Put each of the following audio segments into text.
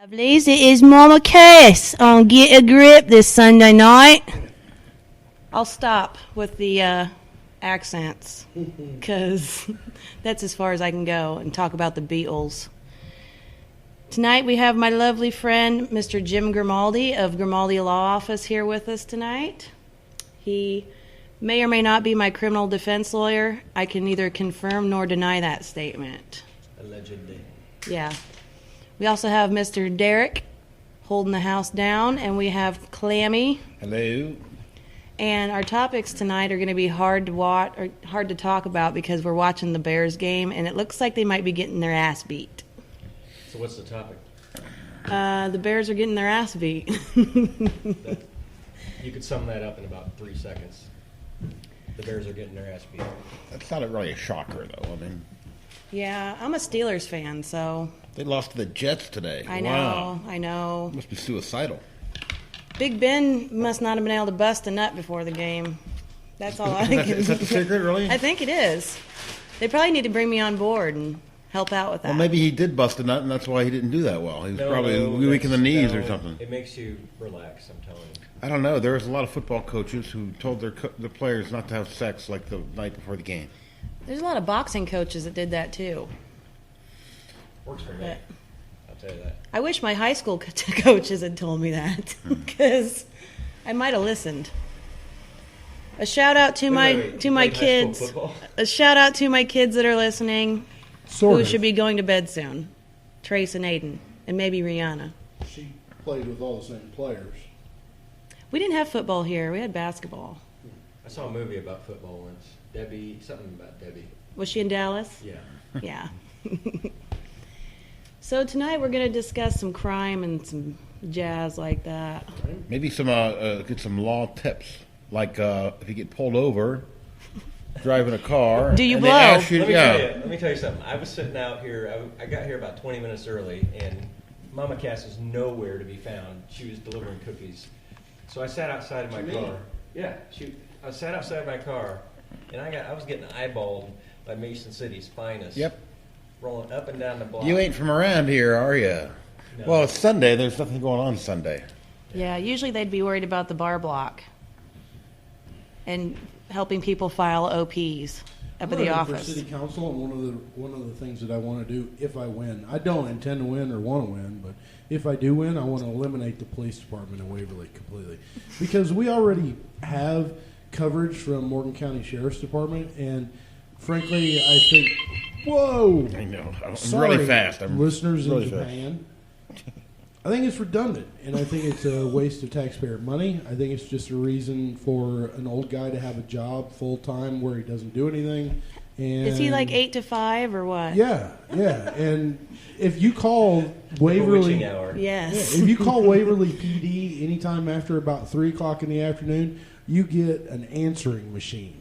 Lovelies, it is Mama Cass on Get a Grip this Sunday night. I'll stop with the accents because that's as far as I can go and talk about the Beatles. Tonight we have my lovely friend, Mr. Jim Grimaldi of Grimaldi Law Office here with us tonight. He may or may not be my criminal defense lawyer. I can neither confirm nor deny that statement. Allegedly. Yeah. We also have Mr. Derek holding the house down, and we have Clammy. Hello. And our topics tonight are going to be hard to watch or hard to talk about because we're watching the Bears game, and it looks like they might be getting their ass beat. So what's the topic? The Bears are getting their ass beat. You could sum that up in about 3 seconds. The Bears are getting their ass beat. That's not really a shocker, though. I mean, Yeah, I'm a Steelers fan, so they lost to the Jets today. I Wow. know. Must be suicidal. Big Ben must not have been able to bust a nut before the game. That's all I think. Is that the secret, really? I think it is. They probably need to bring me on board and help out with that. Well, maybe he did bust a nut, and that's why he didn't do that well. He was probably weak in the knees or something. It makes you relax, I'm telling you. I don't know. There was a lot of football coaches who told their players not to have sex like the night before the game. There's a lot of boxing coaches that did that too. Works for me. But I'll tell you that. I wish my high school coaches had told me that because I might have listened. A shout out to my Wait, to you my played high school kids. football? A shout out to my kids that are listening, Sort who of. should be going to bed soon. Trace and Aiden, and maybe Rihanna. She played with all the same players. We didn't have football here. We had basketball. I saw a movie about football once. Something about Debbie. Was she in Dallas? Yeah. Yeah. So tonight we're going to discuss some crime and some jazz like that. Maybe some get some law tips, like if you get pulled over driving a car. Do you and they blow? ask you- Let me tell you something. I was sitting out here. I got here about 20 minutes early, and Mama Cass is nowhere to be found. She was delivering cookies. So I sat outside of my car. Yeah, I sat outside of my car, and I was getting eyeballed by Mason City's finest. Yep. Rolling up and down the block. You ain't from around here, are you? No. Well, it's Sunday. There's nothing going on Sunday. Yeah, usually they'd be worried about the bar block and helping people file OPs up at the I'm running office. for city council, and one of the things that I want to do if I win, I don't intend to win or want to win, but if I do win, I want to eliminate the police department in Waverly completely, because we already have coverage from Morgan County Sheriff's Department, and frankly, I think. Whoa! I know. I'm Sorry, really fast. I'm listeners really in fast. Japan. I think it's redundant, and I think it's a waste of taxpayer money. I think it's just a reason for an old guy to have a job full time where he doesn't do anything. And Is he like 8 to 5 or what? Yeah. And if you call Waverly, Witching hour. Yes. if you call Waverly PD anytime after about 3:00 in the afternoon, you get an answering machine.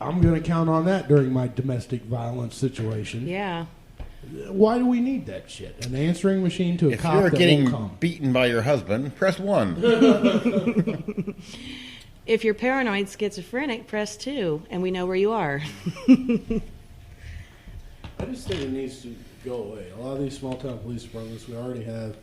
I'm going to count on that during my domestic violence situation. Yeah. Why do we need that shit? An answering machine to a If cop you're that getting won't come. beaten by your husband, press 1. If you're paranoid schizophrenic, press 2, and we know where you are. I just think it needs to go away. A lot of these small town police departments, we already have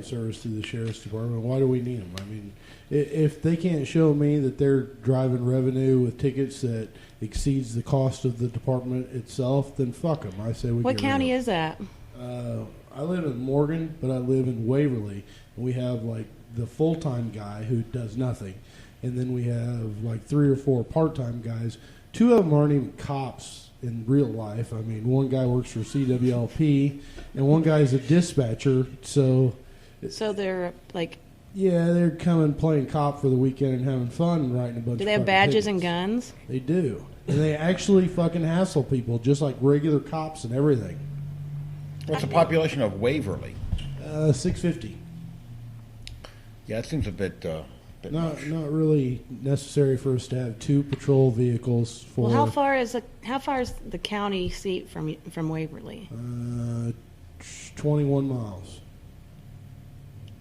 service through the sheriff's department. Why do we need them? I mean, if they can't show me that they're driving revenue with tickets that exceeds the cost of the department itself, then fuck them. I say we. What county is that? I live in Morgan, but I live in Waverly. We have like the full-time guy who does nothing, and then we have like 3 or 4 part-time guys. 2 of them aren't even cops in real life. I mean, one guy works for CWLP, and one guy's a dispatcher. So they're like, yeah, they're coming playing cop for the weekend and having fun and writing a bunch. do of they have fucking badges tickets. and guns? They do, and they actually fucking hassle people just like regular cops and everything. What's the population of Waverly? 650. Yeah, it seems a bit Not much. really necessary for us to have 2 patrol vehicles for Well, how far is the county seat from Waverly? 21 miles.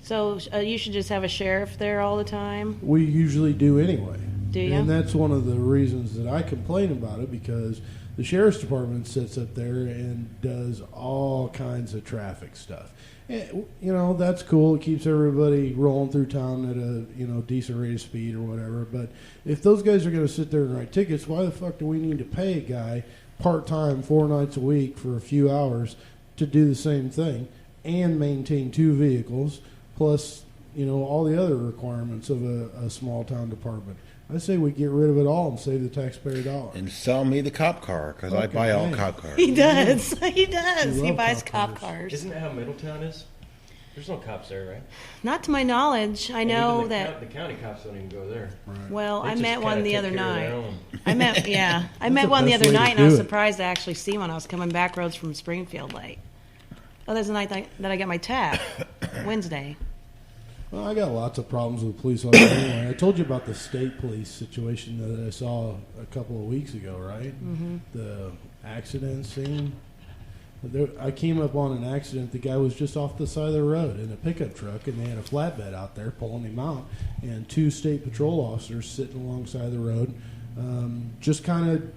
So you should just have a sheriff there all the time. We usually do anyway. Do you? And that's one of the reasons that I complain about it, because the sheriff's department sits up there and does all kinds of traffic stuff. And, that's cool. It keeps everybody rolling through town at a decent rate of speed or whatever. But if those guys are going to sit there and write tickets, why the fuck do we need to pay a guy part-time 4 nights a week for a few hours to do the same thing and maintain 2 vehicles plus all the other requirements of a small town department? I say we get rid of it all and save the taxpayer dollar. And sell me the cop car, because I Okay, buy all hey. cop cars. He does. He does. You He love buys cop cop cars. cars. Isn't that how Middletown is? There's no cops there, right? Not to my knowledge. I And know even that. the county cops don't even go there. Well, They I just met one kinda the take other care of their night. own. I met, yeah, I That's met the one the best other way to night, and I was do it. surprised to actually see one. I was coming back roads from Springfield late. Oh, that's the night that I got my tap, Wednesday. Well, I got lots of problems with police officers anyway. I told you about the state police situation that I saw a couple of weeks ago, right? Mm-hmm. The accident scene. I came up on an accident. The guy was just off the side of the road in a pickup truck, and they had a flatbed out there pulling him out, and 2 state patrol officers sitting alongside the road, just kind of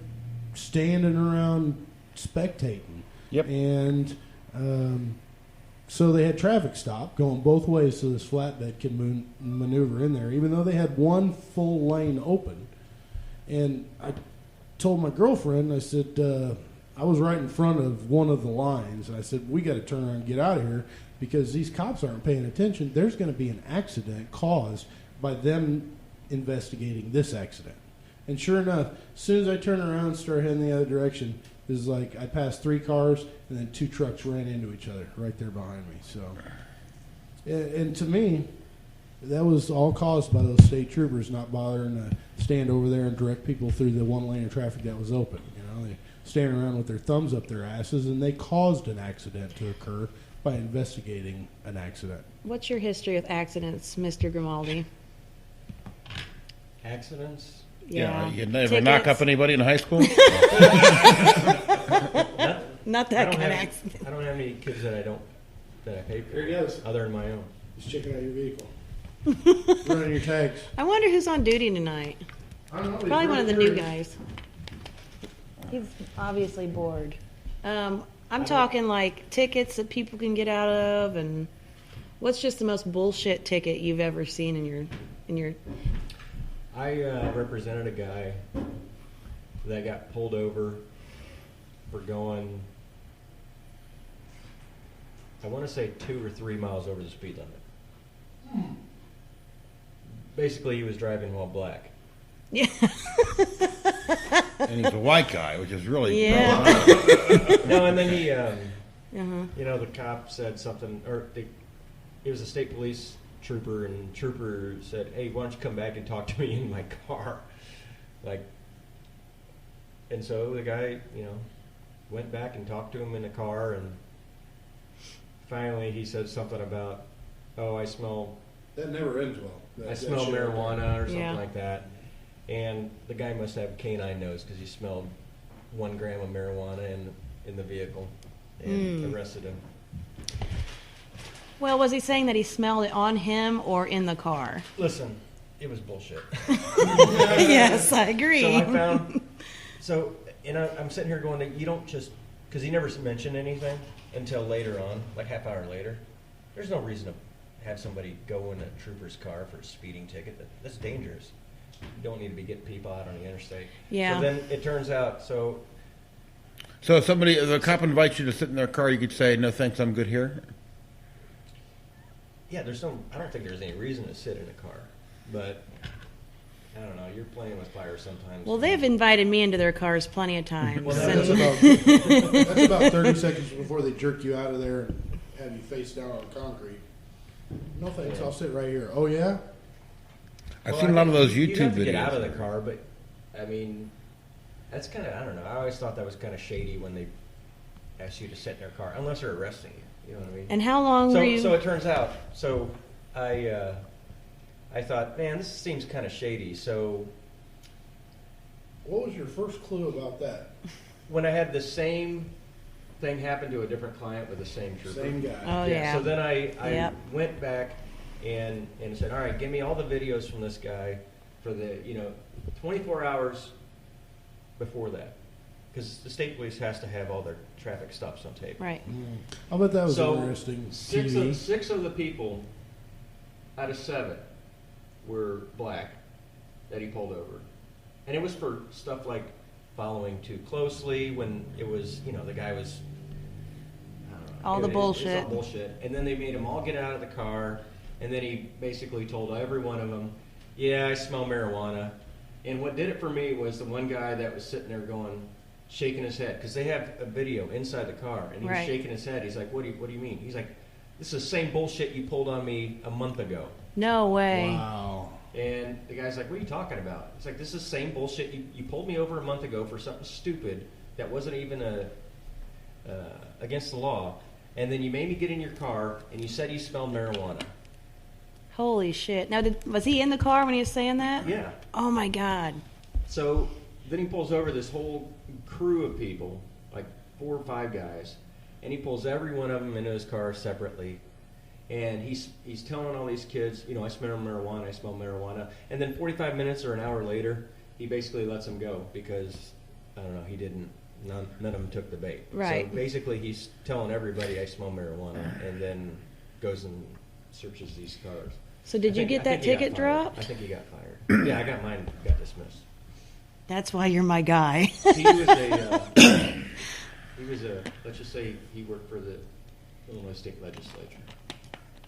standing around spectating. Yep. And so they had traffic stop going both ways so this flatbed can maneuver in there, even though they had one full lane open. And I told my girlfriend, I said, I was right in front of one of the lines, and I said, we got to turn around and get out of here because these cops aren't paying attention. There's going to be an accident caused by them investigating this accident. And sure enough, as soon as I turn around and start heading the other direction, it was like I passed 3 cars and then 2 trucks ran into each other right there behind me. So, and to me, that was all caused by those state troopers not bothering to stand over there and direct people through the one lane of traffic that was open. They stand around with their thumbs up their asses, and they caused an accident to occur by investigating an accident. What's your history with accidents, Mr. Grimaldi? Accidents? Yeah, you never knock Tickets? up anybody in high school? Not that kind of accident. I don't have any kids that I pay for. Here he goes. Other than my own. He's checking out your vehicle. Running your tags. I wonder who's on duty tonight. I don't know. he's Probably one of the running new through. guys. He's obviously bored. I'm talking like tickets that people can get out of, and what's just the most bullshit ticket you've ever seen in your. I represented a guy that got pulled over for going, I want to say 2 or 3 miles over the speed limit. Basically, he was driving while black. Yeah. And he's a white guy, which is really Yeah. No, and then he, Uh-huh. the cop said something, it was a state police trooper, and trooper said, "Hey, why don't you come back and talk to me in my car?" And so the guy, went back and talked to him in the car, and finally he said something about, "Oh, I smell That never ends well. I smell marijuana," or something Yeah. like that. And the guy must have canine nose because he smelled 1 gram of marijuana in the vehicle, and arrested him. Well, was he saying that he smelled it on him or in the car? Listen, it was bullshit. Yes, I agree. So I found, I'm sitting here going, you don't just, because he never mentioned anything until later on, like half hour later. There's no reason to have somebody go in a trooper's car for a speeding ticket. That's dangerous. You don't need to be getting people out on the interstate. Yeah. So then it turns out, So if the cop invites you to sit in their car, you could say, "No, thanks, I'm good here." yeah, I don't think there's any reason to sit in a car, but I don't know, you're playing with fire sometimes. Well, they've invited me into their cars plenty of times. Well, That's and- about 30 seconds before they jerk you out of there and have you face down on concrete. No thanks, I'll sit right here. Oh, yeah? I've seen a lot of those You'd YouTube have to videos. get out of the car, but I mean, that's kind of, I don't know. I always thought that was kind of shady when they ask you to sit in their car, unless they're arresting you. You know what I mean? And how long were you? So it turns out. So I thought, man, this seems kind of shady. So What was your first clue about that? when I had the same thing happen to a different client with the same trooper. Same guy. Oh yeah. So then I Yep. went back and said, all right, give me all the videos from this guy for the 24 hours before that, because the state police has to have all their traffic stops on tape. Right. I bet that was So interesting. six TV. of the people out of 7 were black that he pulled over, and it was for stuff like following too closely when it was the guy was. I don't know, All the It's bullshit. all bullshit, and then they made him all get out of the car, and then he basically told every one of them, "Yeah, I smell marijuana." And what did it for me was the one guy that was sitting there shaking his head, because they have a video inside the car, and he was Right. shaking his head. He's like, "What do you mean?" He's like, "This is the same bullshit you pulled on me a month ago." No way. Wow. And the guy's like, "What are you talking about?" It's like, "This is the same bullshit you pulled me over a month ago for something stupid that wasn't even against the law, and then you made me get in your car and you said you smelled marijuana." Holy shit. Now, was he in the car when he was saying that? Yeah. Oh my God. So then he pulls over this whole crew of people, like 4 or 5 guys, and he pulls every one of them into his car separately. And he's telling all these kids, I smell marijuana. And then 45 minutes or an hour later, he basically lets them go because, I don't know, he didn't, none of them took the bait. Right. So basically he's telling everybody I smell marijuana, and then goes and searches these cars. So did you get that ticket I dropped? think he got fired. Yeah, I got mine, got dismissed. That's why you're my guy. He was a, let's just say he worked for the Illinois State Legislature.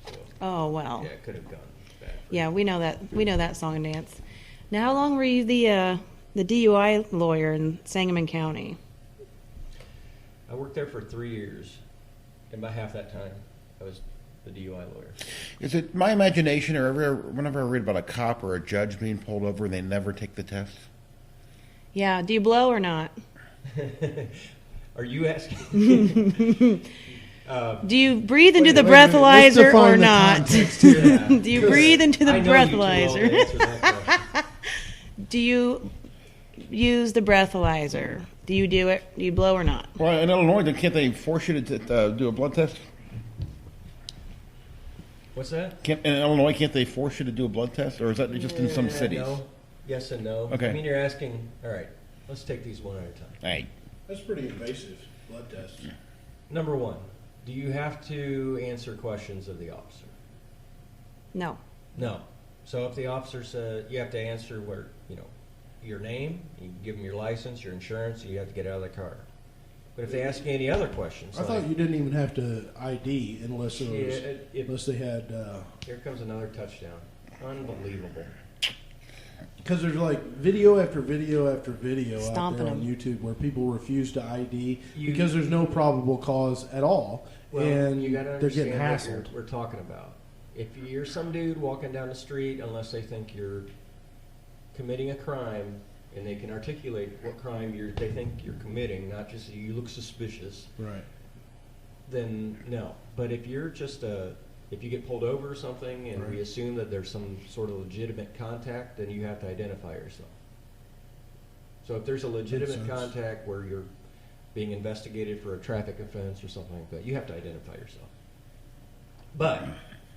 So, Oh, well. yeah, it could have gone bad. For Yeah, him. we know that. We know that song and dance. Now, how long were you the DUI lawyer in Sangamon County? I worked there for 3 years, and by half that time, I was the DUI lawyer. Is it my imagination, or whenever I read about a cop or a judge being pulled over and they never take the test? Yeah. Do you blow or not? Are you asking? Do you breathe into the Wait a minute, let's breathalyzer define or the not? context here. Yeah. Do you breathe into the I know you too well to breathalyzer? answer that question. Do you use the breathalyzer? Do you do it? Do you blow or not? Well, in Illinois, then can't they force you to do a blood test? What's that? In Illinois, can't they force you to do a blood test, or is that just in some Yeah, cities? No. Yes and no. Okay. I mean, you're asking. All right, let's take these one at a time. Hey, That's pretty invasive blood test. Number 1, do you have to answer questions of the officer? No. No. So if the officer says you have to answer your name, you give them your license, your insurance, you have to get out of the car. But if they ask you any other questions, I thought you didn't even have to ID unless it was, unless they had. Here comes another touchdown. Unbelievable. Because there's like video after video after video out Stomping there on them. YouTube where people refuse to ID You- because there's no probable cause at all, Well, and you got to they're getting understand what hassled. we're talking about. If you're some dude walking down the street, unless they think you're committing a crime and they can articulate what crime they think you're committing, not just you look suspicious, Right. then no. But if you're just if you get pulled over or something and we Right. assume that there's some sort of legitimate contact, then you have to identify yourself. So if there's a legitimate sense. contact where you're being investigated for a traffic offense or something like that, you have to identify yourself. But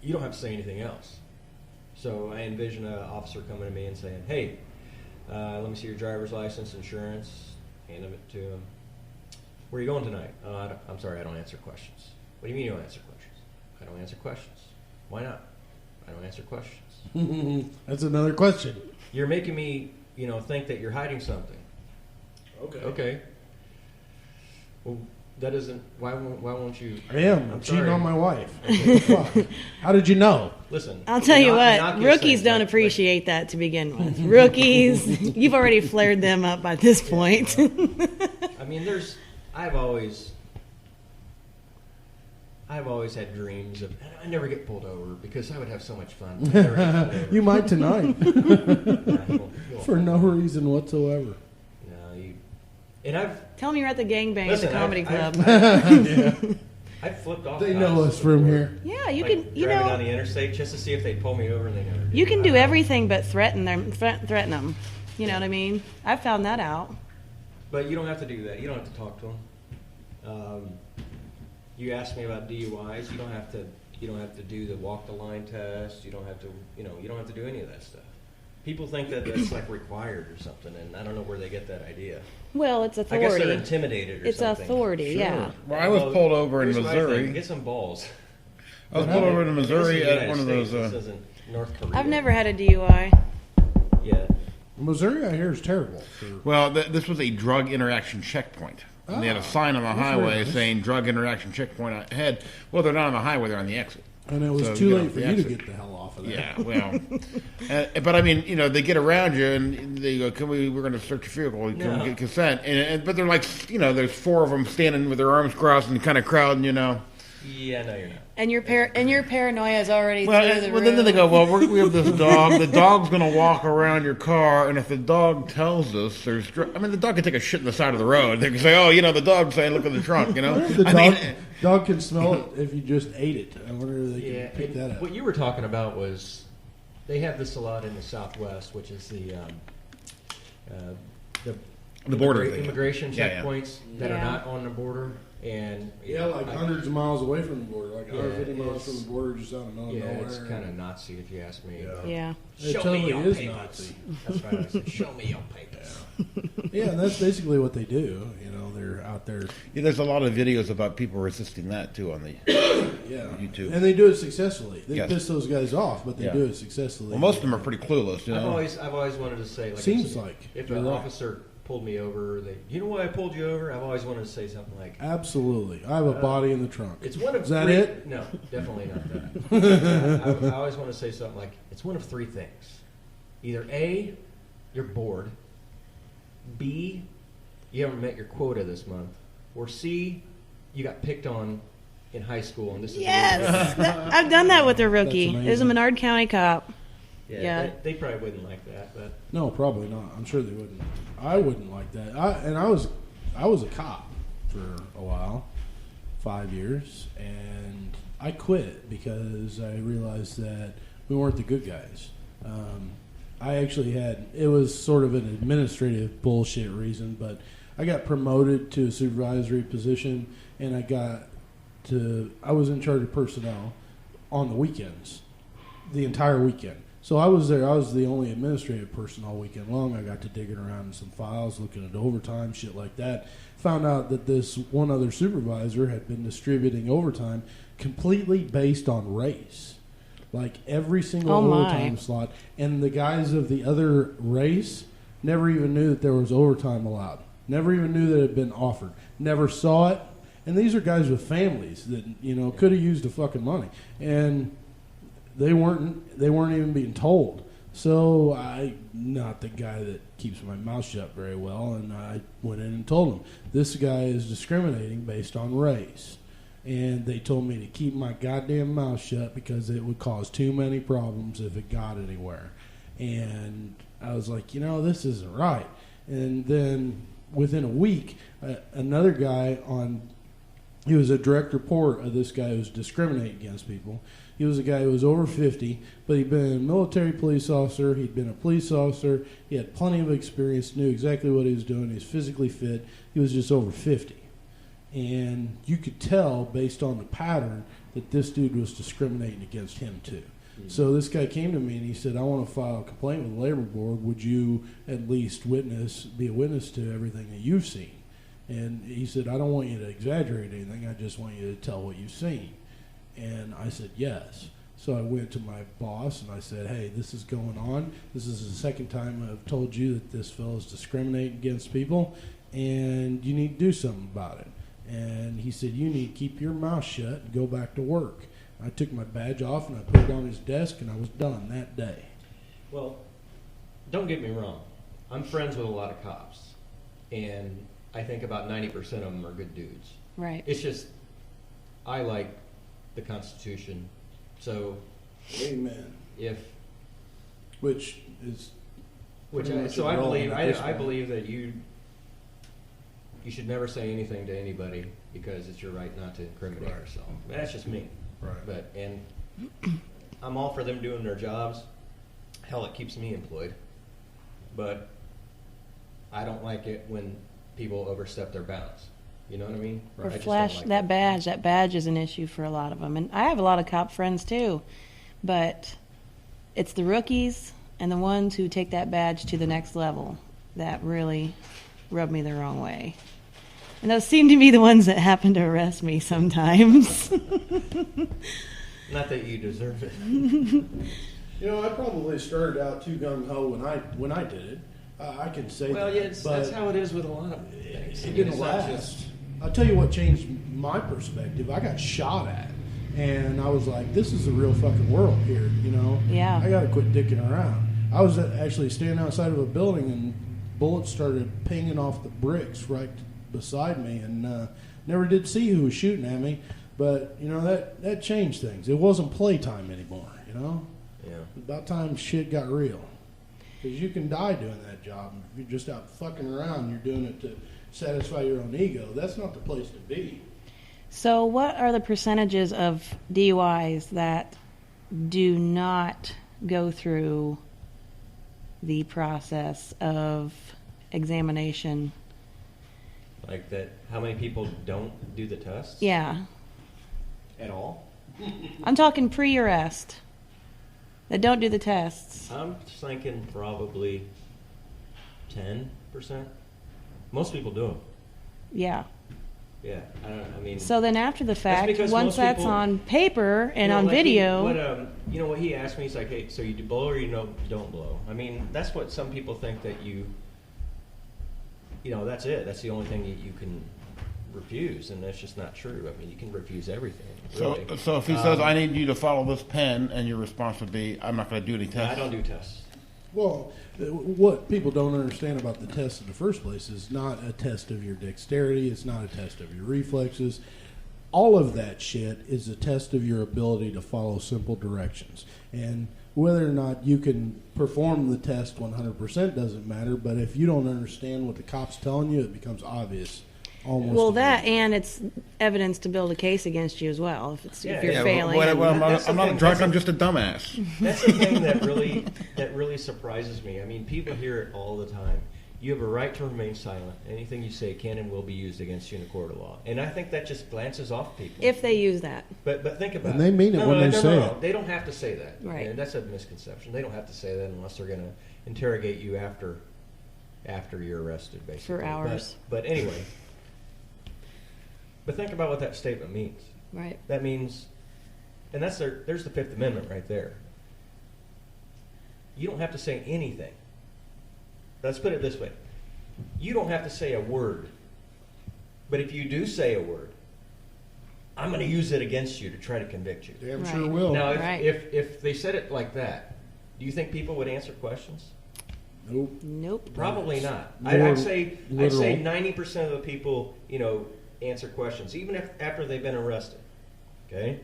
you don't have to say anything else. So I envision an officer coming to me and saying, "Hey, let me see your driver's license, insurance." Hand them it to him. "Where are you going tonight?" I'm sorry, I don't answer questions." "What do you mean you don't answer questions?" "I don't answer questions." "Why not?" "I don't answer questions." That's another question. "You're making me, think that you're hiding something." "Okay. Well, that isn't. Why won't you?" I am. I'm cheating sorry. on my wife. Fuck. How did you know? Listen. I'll tell you what, innocuous rookies things don't like- appreciate that to begin with. Rookies, you've already flared them up by this point. I mean, I've always had dreams of. I never get pulled over because I would have so much fun. I never get pulled over. You might tonight Nah, you won't. for no reason whatsoever. No, and I've Tell them you're at the gangbang at the Listen, comedy club. I've flipped off. They guys know us from before. here. Yeah, you Like can. You driving down know, the interstate just to see if they'd pull me over, and they never. you can do everything but threaten them. Threaten them. You know what I mean? I found that out. But you don't have to do that. You don't have to talk to them. You asked me about DUIs. You don't have to do the walk the line test. You don't have to. You don't have to do any of that stuff. People think that that's like required or something, and I don't know where they get that idea. Well, it's I guess they're authority. intimidated or It's something. authority, yeah. Well, I was pulled over in here's what I think. Missouri. Get some balls. I was pulled over in This is Missouri the at one of United those. States. This isn't North Korea. I've never had a DUI. Yeah. Missouri, I hear, is terrible. Well, this was a drug interaction checkpoint. And they had a sign on the that's highway very nice. saying drug interaction checkpoint ahead. Well, they're not on the highway; they're on the exit. And it was So too you late know, for the you to exit. get the hell off of there. Yeah, well, but I mean, you know, they get around you and they go, we're going to search your vehicle. Can No. we get consent? But they're like, you know, there's 4 of them standing with their arms crossed and kind of crowding, you know. Yeah, no, you're not. And your paranoia is already Well, through the well roof. then they go, well, we have this dog. The dog's going to walk around your car, and if the dog tells us the dog can take a shit in the side of the road. They can say, oh, you know, the dog's saying, look at the trunk, you know. The I dog, mean, dog can smell it if you just ate it. I wonder if they can Yeah, pick that up. what you were talking about was they have this a lot in the Southwest, which is the border thing. immigration Yeah, yeah. checkpoints that are Yeah. not on the border, and Yeah, like hundreds of miles away from the border, like Yeah, 150 miles it's- from the border, just out of nowhere. Yeah, it's kind of Nazi if you ask me. Yeah. It Show totally me your is papers. Nazi. That's right. I said, show me your papers. Yeah, and that's basically what they do. You know, they're out there. yeah, there's a lot of videos about people resisting that, too, on the Yeah, YouTube. and they do it successfully. They Yes. piss those guys off, but they Yeah. do it successfully. Well, most of them are pretty clueless, you I've know. always wanted to say, like, Seems like if you're an right. officer pulled me over, you know why I pulled you over? I've always wanted to say something like, Absolutely, I have a body in the trunk. it's one of Is that three. it? No, definitely not that. I always want to say something like, it's one of 3 things. Either A, you're bored. B, you haven't met your quota this month. Or C, you got picked on in high school and this is Yes. I've done that with a rookie. That's It was a amazing. Menard County cop. Yeah, Yeah. They probably wouldn't like that, but No, probably not. I'm sure they wouldn't. I wouldn't like that. I was a cop for a while, 5 years, and I quit because I realized that we weren't the good guys. I actually it was sort of an administrative bullshit reason, but I got promoted to a supervisory position, and I was in charge of personnel on the weekends, the entire weekend. So I was there. I was the only administrative person all weekend long. I got to digging around in some files, looking at overtime, shit like that. Found out that this one other supervisor had been distributing overtime completely based on race. Like every single Oh, my. overtime slot. And the guys of the other race never even knew that there was overtime allowed. Never even knew that it had been offered. Never saw it. And these are guys with families that, you know, could have used the fucking money. And they weren't even being told. So I'm not the guy that keeps my mouth shut very well, and I went in and told him, this guy is discriminating based on race. And they told me to keep my goddamn mouth shut because it would cause too many problems if it got anywhere. And I was like, you know, this isn't right. And then within a week, another guy he was a direct report of this guy who was discriminating against people. He was a guy who was over 50, but he'd been a military police officer. He'd been a police officer. He had plenty of experience, knew exactly what he was doing. He was physically fit. He was just over 50. And you could tell based on the pattern that this dude was discriminating against him too. So this guy came to me and he said, I want to file a complaint with the labor board. Would you at least be a witness to everything that you've seen? And he said, I don't want you to exaggerate anything. I just want you to tell what you've seen. And I said, yes. So I went to my boss and I said, hey, this is going on. This is the second time I've told you that this fellow's discriminating against people, and you need to do something about it. And he said, you need to keep your mouth shut and go back to work. I took my badge off and I put it on his desk, and I was done that day. well, don't get me wrong. I'm friends with a lot of cops, and I think about 90% of them are good dudes. Right. It's just I like the Constitution, so Amen. if Which is which pretty I, much so I irrelevant believe at this I point. believe that you should never say anything to anybody because it's your right not to incriminate Right. yourself. That's just me. right. But and I'm all for them doing their jobs. Hell, it keeps me employed. But I don't like it when people overstep their bounds. You know what I mean? Or I just don't flash like that it. badge. That badge is an issue for a lot of them. And I have a lot of cop friends too. But it's the rookies and the ones who take that badge to the next level that really rub me the wrong way. And those seem to be the ones that happen to arrest me sometimes. Not that you deserve it. You know, I probably started out too gung ho when I did it. I can say Well, that. yeah, but that's how it is with a lot of things. it I mean, didn't it's not last. just- I'll tell you what changed my perspective. I got shot at, and I was like, "This is the real fucking world here." You know? Yeah. I got to quit dicking around. I was actually standing outside of a building, and bullets started pinging off the bricks right beside me, and never did see who was shooting at me. But you know that changed things. It wasn't playtime anymore. You know? Yeah. About time shit got real. Because you can die doing that job. If you're just out fucking around, you're doing it to satisfy your own ego. That's not the place to be. So, what are the percentages of DUIs that do not go through the process of examination? Like that, how many people don't do the tests? Yeah. At all? I'm talking pre-arrest that don't do the tests. I'm thinking probably 10%. Most people do them. Yeah. Yeah, I mean. So then after the fact, because once most that's people- on paper and you know, on like video, what he asked me, he's like, hey, so you do blow or you don't blow? I mean, that's what some people think that you know, that's it. That's the only thing that you can refuse, and that's just not true. I mean, you can refuse everything. Really. So if he says, I need you to follow this pen, and your response would be, I'm not going to do any tests. I don't do tests. Well, what people don't understand about the test in the first place is not a test of your dexterity. It's not a test of your reflexes. All of that shit is a test of your ability to follow simple directions. And whether or not you can perform the test 100% doesn't matter, but if you don't understand what the cop's telling you, it becomes obvious. Almost well, that and it's evidence to build a case against you as well. If you're Yeah, failing, well, That's the I'm not a thing, drunk, that's I'm just a dumbass. That's the thing that really surprises me. I mean, people hear it all the time. You have a right to remain silent. Anything you say can and will be used against you in a court of law. And I think that just glances off people. if they use that, But think about And it. they mean it when they say it. They don't have to say that. Right. And that's a misconception. They don't have to say that unless they're going to interrogate you after you're arrested, basically. For hours. But anyway. But think about what that statement means. right? That means, and there's the Fifth Amendment right there. You don't have to say anything. Let's put it this way. You don't have to say a word. But if you do say a word, I'm going to use it against you to try to convict you. Damn Right. sure will. Now, Right. if they said it like that, do you think people would answer questions? Nope. Nope. Probably not. More I'd say literal. 90% of the people, answer questions, even after they've been arrested. Okay?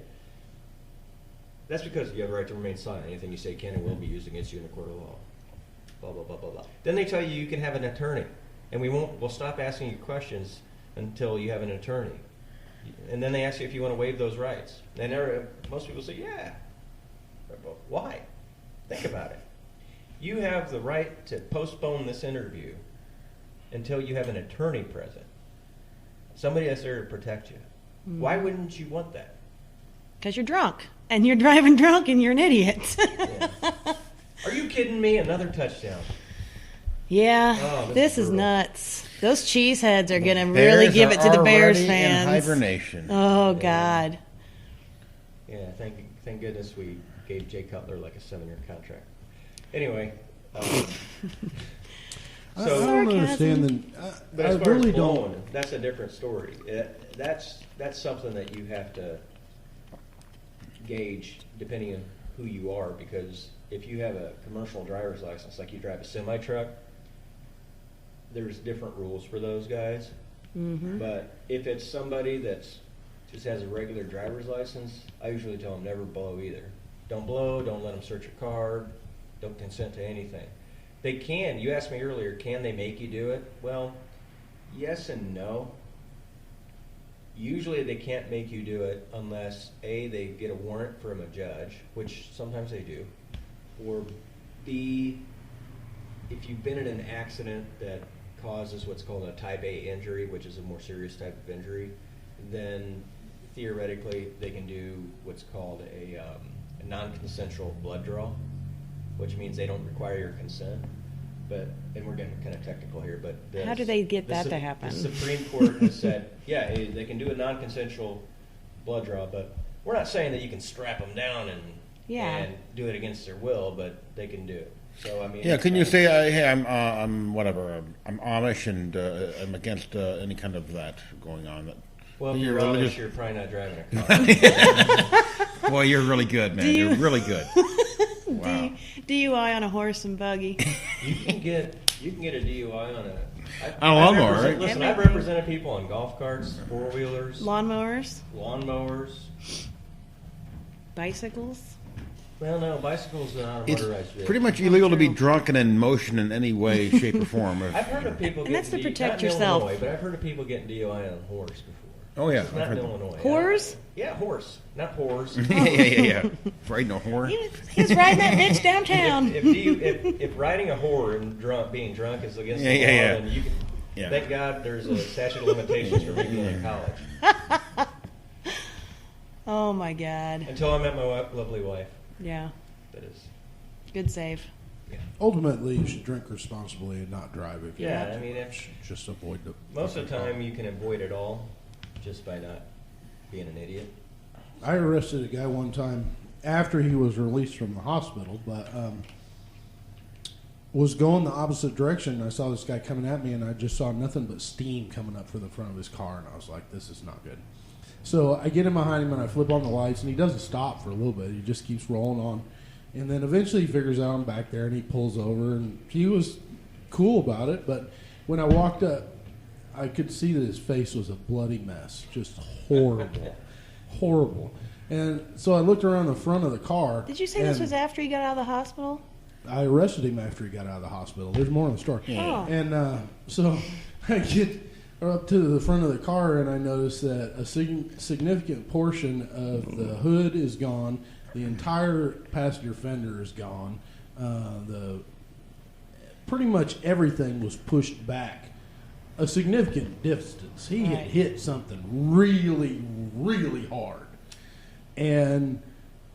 That's because you have a right to remain silent. Anything you say can and will be used against you in a court of law. Blah, blah, blah, blah, blah. Then they tell you you can have an attorney. And we'll stop asking you questions until you have an attorney. And then they ask you if you want to waive those rights. And most people say, yeah. But why? Think about it. You have the right to postpone this interview until you have an attorney present. Somebody that's there to protect you. Why wouldn't you want that? Because you're drunk and you're driving drunk and you're an idiot. Yeah. Are you kidding me? Another touchdown. Yeah, Oh, this this is is brutal. nuts. Those cheeseheads are going to really give it to the Bears fans. In hibernation. Oh God. Yeah, thank goodness we gave Jay Cutler like a 7-year contract. Anyway, I so don't Sarcasm. understand but I as far really as don't. blowing, that's a different story. That's something that you have to gauge depending on who you are, because if you have a commercial driver's license, like you drive a semi truck, there's different rules for those guys. Mm-hmm. But if it's somebody that's just has a regular driver's license, I usually tell them never blow either. Don't blow, don't let them search your car, don't consent to anything. They can, you asked me earlier, can they make you do it? Well, yes and no. Usually they can't make you do it unless A, they get a warrant from a judge, which sometimes they do, or B, if you've been in an accident that causes what's called a type A injury, which is a more serious type of injury, then theoretically they can do what's called a non-consensual blood draw. which means they don't require your consent. But, and we're getting kind of technical here, but How do they get that to happen? The Supreme Court has said, yeah, they can do a non-consensual blood draw, but we're not saying that you can strap them down and do it against their will, but they can do it. So I mean, Yeah, can you say, hey, I'm whatever, I'm Amish and I'm against any kind of that going on? Well, if you're Amish, you're probably not driving a car. Boy, you're really good, man. You're really good. Wow. DUI on a horse and buggy. You can get a DUI on a lawnmower, right? Listen, I've represented people on golf carts, four-wheelers, Lawnmowers, bicycles. Well, no, bicycles are not a motorized vehicle. Pretty much illegal to be drunk and in motion in any way, shape, or form. I've heard of people And that's to getting protect not in yourself. Illinois, but I've heard of people getting DUI on a horse before. Oh, yeah. It's not in Illinois. Whores? Yeah, horse, not whores. yeah. Riding a whore. He's riding that bitch downtown. If riding a whore and being drunk is against the law, then you can. Yeah. Thank God there's a statute of limitations for me being in college. Oh my God. Until I met my lovely wife. Yeah. That is. Good save. Yeah. Ultimately, you should drink responsibly and not drive if you Yeah, have to. I mean, Just avoid the. most of the time you can avoid it all just by not being an idiot. I arrested a guy one time after he was released from the hospital, but was going the opposite direction. I saw this guy coming at me, and I just saw nothing but steam coming up from the front of his car, and I was like, this is not good. So I get in behind him, and I flip on the lights, and he doesn't stop for a little bit. He just keeps rolling on. And then eventually he figures out I'm back there, and he pulls over, and he was cool about it, but when I walked up, I could see that his face was a bloody mess, just horrible, horrible. And so I looked around the front of the car. Did you say this was after he got out of the hospital? I arrested him after he got out of the hospital. There's more in the story. Oh. And so I get up to the front of the car, and I notice that a significant portion of the hood is gone. The entire passenger fender is gone. Pretty much everything was pushed back a significant distance. He had hit something really, really hard, and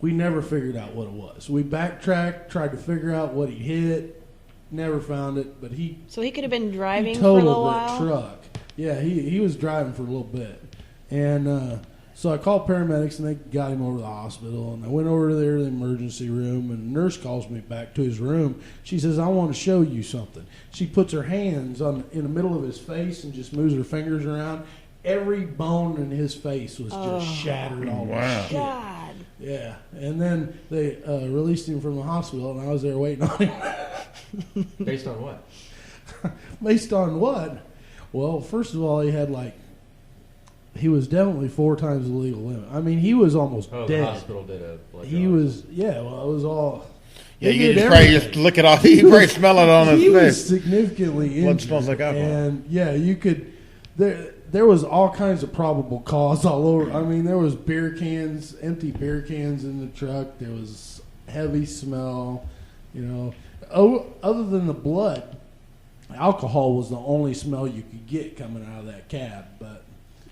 we never figured out what it was. We backtracked, tried to figure out what he hit, never found it. But So he could have been driving for a totaled little that while. truck. Yeah, he was driving for a little bit, and so I called paramedics, and they got him over to the hospital. And I went over there to the emergency room, and the nurse calls me back to his room. She says, "I want to show you something." She puts her hands in the middle of his face and just moves her fingers around. Every bone in his face was just shattered all to shit. God. Yeah, and then they released him from the hospital, and I was there waiting on him. Based on what? Based on what? Well, first of all, he was definitely 4 times the legal limit. I mean, he was almost dead. The hospital did a blood He draw. was, it was all. Yeah, they you did just probably everything. just lick it off. You probably smell it on his He was face. significantly injured. Blood smells like alcohol. And yeah, you could. There was all kinds of probable cause all over. I mean, there was beer cans, empty beer cans in the truck. There was heavy smell. Other than the blood, alcohol was the only smell you could get coming out of that cab. But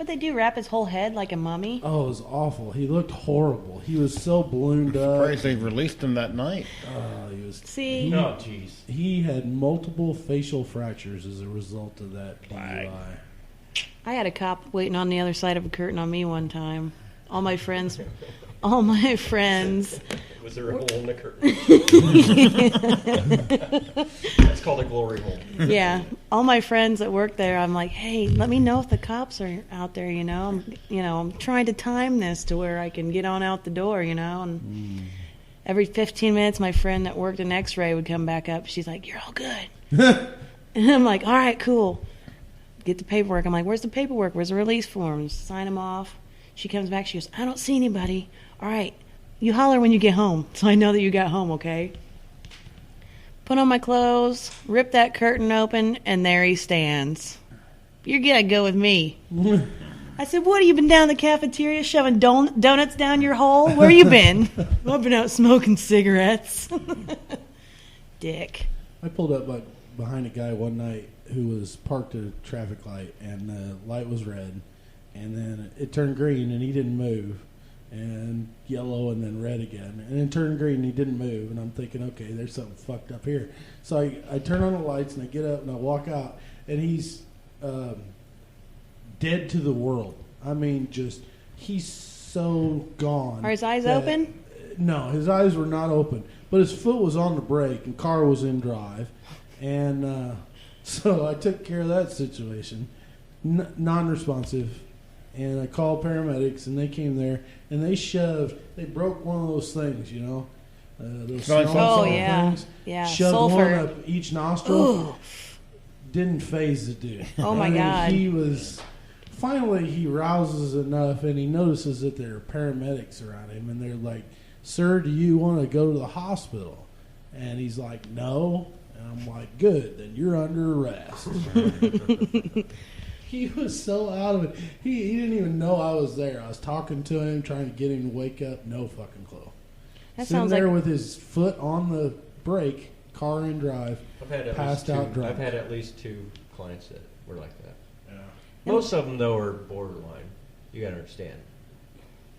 they do wrap his whole head like a mummy. Oh, it was awful. He looked horrible. He was so ballooned up. Surprised they released him that night. He was. See, No, jeez. He had multiple facial fractures as a result of that DUI. I had a cop waiting on the other side of a curtain on me one time. All my friends. Was there a hole in the curtain? That's called a glory hole. Yeah, all my friends that work there. I'm like, hey, let me know if the cops are out there. I'm trying to time this to where I can get on out the door. And every 15 minutes, my friend that worked in X-ray would come back up. She's like, "You're all good," and I'm like, "All right, cool." Get the paperwork. I'm like, "Where's the paperwork? Where's the release forms? Sign them off." She comes back. She goes, "I don't see anybody." All right, you holler when you get home, so I know that you got home, okay? Put on my clothes, rip that curtain open, and there he stands. You're gonna go with me. I said, "What, have you been down the cafeteria shoving donuts down your hole? Where you been?" "I've been out smoking cigarettes." Dick. I pulled up behind a guy one night who was parked at a traffic light, and the light was red, and then it turned green, and he didn't move. and yellow and then red again. And it turned green and he didn't move. And I'm thinking, okay, there's something fucked up here. So I turn on the lights and I get up and I walk out. And he's dead to the world. I mean, just, he's so gone. Are his eyes that- open? No, his eyes were not open. But his foot was on the brake and car was in drive. And so I took care of that situation. Non-responsive. And I called paramedics, and they came there, and they broke one of those things, you know, those Smelling smell salts. Oh, salt yeah. things. Yeah, Shoved sulfur. one up each nostril. Didn't phase the dude. Oh, my I mean, God. He was. Finally, he rouses enough, and he notices that there are paramedics around him, and they're like, "Sir, do you want to go to the hospital?" And he's like, "No." And I'm like, "Good, then you're under arrest." He was so out of it. He didn't even know I was there. I was talking to him, trying to get him to wake up. No fucking clue. That Sitting sounds there like with his foot on the brake, car in drive, I've had passed out drunk. I've had at least 2 clients that were like that. Yeah. Most of them, though, are borderline. You got to understand.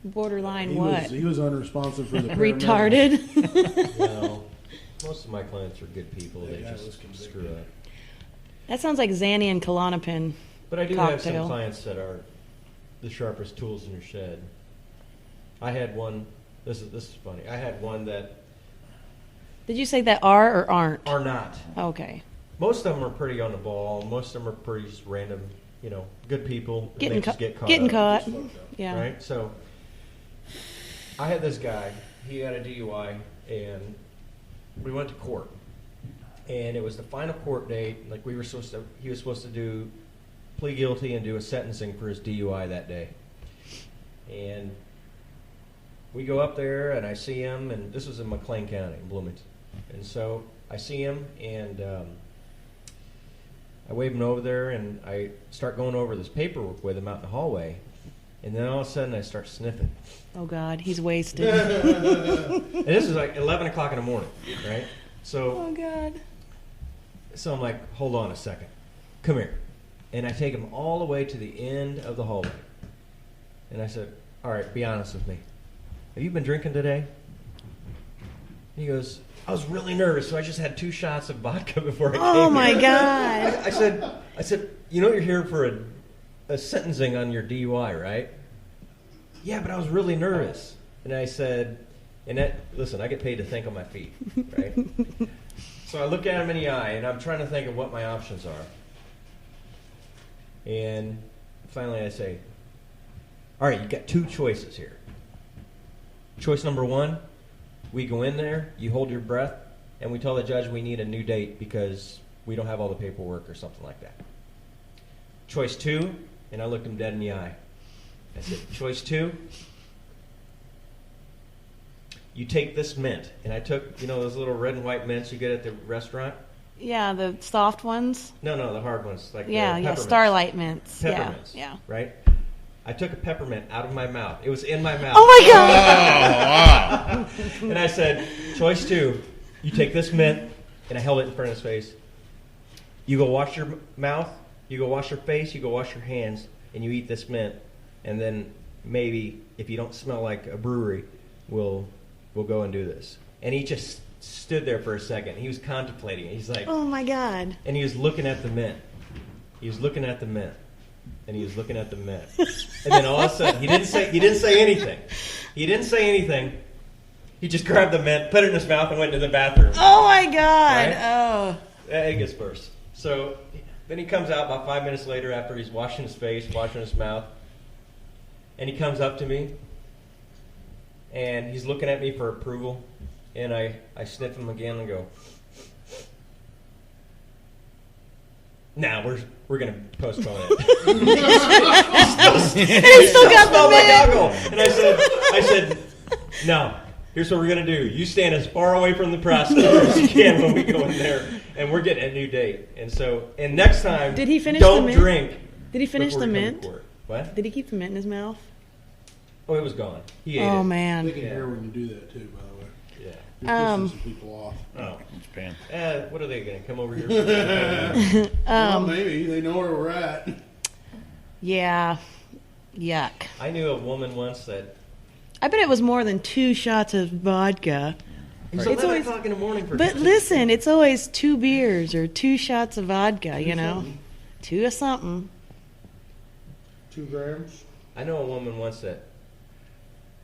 borderline He what? was unresponsive for the paramedics. Retarded? No, most of my clients are good people. That They guy was just convicted. screw up. That sounds like Xanny and Klonopin. But I do have some Cocktail. clients that are the sharpest tools in your shed. I had one. This is funny. I had one that Did you say that are or aren't? are not. Okay. Most of them are pretty on the ball. Most of them are pretty just random. You know, good people. and Getting, they just get caught. getting up. caught. Yeah. Right? So I had this guy, he had a DUI, and we went to court. And it was the final court date. Like he was supposed to do plead guilty and do a sentencing for his DUI that day. And we go up there, and I see him, and this was in McLean County, in Bloomington. And so I see him, and I wave him over there, and I start going over this paperwork with him out in the hallway. And then all of a sudden, I start sniffing. Oh, God. He's wasted. And this is like 11 o'clock in the morning, right? Oh, God. So I'm like, hold on a second. Come here. And I take him all the way to the end of the hallway. And I said, all right, be honest with me. Have you been drinking today? He goes, I was really nervous, so I just had 2 shots of vodka before I came Oh, my here." God. I said, you know you're here for a sentencing on your DUI, right? Yeah, but I was really nervous. And I said, listen, I get paid to think on my feet, right? So I look at him in the eye, and I'm trying to think of what my options are. And finally I say, all right, you got 2 choices here. Choice number 1, we go in there, you hold your breath, and we tell the judge we need a new date because we don't have all the paperwork or something like that. Choice 2, and I looked him dead in the eye. I said, choice 2, you take this mint. And I took, those little red and white mints you get at the restaurant? Yeah, the soft ones. No, the hard ones. Like Yeah, the yeah, peppermints. Starlight mints. Peppermints. Yeah. Right? I took a peppermint out of my mouth. It was in my mouth. Oh, my God. And I said, choice 2, you take this mint, and I held it in front of his face. You go wash your mouth, you go wash your face, you go wash your hands, and you eat this mint. And then maybe, if you don't smell like a brewery, we'll go and do this. And he just stood there for a second. He was contemplating it. He's like, Oh, my God. and he was looking at the mint. He was looking at the mint. And he was looking at the mint. And then all of a sudden, he didn't say anything. He didn't say anything. He just grabbed the mint, put it in his mouth, and went to the bathroom. Oh, my God. Right? Oh. Egg gets burst. So then he comes out about 5 minutes later after he's washing his face, washing his mouth. And he comes up to me. And he's looking at me for approval. And I sniff him again and go, nah, we're going to postpone it. He still got Oh the my mint. goggle. And I said, no, here's what we're going to do. You stand as far away from the prosecutor as you can when we go in there, and we're getting a new date. And next time, Did he finish don't the mint? drink. Did he finish before the we come mint? to court. What? Did he keep the mint in his mouth? Oh, it was gone. He ate Oh, it. They man. can hear when you do that too, by the way. Yeah. You're pissing some people off. Oh. It's pan. What are they going to come over here? Well, maybe they know where we're at. Yeah. Yuck. I knew a woman once that I bet it was more than 2 shots of vodka. It's It's 11 always- o'clock in the morning for But listen, it's always 2 beers or 2 shots of vodka, you know? 2 of something. 2 grams. I know a woman once that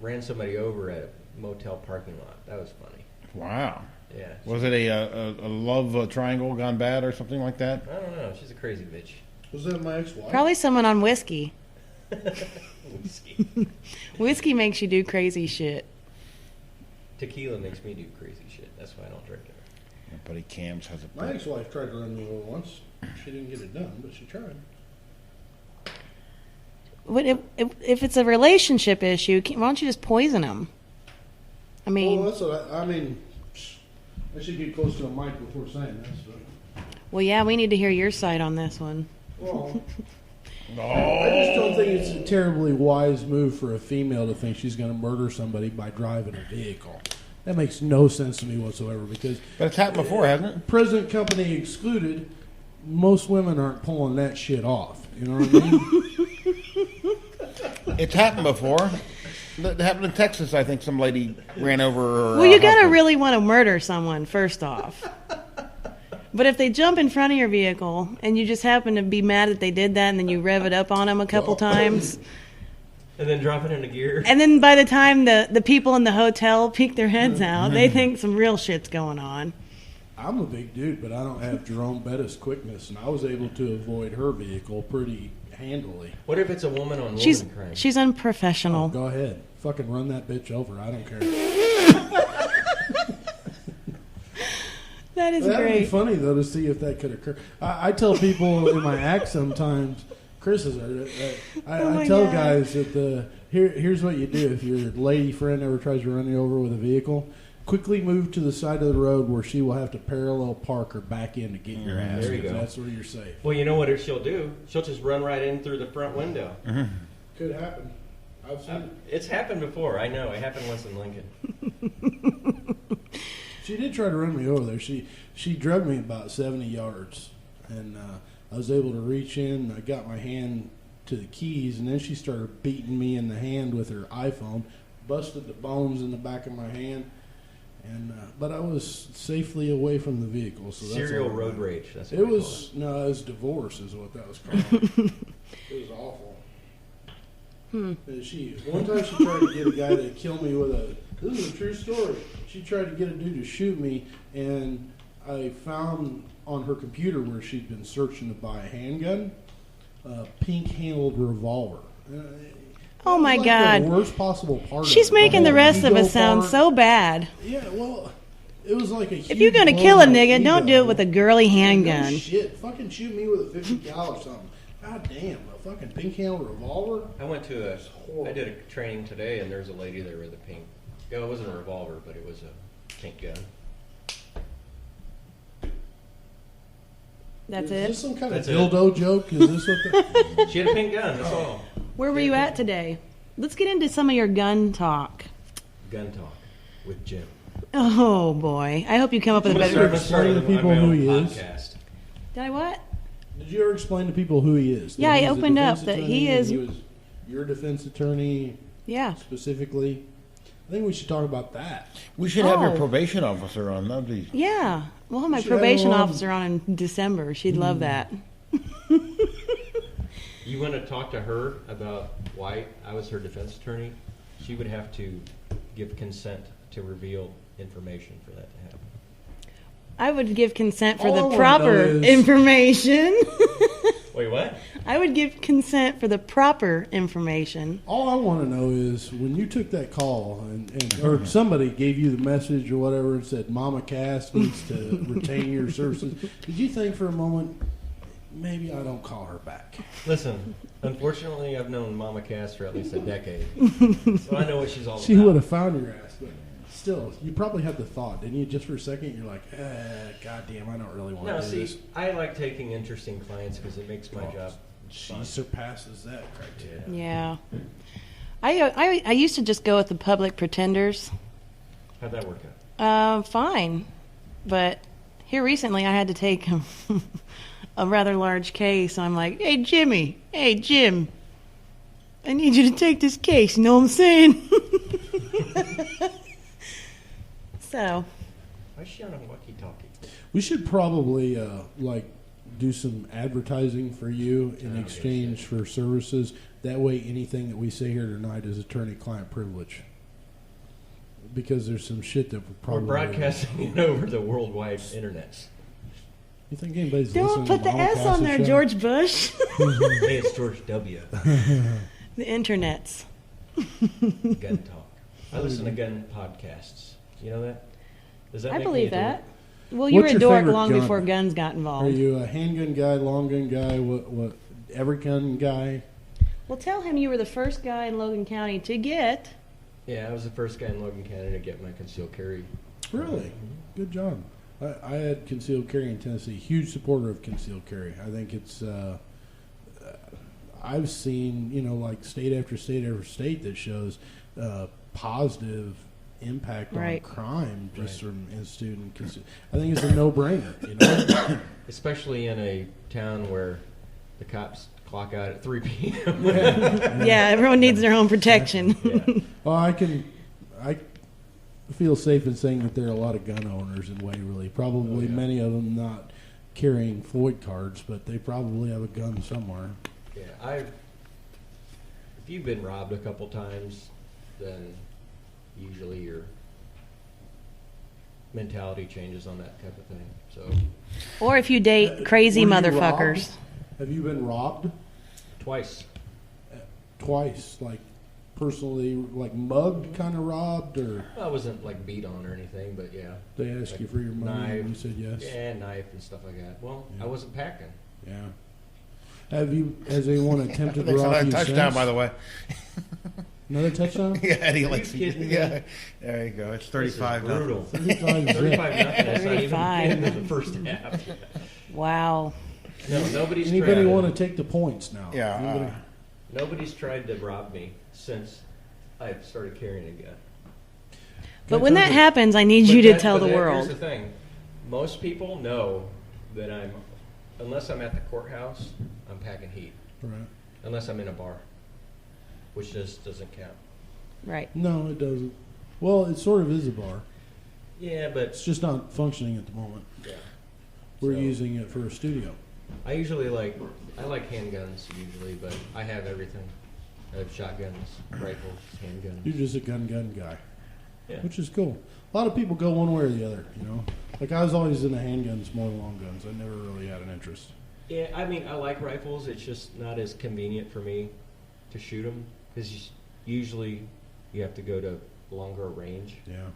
ran somebody over at a motel parking lot. That was funny. Wow. Yeah. Was it a love triangle gone bad or something like that? I don't know. She's a crazy bitch. Was that my ex-wife? Probably someone on whiskey. Whiskey. Whiskey makes you do crazy shit. Tequila makes me do crazy shit. That's why I don't drink it. My buddy Cam's has a. My ex-wife tried to run me over once. She didn't get it done, but she tried. What if it's a relationship issue, why don't you just poison them? I mean, Well, that's what I mean. I should get close to the mic before saying this. But, well, yeah, we need to hear your side on this one. well, I just don't think it's a terribly wise move for a female to think she's going to murder somebody by driving a vehicle. That makes no sense to me whatsoever because, But it's happened before, hasn't it? present company excluded, most women aren't pulling that shit off. You know what I mean? It's happened before. That happened in Texas. I think some lady ran over her. Well, you gotta husband. really want to murder someone first off. But if they jump in front of your vehicle and you just happen to be mad that they did that, and then you rev it up on them a couple times, And then drop it into gear. and then by the time the people in the hotel peek their heads out, they think some real shit's going on. I'm a big dude, but I don't have Jerome Bettis quickness, and I was able to avoid her vehicle pretty handily. What if it's a woman on She's woman crime? she's unprofessional. Go ahead. Fucking run that bitch over. I don't care. That is That'd be great. funny, though, to see if that could occur. I tell people in my act sometimes, Chris is, Oh my I tell God. guys that here's what you do if your lady friend ever tries to run you over with a vehicle. Quickly move to the side of the road where she will have to parallel park or back in to get your ass. There you 'cause go. That's where you're safe. Well, you know what she'll do? She'll just run right in through the front window. Could happen. I've seen it. It's happened before. I know. It happened once in Lincoln. She did try to run me over there. She drugged me about 70 yards, and I was able to reach in. I got my hand to the keys, and then she started beating me in the hand with her iPhone, busted the bones in the back of my hand, and but I was safely away from the vehicle. So that's Serial all that road mattered. rage. That's what It we was it was divorce, is what that was called. It was awful. And one time she tried to get a guy to kill me with a. This is a true story. She tried to get a dude to shoot me, and I found on her computer where she'd been searching to buy a handgun, a pink-handled revolver. Oh my Like God. The worst possible part. She's of it. making the whole rest of ego us sound part. so bad. Yeah, well, it was like a. If you're gonna kill a nigga, don't do it with a girly No handgun. shit, fucking shoot me with a 50 cal or something. God damn, a fucking pink-handled revolver. I went to That's horrible. I did a training today, and there was a lady there with a pink. It wasn't a revolver, but it was a pink gun. That's Is this it. some kind That's of it. dildo joke? Is this what the... She had a pink gun. That's all. Where were you at today? Let's get into some of your gun talk. Gun talk with Jim. Oh boy, I hope you come up with a Let's better. start- explain to people who he is? Podcast. Did I what? Did you ever explain to people who he is? That Yeah, I he's a opened up defense that he attorney, is- and He was your defense attorney Yeah. specifically. I think we should talk about that. We should have your Oh. probation officer on. That'd be. Yeah. We'll have my should have probation him on. officer on in December. She'd love that. You want to talk to her about why I was her defense attorney? She would have to give consent to reveal information for that to happen. I would give consent for All I the wanna proper know is- information. Wait, what? I would give consent for the proper information. All I want to know is when you took that call or somebody gave you the message or whatever and said Mama Cass needs to retain your services, did you think for a moment, maybe I don't call her back? Listen, unfortunately, I've known Mama Cass for at least a decade, so I know what she's all She about. would have found your ass, but still, you probably had the thought, didn't you? Just for a second, you're like, goddamn, I don't really want No, to do this. see, I like taking interesting clients because it makes my job She fun. surpasses that criteria. Yeah. I used to just go with the public pretenders. How'd that work out? Fine. But here recently I had to take a rather large case. I'm like, hey, Jimmy. Hey, Jim. I need you to take this case. You know what I'm saying? So, Why is she on a walkie-talkie? We should probably like do some advertising for you in Oh, exchange for services. That way, anything that we say here tonight is attorney-client privilege. Because there's some shit that we're We're probably broadcasting it over the worldwide internets. You think anybody's don't listening put to the Mama S on Cass's there, show? George Bush. Hey, it's George W. The internets. Gun talk. I listen to gun podcasts. You know that? Does that I make believe me a dork? that. Well, you were What's a your dork favorite long gun? before guns got Are involved. you a handgun guy, long gun guy, what every gun guy? Well, tell him you were the first guy in Logan County to get. Yeah, I was the first guy in Logan County to get my concealed carry. Really? Good job. I had concealed carry in Tennessee. Huge supporter of concealed carry. I think it's. I've seen like state after state after state that shows positive impact Right. on crime just Right. from instituting. I think it's a no-brainer. You know. Especially in a town where the cops clock out at 3 p.m. Yeah, everyone needs their own protection. Yeah. Well, I feel safe in saying that there are a lot of gun owners in Waverly. Probably Oh, yeah. many of them not carrying Floyd cards, but they probably have a gun somewhere. Yeah, if you've been robbed a couple times, then usually your mentality changes on that type of thing. So Or if you date crazy Were you motherfuckers. robbed? Have you been robbed twice. twice? Like personally, like mugged, kind of robbed, or Well, I wasn't like beat on or anything, but yeah. they asked Like you for your money and you knife. said yes? Yeah, knife and stuff like that. Well, Yeah. I wasn't packing. Yeah. Has anyone attempted to Thanks for rob that you touchdown, since? by the way. Another touchdown? Yeah, Eddie Are likes you kidding me? Yeah, there you go. It's This is 35 now. brutal. 35 zip. 35 nothing. That's not even 35. in the first half. Wow. No, nobody's Anybody tried. want to take the points now? Yeah, Anybody? Nobody's tried to rob me since I started carrying a gun. But when that happens, I need you to tell the Here's world. the thing: most people know that unless I'm at the courthouse, I'm packing heat. Right. Unless I'm in a bar, which just doesn't count. Right. No, it doesn't. Well, it sort of is a bar. Yeah, but It's just not functioning at the moment. yeah. We're So, using it for a studio. I usually like handguns usually, but I have everything. I have shotguns, rifles, handguns. You're just a gun guy, Yeah. which is cool. A lot of people go one way or the other, you know. Like I was always into handguns more than long guns. I never really had an interest. Yeah, I mean, I like rifles. It's just not as convenient for me to shoot them because usually you have to go to longer range. Yeah.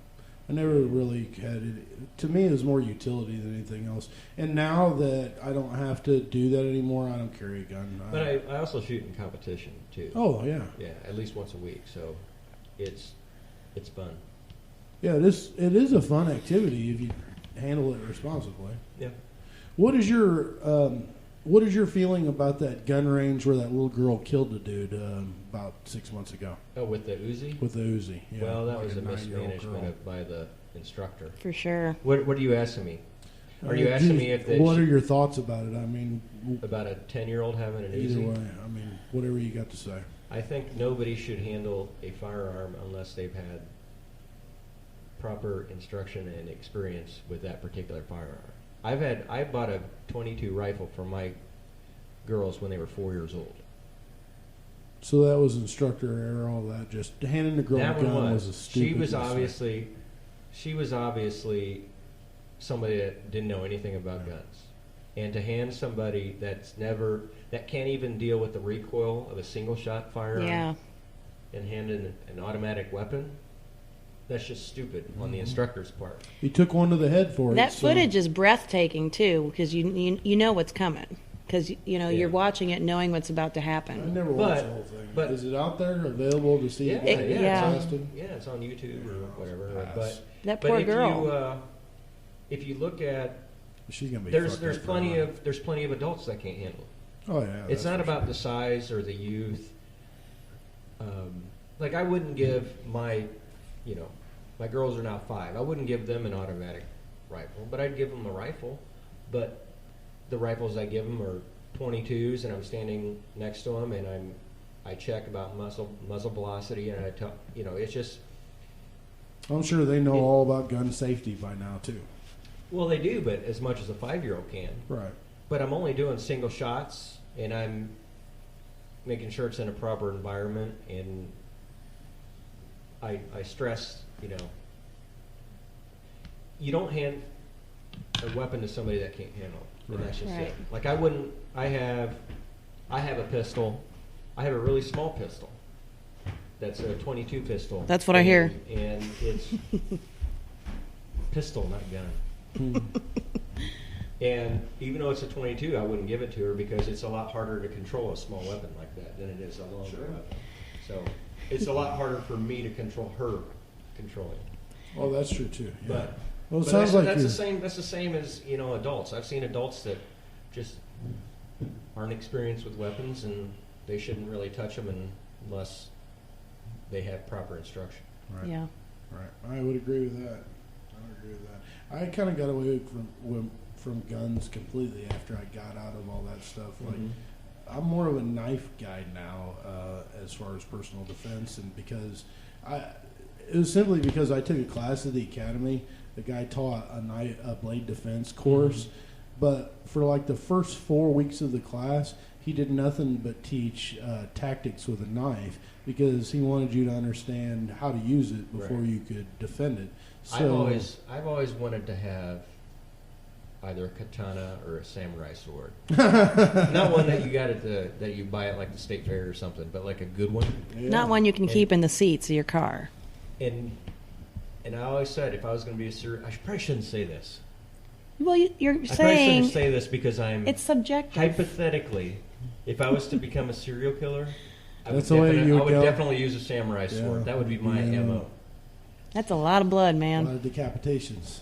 I never really had it. To me, it was more utility than anything else. And now that I don't have to do that anymore, I don't carry a gun. But I also shoot in competition too. Oh, yeah. Yeah, at least once a week. So it's fun. Yeah, it is a fun activity if you handle it responsibly. Yeah. What is your feeling about that gun range where that little girl killed the dude about 6 months ago Oh, with the Uzi? with the Uzi? Yeah, Well, that like was a 9-year-old mismanagement girl. by the instructor. For sure. What are you asking me? Are you asking me if they what are your thoughts about it? I mean, about a 10-year-old having an either Uzi? way. I mean, whatever you got to say. I think nobody should handle a firearm unless they've had proper instruction and experience with that particular firearm. I bought a .22 rifle for my girls when they were 4 years old. So that was instructor error, all that. Just handing the girl That a gun one was a stupid she was mistake. obviously somebody that didn't know anything about guns. And to hand somebody that can't even deal with the recoil of a single shot firearm Yeah. and hand in an automatic weapon, that's just stupid on the instructor's part. He took one to the head for it. That so- footage is breathtaking too, because you know what's coming, because Yeah. you're watching it, knowing what's about to I happen. never watched the whole thing. but- Is it out there available to see? Yeah, yeah. it's on YouTube or whatever. Pass. That But poor if girl. if you look at She's gonna be. there's fucked up plenty forever. of adults that can't handle it. Oh yeah. It's that's not for about sure. the size or the youth. Like I wouldn't give my girls are now 5. I wouldn't give them an automatic rifle, but I'd give them a rifle. But the rifles I give them are .22s, and I'm standing next to them, and I check about muzzle velocity, and I tell it's just I'm sure they know all about gun safety by now too. Well, they do, but as much as a 5-year-old can. Right. But I'm only doing single shots, and I'm making sure it's in a proper environment. And I stress, you don't hand a weapon to somebody that can't handle it. And that's just Right. it. Like I have a pistol. I have a really small pistol. That's a .22 pistol. That's what I hear. And it's pistol, not gun. And even though it's a .22, I wouldn't give it to her because it's a lot harder to control a small weapon like that than it is a longer weapon. So it's a lot harder for me to control her controlling. Oh, that's true too. Yeah. But well, it but sounds like that's you're, the same. That's the same as adults. I've seen adults that just aren't experienced with weapons, and they shouldn't really touch them unless they have proper instruction. Right. Yeah. Right. I would agree with that. I kind of got away from guns completely after I got out of all that stuff. Like, I'm more of a knife guy now as far as personal defense, and because it was simply because I took a class at the academy. The guy taught a blade defense course, but for like the first 4 weeks of the class, he did nothing but teach tactics with a knife because he wanted you to understand how to use it before you could defend it. So I've always wanted to have either a katana or a samurai sword. Not one that you got that you buy at like the state fair or something, but like a good one. yeah. Not one you can keep in the seats of your car. And I always said if I was going to be a serial, I probably shouldn't say this. Well, you're I probably saying shouldn't say this because I'm it's subjective. hypothetically, if I was to become a serial killer, I would, That's the way you would go. definitely use a samurai sword. Yeah. That would be my Yeah. MO. That's a lot of blood, a man. lot of decapitations.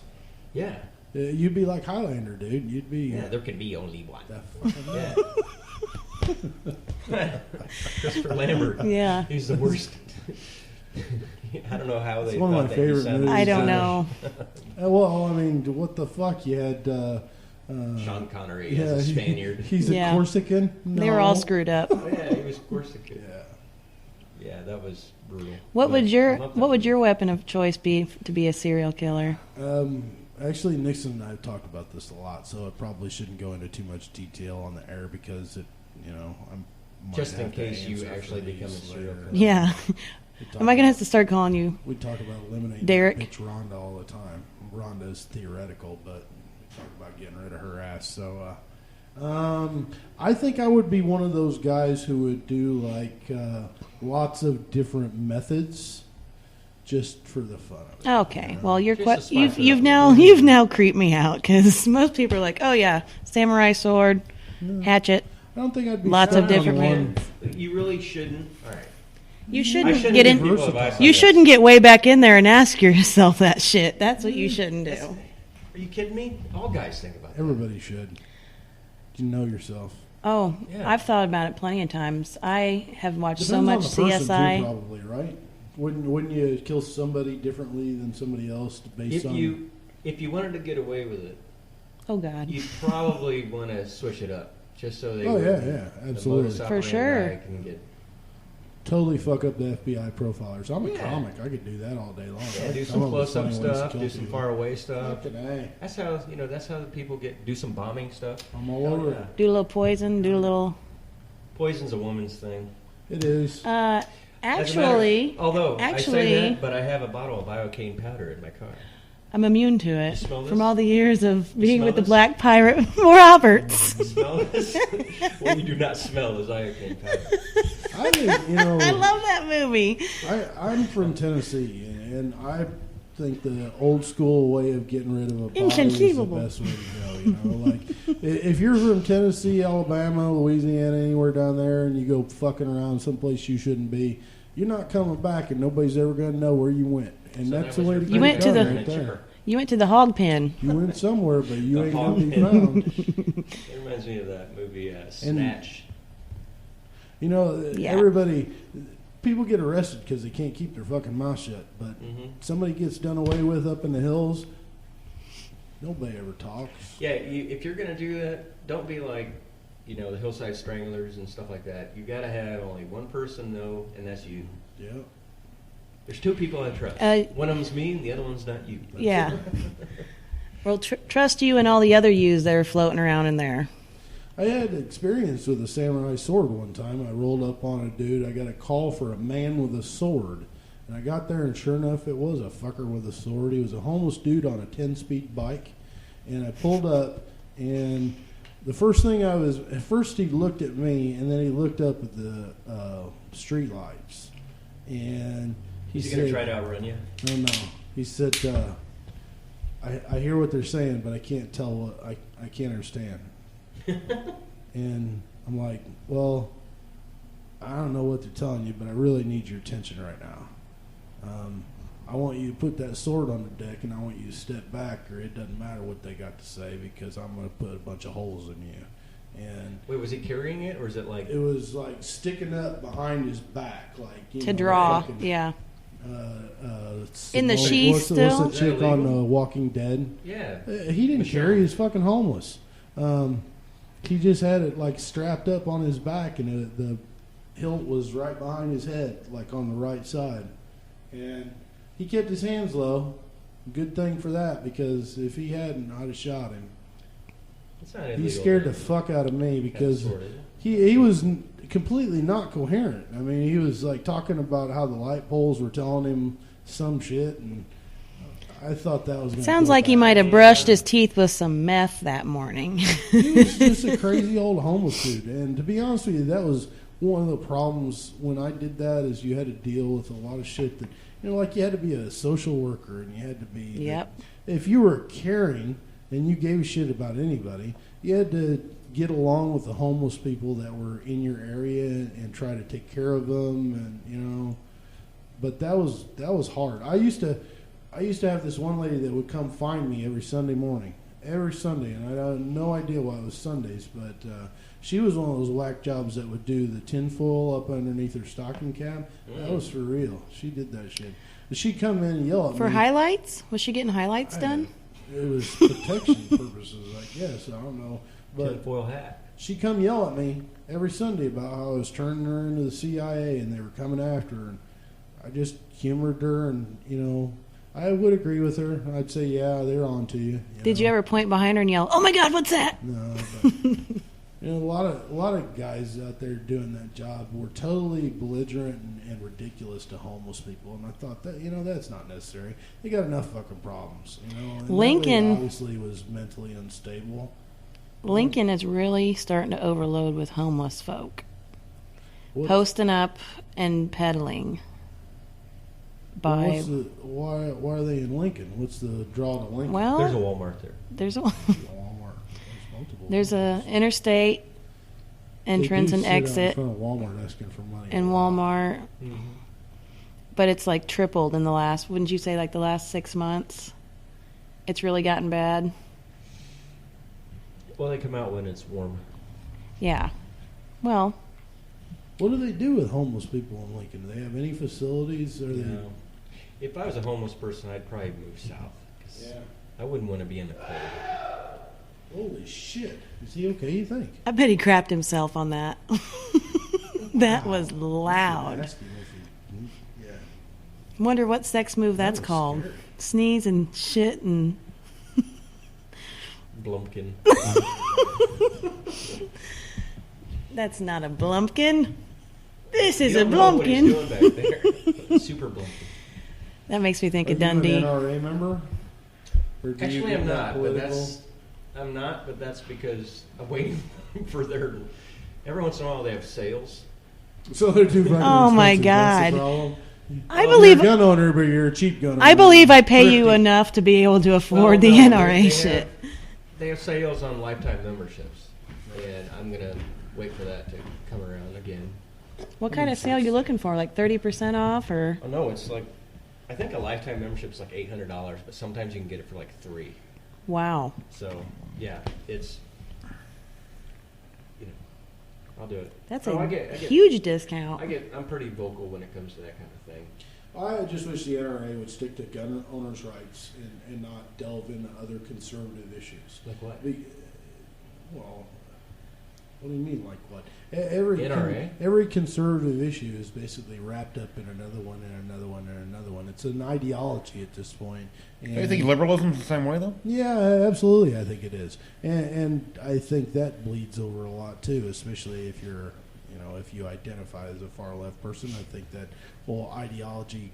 Yeah. You'd be like Highlander, dude. You'd be Yeah, there can be only one. the fucking Yeah. Christopher Lambert. Yeah. He's the worst. I don't know how they It's one of thought my that favorite he sounded. movies. I don't know. Well, I mean, what the fuck? You had Sean Connery as a Spaniard. He's Yeah. a Corsican. They were all No. screwed up. Oh, yeah, he was Corsican. Yeah. Yeah, that was brutal. What would Yeah, I love that. your weapon of choice be to be a serial killer? Actually, Nixon and I have talked about this a lot, so I probably shouldn't go into too much detail on the air because I'm Just in case you actually become a serial killer. Yeah. Am I gonna have to start calling you? We talk about eliminating Derek? bitch Rhonda all the time. Rhonda's theoretical, but we talk about getting rid of her ass. So, I think I would be one of those guys who would do like lots of different methods, just for the fun of it. Okay. Well, Just to spice it you've up. you've now creeped me out because most people are like, oh yeah, samurai sword, hatchet. I don't think I'd be Lots of sound on different one. You really shouldn't. All right. You I shouldn't shouldn't get give in. people advice on You this. shouldn't get way back in there and ask yourself that shit. That's what you shouldn't do. Are you kidding me? All guys think about that. Everybody should. You know yourself. Oh, Yeah. I've thought about it plenty of times. I have watched so Depends on much the person, CSI. too, probably, right? Wouldn't you kill somebody differently than somebody else based If on? you wanted to get away with it, Oh God. you probably want to switch it up just so they. Oh, would- yeah, the absolutely. modus For operandi sure. guy can get. Totally fuck up the FBI profilers. I'm a Yeah. comic. I could do that all day long. Yeah, I do come some up with close-up funny ways to stuff, kill do some people. far-away stuff. Fucking A. That's how the people do some bombing stuff. I'm all Hell over yeah. it. Do a little poison. Do a little. Poison's a woman's thing. It is. As a matter- Actually, although I actually- say that, but I have a bottle of iocane powder in my car. I'm immune to it You smell this? from all the years of being smell with the this? Black Pirate Roberts. You smell this? What you do not smell is iocane powder. I think, you know, I love that movie. I'm from Tennessee, and I think the old school way of getting rid of a body is the Inconceivable. best way to go. You know, like if you're from Tennessee, Alabama, Louisiana, anywhere down there, and you go fucking around someplace you shouldn't be, you're not coming back, and nobody's ever going to know where you went. And So that's that the was way to your get went it to done the- right there. You went to the hog pen. You went somewhere, but you The ain't going to be hog found. It reminds me of that movie Snatch. You know, Yeah. everybody, people get arrested because they can't keep their fucking mouth shut. But Mhm. somebody gets done away with up in the hills, nobody ever talks. Yeah, if you're gonna do that, don't be like, the Hillside Stranglers and stuff like that. You gotta have only one person know, and that's you. Yeah. There's two people I trust. One of them's me, and the other one's not you. Yeah. Well, trust you and all the other yous that are floating around in there. I had experience with a samurai sword one time. I rolled up on a dude. I got a call for a man with a sword. And I got there, and sure enough, it was a fucker with a sword. He was a homeless dude on a 10-speed bike. And I pulled up, and the first thing at first he looked at me, and then he looked up at the street lights. And he Is he said, going to try to outrun you? "No, no." He said, I hear what they're saying, but I can't tell what I can't understand. And I'm like, well, I don't know what they're telling you, but I really need your attention right now. I want you to put that sword on the deck, and I want you to step back, or it doesn't matter what they got to say, because I'm going to put a bunch of holes in you. And Wait, was he carrying it, or is it like... it was like sticking up behind his back, like To draw, yeah. In the sheath what's still? the chick on Walking Dead? Yeah. He didn't Michelle. care. He was fucking homeless. He just had it like strapped up on his back, and the hilt was right behind his head, like on the right side. And he kept his hands low. Good thing for that, because if he hadn't, I'd have shot him. It's not He illegal, scared the then. fuck out of me because Kind of, sorta. he was completely not coherent. I mean, he was like talking about how the light poles were telling him some shit, and I thought that was gonna Sounds go like he bad. might have brushed his teeth with some meth that morning. He was just a crazy old homeless dude. And to be honest with you, that was one of the problems when I did that, is you had to deal with a lot of shit that, like you had to be a social worker, and you had to be... Yep. If you were caring and you gave a shit about anybody, you had to get along with the homeless people that were in your area and try to take care of them, and but that was hard. I used to have this one lady that would come find me every Sunday morning, and I had no idea why it was Sundays, but she was one of those whack jobs that would do the tinfoil up underneath her stocking cap. That was for real. She did that shit. But she'd come in and yell at For me. highlights? Was she getting highlights done? It was protection purposes, I guess. I don't know. But Tinfoil hat. she'd come yell at me every Sunday about how I was turning her into the CIA and they were coming after her. And I just humored her, and, I would agree with her. I'd say, yeah, they're on to you. Did you ever point behind her and yell, "Oh my God, what's that?" No, but a lot of guys out there doing that job were totally belligerent and ridiculous to homeless people, and I thought that that's not necessary. They got enough fucking problems, And that Lincoln- lady obviously was mentally unstable. Lincoln is really starting to overload with homeless folk. What's- Posting up and peddling. By why are they in Lincoln? What's the draw to Lincoln? well, There's a Walmart there. there's a Walmart. There's multiple. there's a interstate entrance They do and sit out in exit front of Walmart asking for money. and Walmart, Mm-hmm. but it's like tripled in the last. Wouldn't you say like the last 6 months? It's really gotten bad. Well, they come out when it's warm. Yeah. Well, What do they do with homeless people in Lincoln? Do they have any facilities? Or they? If I was a homeless person, I'd probably move south. 'Cause I wouldn't want to be in the cold. Holy shit! Is he okay? You think? I bet he crapped himself on that. That was loud. Ask him if he- yeah. Wonder what sex move that's was called. scary. Sneeze and shit and Blumpkin. that's not a blumpkin. This is You a don't know what he's blumpkin. doing back there. Super Blumpkin. That makes me think Are of you an Dundee. NRA member? Or do you Actually, get I'm that not, political? but that's because I'm waiting for their. Every once in a while, they have sales. So they're too fucking Oh, my expensive. That's the God. problem. I You're believe a gun owner, but you're a cheap gun owner. I believe I pay you Thrifty. enough to be able to afford Well, the no, NRA they shit. They have sales on lifetime memberships, and I'm gonna wait for that to come around again. What kind of sale you looking for? Like 30% off or? Oh no, it's like I think a lifetime membership's like $800, but sometimes you can get it for like $3. Wow. So yeah, it's I'll do it. That's Oh, a I get- huge discount. I'm pretty vocal when it comes to that kind of thing. I just wish the NRA would stick to gun owners' rights and not delve into other conservative issues. Like what? Well, What do you mean, like what? Every NRA? every conservative issue is basically wrapped up in another one and another one and another one. It's an ideology at this point. Do you think liberalism's the same way, though? Yeah, absolutely. I think it is, and I think that bleeds over a lot too, especially if you're, if you identify as a far left person. I think that whole ideology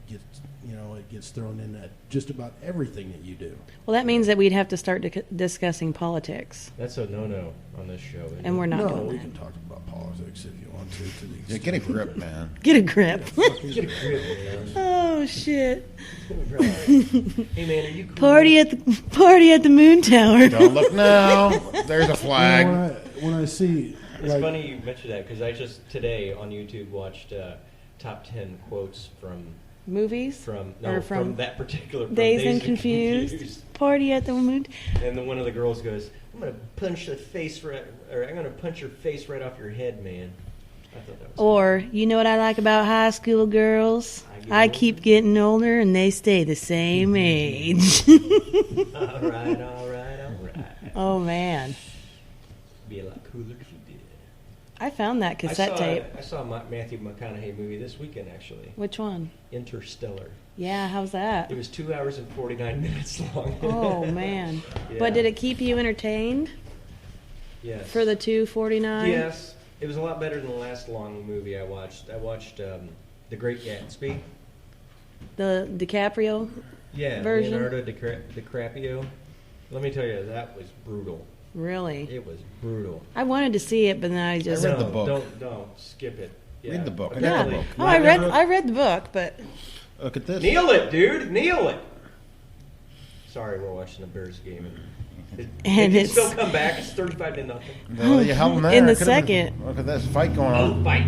gets, it gets thrown in at just about everything that you do. Well, that means that we'd have to start discussing politics, That's a no-no on this show. isn't and it? we're not No, doing we that. can talk about politics if you want to the Yeah, extent. get a grip, man. Get a grip. Get a grip, man. Oh shit! Hey, man, are you cool? Party at the moon tower. Don't look now. There's a You flag. know, when I see, It's like, funny you mentioned that because I just today on YouTube watched top 10 quotes from Movies or from that particular from Dazed and Confused. Party at the moon. And then one of the girls goes, "I'm gonna punch the face right, or I'm gonna punch your face right off your head, man." I thought that was Or, you know what I like about high school girls? I keep getting older and they stay the same age. all right. Oh man, Be a lot cooler if you did. I found that cassette tape. I saw a Matthew McConaughey movie this weekend actually. Which one? Interstellar. Yeah, how's that? It was 2 hours and 49 minutes long. Oh man. Yeah. But did it keep you entertained Yes. for the 249? Yes, it was a lot better than the last long movie I watched. I watched The Great Gatsby. The DiCaprio? Yeah, Version? Leonardo DiCaprio. Let me tell you, that was brutal. Really? It was brutal. I wanted to see it, but then I just read the book. Don't skip it. Yeah. Read the book. I yeah. read the book. Oh, I read the book, but Look at this. Kneel it, dude. Kneel it. Sorry, we're watching the Bears game. It And can it's- still come back. It's 35-0. Well, you held them there. In the It could've been- second. Look at this fight going Oh, on. fight.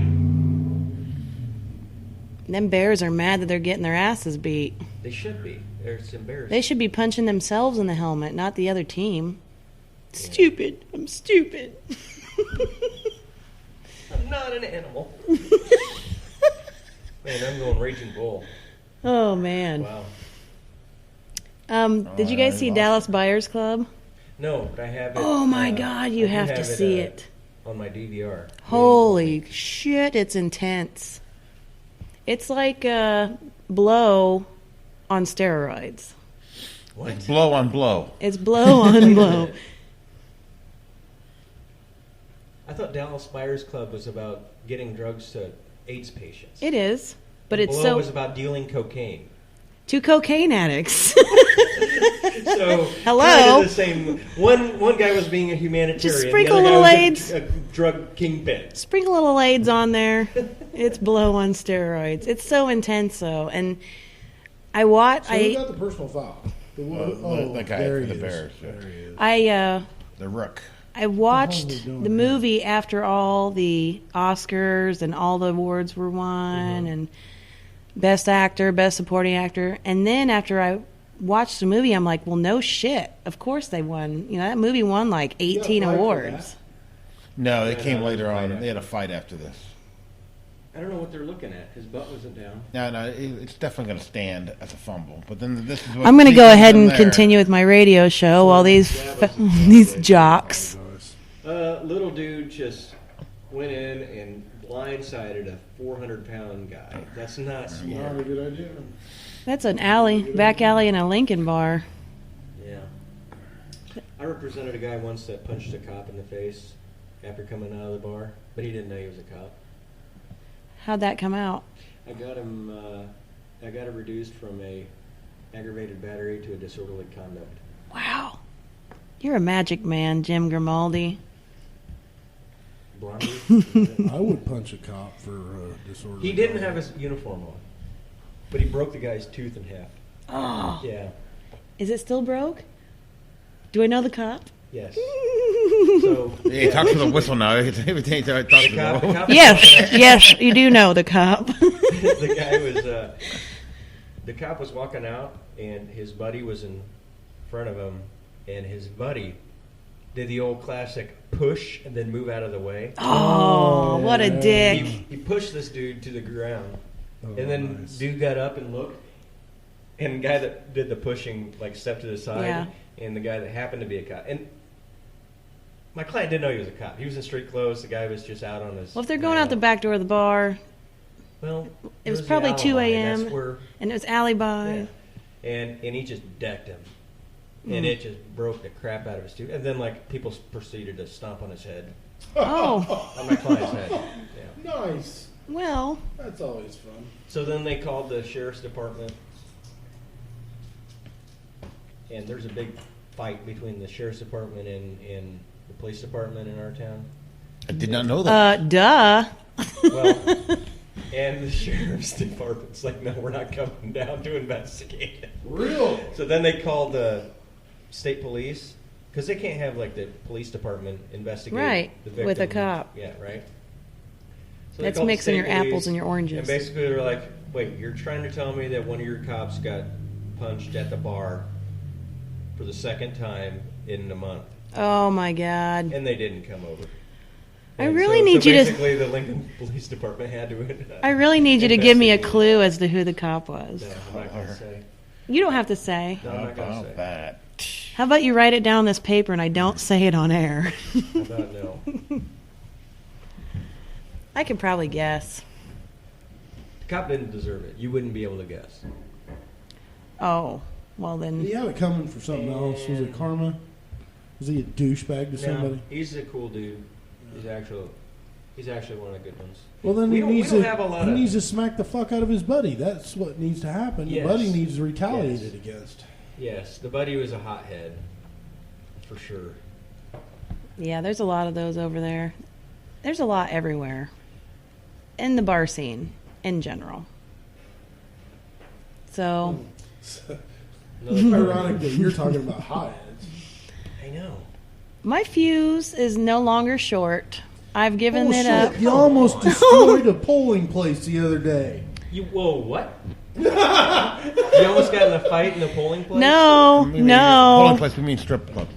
them Bears are mad that they're getting their asses beat. They should be. It's embarrassing. They should be punching themselves in the helmet, not the other team. Stupid. I'm stupid. I'm not an animal. Man, I'm going Raging Bull. Oh man. Wow. Did you guys see Dallas Buyers Club? No, but I have it. Oh my God, you I do have to see it. on my DVR. Holy shit, it's intense. It's like Blow on steroids. What? Like blow on blow. It's Blow on Blow. I thought Dallas Buyers Club was about getting drugs to AIDS patients. It is, but it's Blow so was about dealing cocaine. two cocaine addicts. So Hello? kind of the same. One guy was being a humanitarian. Just the sprinkle other guy little was AIDS. a drug kingpin. Sprinkle little AIDS on there. It's Blow on steroids. It's so intense though, and I watch. So who got the personal foul? The one, the guy there for he the is. Bears, yeah. There he is. The Rook. I watched What the hell are they doing the here? movie after all the Oscars and all the awards were won and Best Actor, Best Supporting Actor, and then after I watched the movie, I'm like, well, no shit. Of course they won. You know, that movie won like 18 fight for awards. No, they No, came no, later it was a on. fight They had a fight after this. I don't know what they're looking at. His butt wasn't down. No, it's definitely going to stand as a fumble. But then this is what I'm going to go leads ahead them and there. continue with my radio show while these these jocks. Little dude just went in and blindsided a 400-pound guy. That's not Not smart. a good idea. That's an back alley in a Lincoln bar. Yeah. I represented a guy once that punched a cop in the face after coming out of the bar, but he didn't know he was a cop. How'd that come out? I got him. I got him reduced from a aggravated battery to a disorderly conduct. Wow. You're a magic man, Jim Grimaldi. Blondie. I would punch a cop for disorder. He didn't have his uniform on, but he broke the guy's tooth in half. Oh, Yeah. is it still broke? Do I know the cop? Yes. So Yeah, he talks with a whistle now. Every time he talks the with cop, a the cop Yes, yes, you do know the cop. the guy was the cop was walking out and his buddy was in front of him and his buddy did the old classic push and then move out of the way. Oh, what a dick. He pushed this dude to the ground Oh, and then nice. dude got up and looked and the guy that did the pushing like stepped to the side Yeah. and the guy that happened to be a cop and My client didn't know he was a cop. He was in street clothes. The guy was just out on his. Well, if they're going out the back door of the bar, Well, it was the probably 2 alibi. a.m. That's where, and it was alibi. yeah. And he just decked him, and it just broke the crap out of his tooth. And then like people proceeded to stomp on his head, Oh, on my client's head. Yeah. Nice. well, That's always fun. So then they called the sheriff's department, and there's a big fight between the sheriff's department and the police department in our town. I did not know that. duh. Well, and the sheriff's department's like, no, we're not coming down to investigate it. Real. So then they called the state police, because they can't have like the police department investigate Right, the victim. with a cop. Yeah, right. So they That's called the mixing state your police, apples and your oranges. And basically they're like, wait, you're trying to tell me that one of your cops got punched at the bar for the second time in a month, Oh my God. and they didn't come over. I And really need you to- Basically, the Lincoln Police Department had to. I really need you to give me a investigate. clue as to who the cop was. No, I'm not gonna say. You don't have to say. No, I'm How not gonna about say. that? How about you write it down on this paper and I don't say it on air? How about no? I could probably guess. The cop didn't deserve it. You wouldn't be able to guess. Oh, well Did then. he have it coming for something else? Was it karma? Was he a douchebag to somebody? No, he's a cool dude. He's actually one of the good ones. Well, then We he don't- we needs don't to. have a lot He of- needs to smack the fuck out of his buddy. That's what needs to happen. Yes. The buddy needs retaliated Yes. against. Yes, the buddy was a hothead, for sure. Yeah, there's a lot of those over there. There's a lot everywhere. In the bar scene, in general. So, Another Ironic that you're talking about hotheads. I know. my fuse is no longer short. I've given Oh, it shit. up. You almost destroyed a polling place the other day. Whoa, what? You almost got in a fight in the polling place? No, Polling no. place, we mean strip club.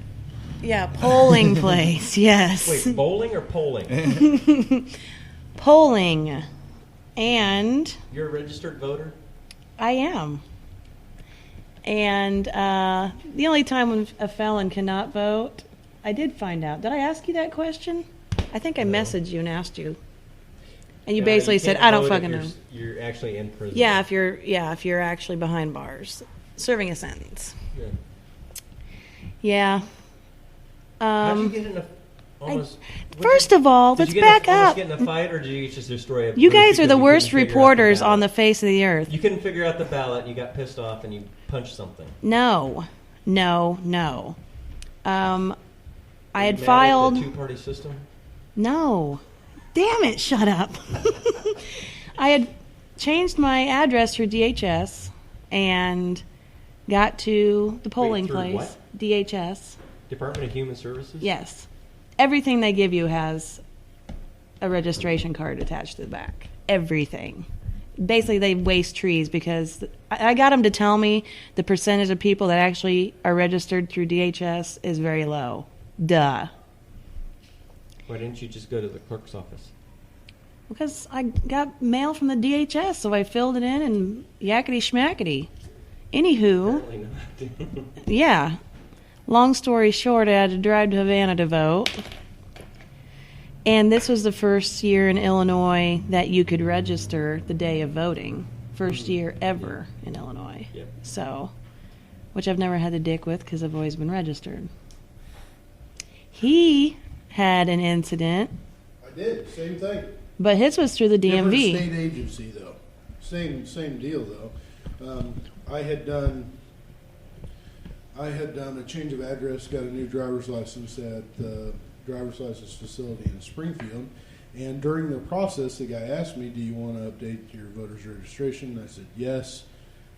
Yeah, polling place, yes. Wait, bowling or polling? Polling. And You're a registered voter? I am. And the only time when a felon cannot vote, I did find out. Did I ask you that question? I think I messaged you and asked you. And you No, basically said, can't I don't vote if fucking know. You're actually in prison. Yeah, if you're actually behind bars, serving a sentence. Yeah. Yeah. How'd you get in a almost? First of all, did let's you back almost up. get in a fight, or did you just destroy a You booth guys are because the you worst couldn't figure out reporters on the ballot? face of the earth. You couldn't figure out the ballot. You got pissed off and you punched something. No. I Were had you mad at filed. the two-party system. No. Damn it, shut up. I had changed my address for DHS and got to the polling through place. what? DHS. Department of Human Services. Yes. Everything they give you has a registration card attached to the back. Everything. Basically, they waste trees because I got them to tell me the percentage of people that actually are registered through DHS is very low. Duh. Why didn't you just go to the clerk's office? Because I got mail from the DHS, so I filled it in and yakety schmackety. Anywho, Apparently not. yeah. Long story short, I had to drive to Havana to vote. And this was the first year in Illinois that you could register the day of voting. First year ever in Illinois. Yep. So, which I've never had the dick with because I've always been registered. He had an incident, I did. Same thing. but his was through the Different DMV. state agency, though. Same deal, though. I had done a change of address, got a new driver's license at the driver's license facility in Springfield, and during the process, the guy asked me, "Do you want to update your voter's registration?" And I said yes.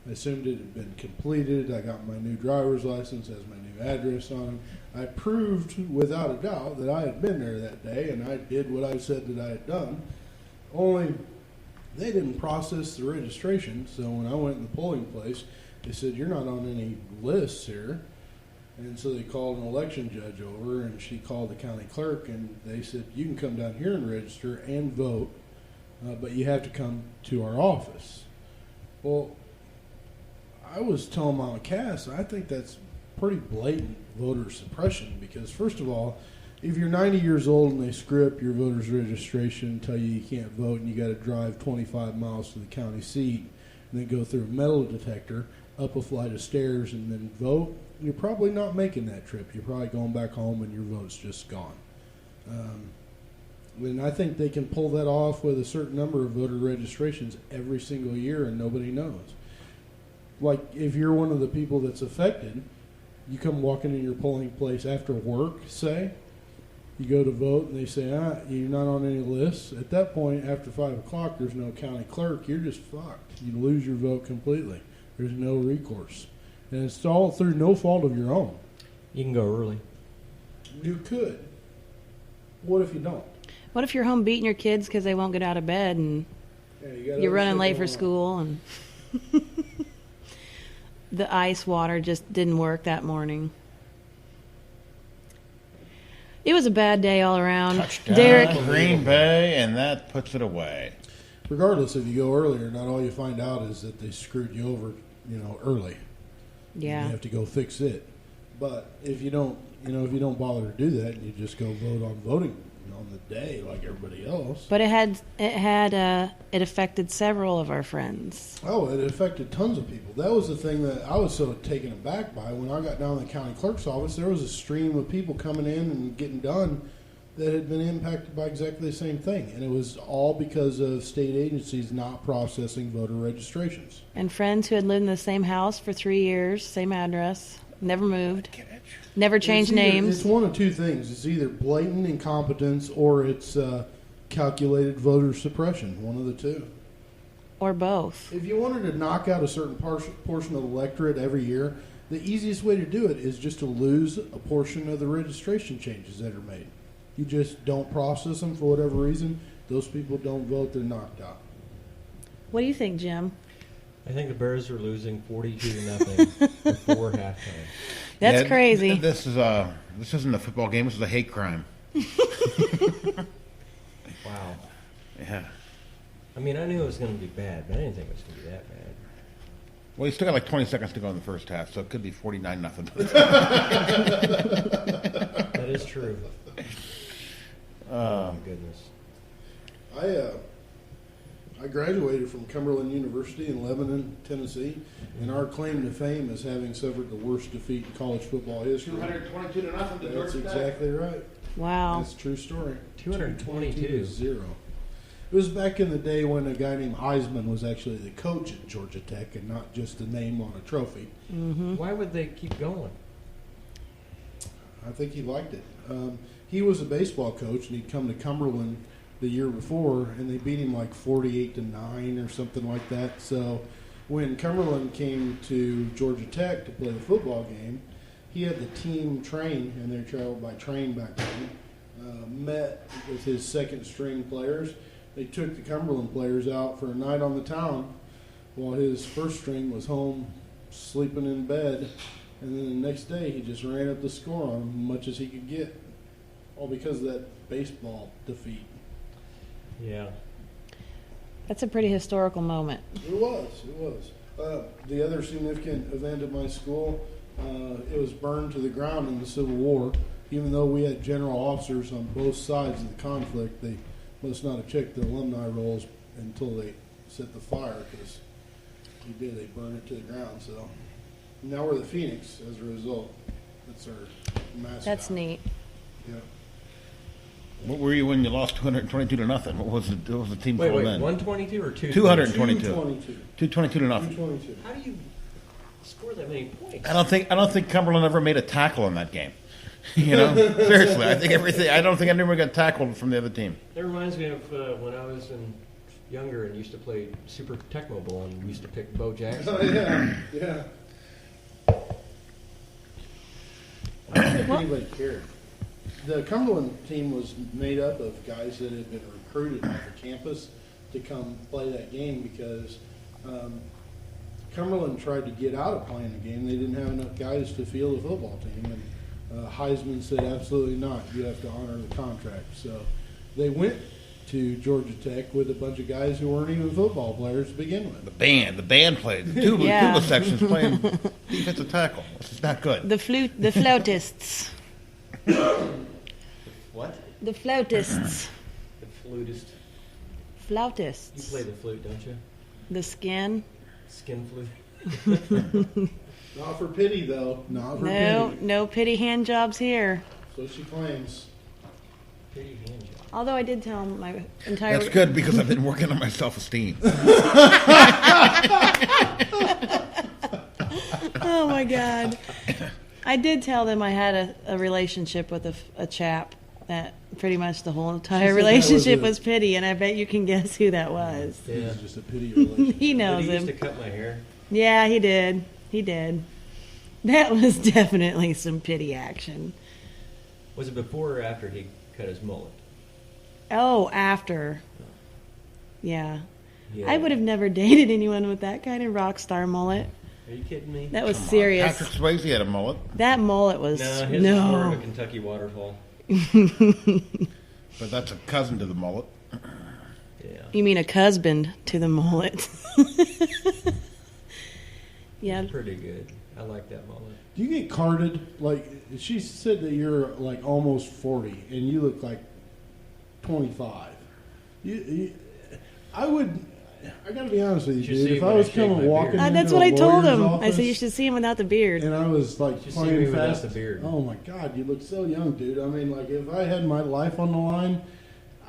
I assumed it had been completed. I got my new driver's license, has my new address on it. I proved without a doubt that I had been there that day, and I did what I said that I had done. Only they didn't process the registration, so when I went in the polling place, they said, "You're not on any lists here." And so they called an election judge over, and she called the county clerk, and they said, "You can come down here and register and vote, but you have to come to our office." Well, I was telling Mama Cass, I think that's pretty blatant voter suppression because, first of all, if you're 90 years old and they screw up your voter's registration, tell you can't vote, and you got to drive 25 miles to the county seat, and then go through a metal detector, up a flight of stairs, and then vote, you're probably not making that trip. You're probably going back home and your vote's just gone. And I think they can pull that off with a certain number of voter registrations every single year, and nobody knows. Like, if you're one of the people that's affected, you come walking in your polling place after work, say, you go to vote, and they say, you're not on any lists. At that point, after 5 o'clock, there's no county clerk. You're just fucked. You lose your vote completely. There's no recourse. And it's all through no fault of your own. You can go early. You could. What if you don't? What if you're home beating your kids because they won't get out of bed and Yeah, you got you're other running shit late for going on. school and the ice water just didn't work that morning? It was a bad day all around. Touchdown, Derek, Green Bay, and that puts it away. Regardless, if you go earlier, not all you find out is that they screwed you over, early. yeah. You have to go fix it. But if you don't, if you don't bother to do that, and you just go vote on voting on the day like everybody else. But it affected several of our friends. Oh, it affected tons of people. That was the thing that I was so taken aback by. When I got down to the county clerk's office, there was a stream of people coming in and getting done that had been impacted by exactly the same thing. And it was all because of state agencies not processing voter registrations. And friends who had lived in the same house for 3 years, same address, never moved, never changed names. It's one of two things. It's either blatant incompetence or it's calculated voter suppression, one of the two. Or both. If you wanted to knock out a certain portion of the electorate every year, the easiest way to do it is just to lose a portion of the registration changes that are made. You just don't process them for whatever reason. Those people don't vote, they're knocked out. What do you think, Jim? I think the Bears are losing 42-0 before halftime. That's Yeah, crazy. This isn't a football game. This is a hate crime. Wow. Yeah. I mean, I knew it was going to be bad, but I didn't think it was going to be that bad. Well, you still got like 20 seconds to go in the first half, so it could be 49-0. That is true. Oh, my goodness. I graduated from Cumberland University in Lebanon, Tennessee, and our claim to fame is having suffered the worst defeat in college football history. 222-0 to That's Georgia Tech. exactly right. Wow. That's a true story. 222. 222-0. It was back in the day when a guy named Heisman was actually the coach at Georgia Tech and not just a name on a trophy. Why would they keep going? I think he liked it. He was a baseball coach, and he'd come to Cumberland the year before, and they beat him like 48-9 or something like that. So when Cumberland came to Georgia Tech to play the football game, he had the team train, and they traveled by train back then, met with his second-string players. They took the Cumberland players out for a night on the town while his first string was home sleeping in bed. And then the next day, he just ran up the score on them, much as he could get, all because of that baseball defeat. Yeah. That's a pretty historical moment. It was. The other significant event at my school, it was burned to the ground in the Civil War. Even though we had general officers on both sides of the conflict, they must not have checked the alumni rolls until they set the fire, because they did. They burned it to the ground. So now we're the Phoenix as a result. That's our mascot. That's neat. Yeah. What were you when you lost 222-0? What was the team Wait, called then? 122 or 2? 222. 222. 222-0. 222. How do you score that many points? I don't think Cumberland ever made a tackle in that game. Seriously, I don't think anyone got tackled from the other team. That reminds me of when I was younger and used to play Super Tecmo Bowl and we used to pick Bo Jackson. Oh, yeah. I don't think anybody cared. The Cumberland team was made up of guys that had been recruited off the campus to come play that game because Cumberland tried to get out of playing the game. They didn't have enough guys to field a football team, and Heisman said, absolutely not. You have to honor the contract. So they went to Georgia Tech with a bunch of guys who weren't even football players to begin with. The band played. The tuba, Yeah. tuba section's playing defensive tackle. This is not good. The flautists. What? The flautists. The flutist. Flautists. You play the flute, don't you? The skin. Skin flute. Not for pity, though. Not for No, pity. no pity hand jobs here. So she claims. Pretty hand job. Although I did tell my entire. That's good because I've been working on my self-esteem. Oh my God. I did tell them I had a relationship with a chap that pretty much the whole She entire said that relationship was was pity, and I bet you can guess who that was. Yeah. It's just a pity relationship. He But knows he used to him. cut my hair. Yeah, he did. He did. That was definitely some pity action. Was it before or after he cut his mullet? Oh, after. Yeah. Yeah. I would have never dated anyone with that kind of rock star mullet. Are you kidding me? That was serious. Patrick Swayze had a mullet. That mullet was No, his is more of a no. Kentucky waterfall. But that's a cousin to the mullet. Yeah. You mean a husband to the mullet? Yeah. Pretty good. I like that mullet. Do you get carded? Like, she said that you're like almost 40 and you look like 25. I gotta be honest with you, You should dude. see If when I I was shave coming my walking beard. into That's what I a told lawyer's him. I office said you should see him without the beard. and I was like You should see playing me without fast. the beard. Oh my God, you look so young, dude. I mean, like if I had my life on the line,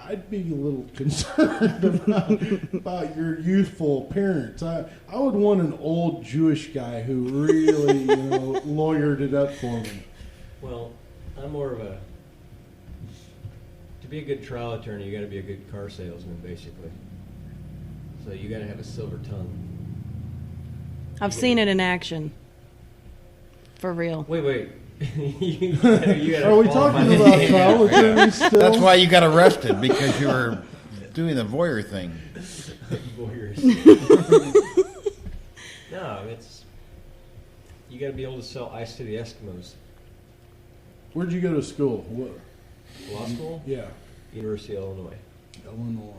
I'd be a little concerned about your youthful appearance. I would want an old Jewish guy who really, lawyered it up for me. Well, I'm more of a. To be a good trial attorney, you got to be a good car salesman, basically. So you got to have a silver tongue. I've seen it in action. For real. Wait. you gotta Are we qualify talking it. about trial attorneys still? That's why you got arrested, because you were doing the voyeur thing. Voyeurs. No, it's. You got to be able to sell ice to the Eskimos. Where'd you go to school? What? Law school, Yeah, University of Illinois. Illinois.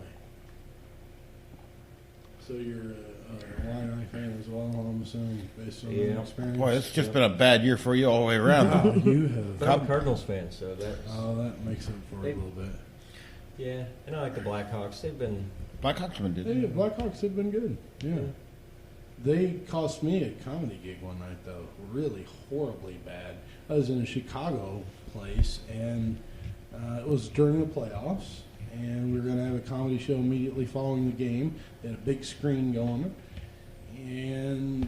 So you're a Illini fan as well, I'm assuming, based on Yeah. your experience. Boy, it's just been a bad year for you all the way around, Oh, though. you have. But I'm a Cardinals fan, so that's. That makes it for a They- little bit. Yeah, and I like the Blackhawks. They've been. Blackhawksman did. Hey, the Blackhawks have been good. Yeah. They cost me a comedy gig one night, though. Really horribly bad. I was in a Chicago place, and it was during the playoffs, and we were going to have a comedy show immediately following the game. They had a big screen going, and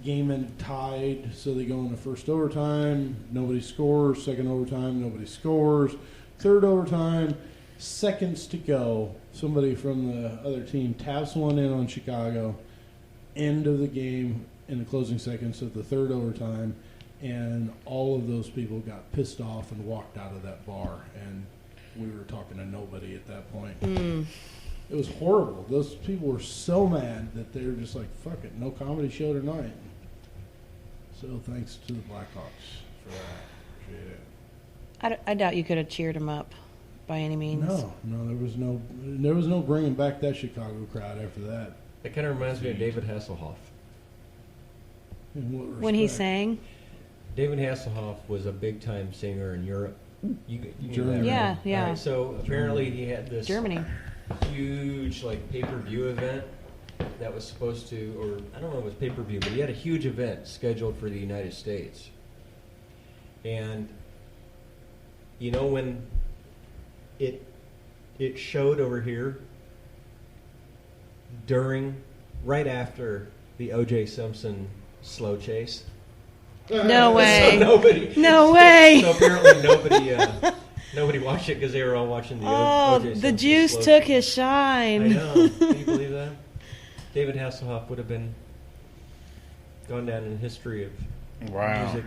game ended tied, so they go into first overtime. Nobody scores. Second overtime, nobody scores. Third overtime, seconds to go. Somebody from the other team taps one in on Chicago. End of the game in the closing seconds of the third overtime, and all of those people got pissed off and walked out of that bar, and we were talking to nobody at that point. It was horrible. Those people were so mad that they were just like, fuck it, no comedy show tonight. So thanks to the Blackhawks for that. Appreciate it. I doubt you could have cheered him up by any means. No, there was no bringing back that Chicago crowd after that. It kind of reminds me of David Hasselhoff. In what When he respect? sang? David Hasselhoff was a big time singer in Europe. You knew Germany. that, right? Yeah, yeah. All right, so apparently he had this Germany. huge pay-per-view event that was supposed to, or I don't know if it was pay-per-view, but he had a huge event scheduled for the United States. And when it showed over here right after the O.J. Simpson slow chase. No way. So nobody. No way. So apparently nobody watched it because they were all watching the Oh, O.J. the Simpson juice slow took chase. his shine. I know. Can you believe that? David Hasselhoff would have gone down in history of Wow. music.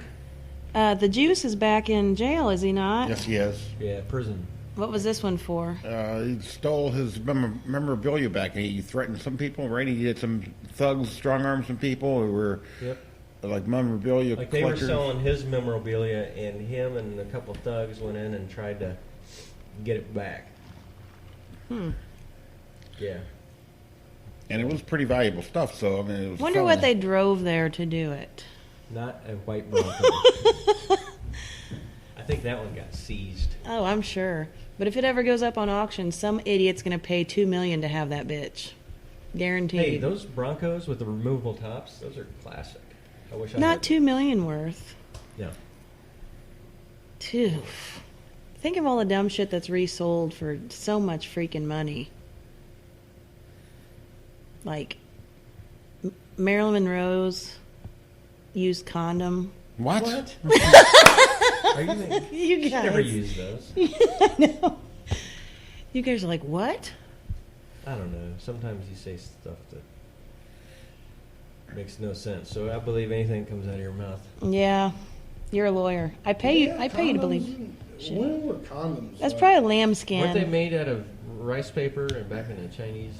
The juice is back in jail, is he not? Yes, he is. Yeah, prison. What was this one for? He stole his memorabilia back, and he threatened some people, right? He had some thugs strong-arm some people who were Yep. like memorabilia Like they were collectors. selling his memorabilia, and him and a couple of thugs went in and tried to get it back. Yeah. And it was pretty valuable stuff, so I mean, it was Wonder fun. what they drove there to do it. Not a white Bronco. I think think that one got seized. Oh, I'm sure. But if it ever goes up on auction, some idiot's going to pay $2 million to have that bitch. Guaranteed. Hey, those Broncos with the removable tops, those are classic. I wish I Not had. $2 million worth. No. Phew. Think of all the dumb shit that's resold for so much freaking money. Like Marilyn Monroe's used condom. What? Are you You should never guys. use those. I know. You guys are like, what? I don't know. Sometimes you say stuff that makes no sense. So I believe anything that comes out of your mouth. Yeah. You're a lawyer. I pay you. I pay you to believe. Condoms. When were condoms? That's like- probably Weren't they lambskin. made out of rice paper and back in the Chinese?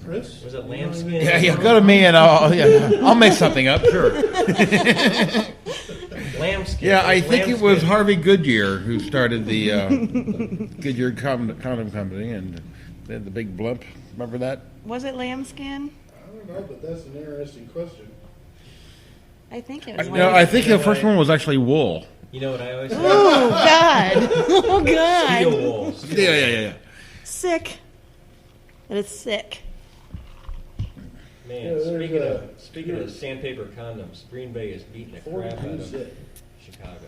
Chris? Was it you know lambskin? anything? Yeah, go to me and I'll make something up. Sure. Lambskin. Yeah, I think it was Lambskin. Harvey Goodyear who started the Goodyear condom company, and they had the big blimp. Remember that? Was it lambskin? I don't know, but that's an interesting question. I think it was. No, I think the first one was actually wool. You know what I always say? Oh God! Oh God! Steel wool. Steel Yeah. Sick. That is sick. Man, Yeah, there's speaking of sandpaper condoms, Green Bay is beating the crap out 42 of cent. Chicago.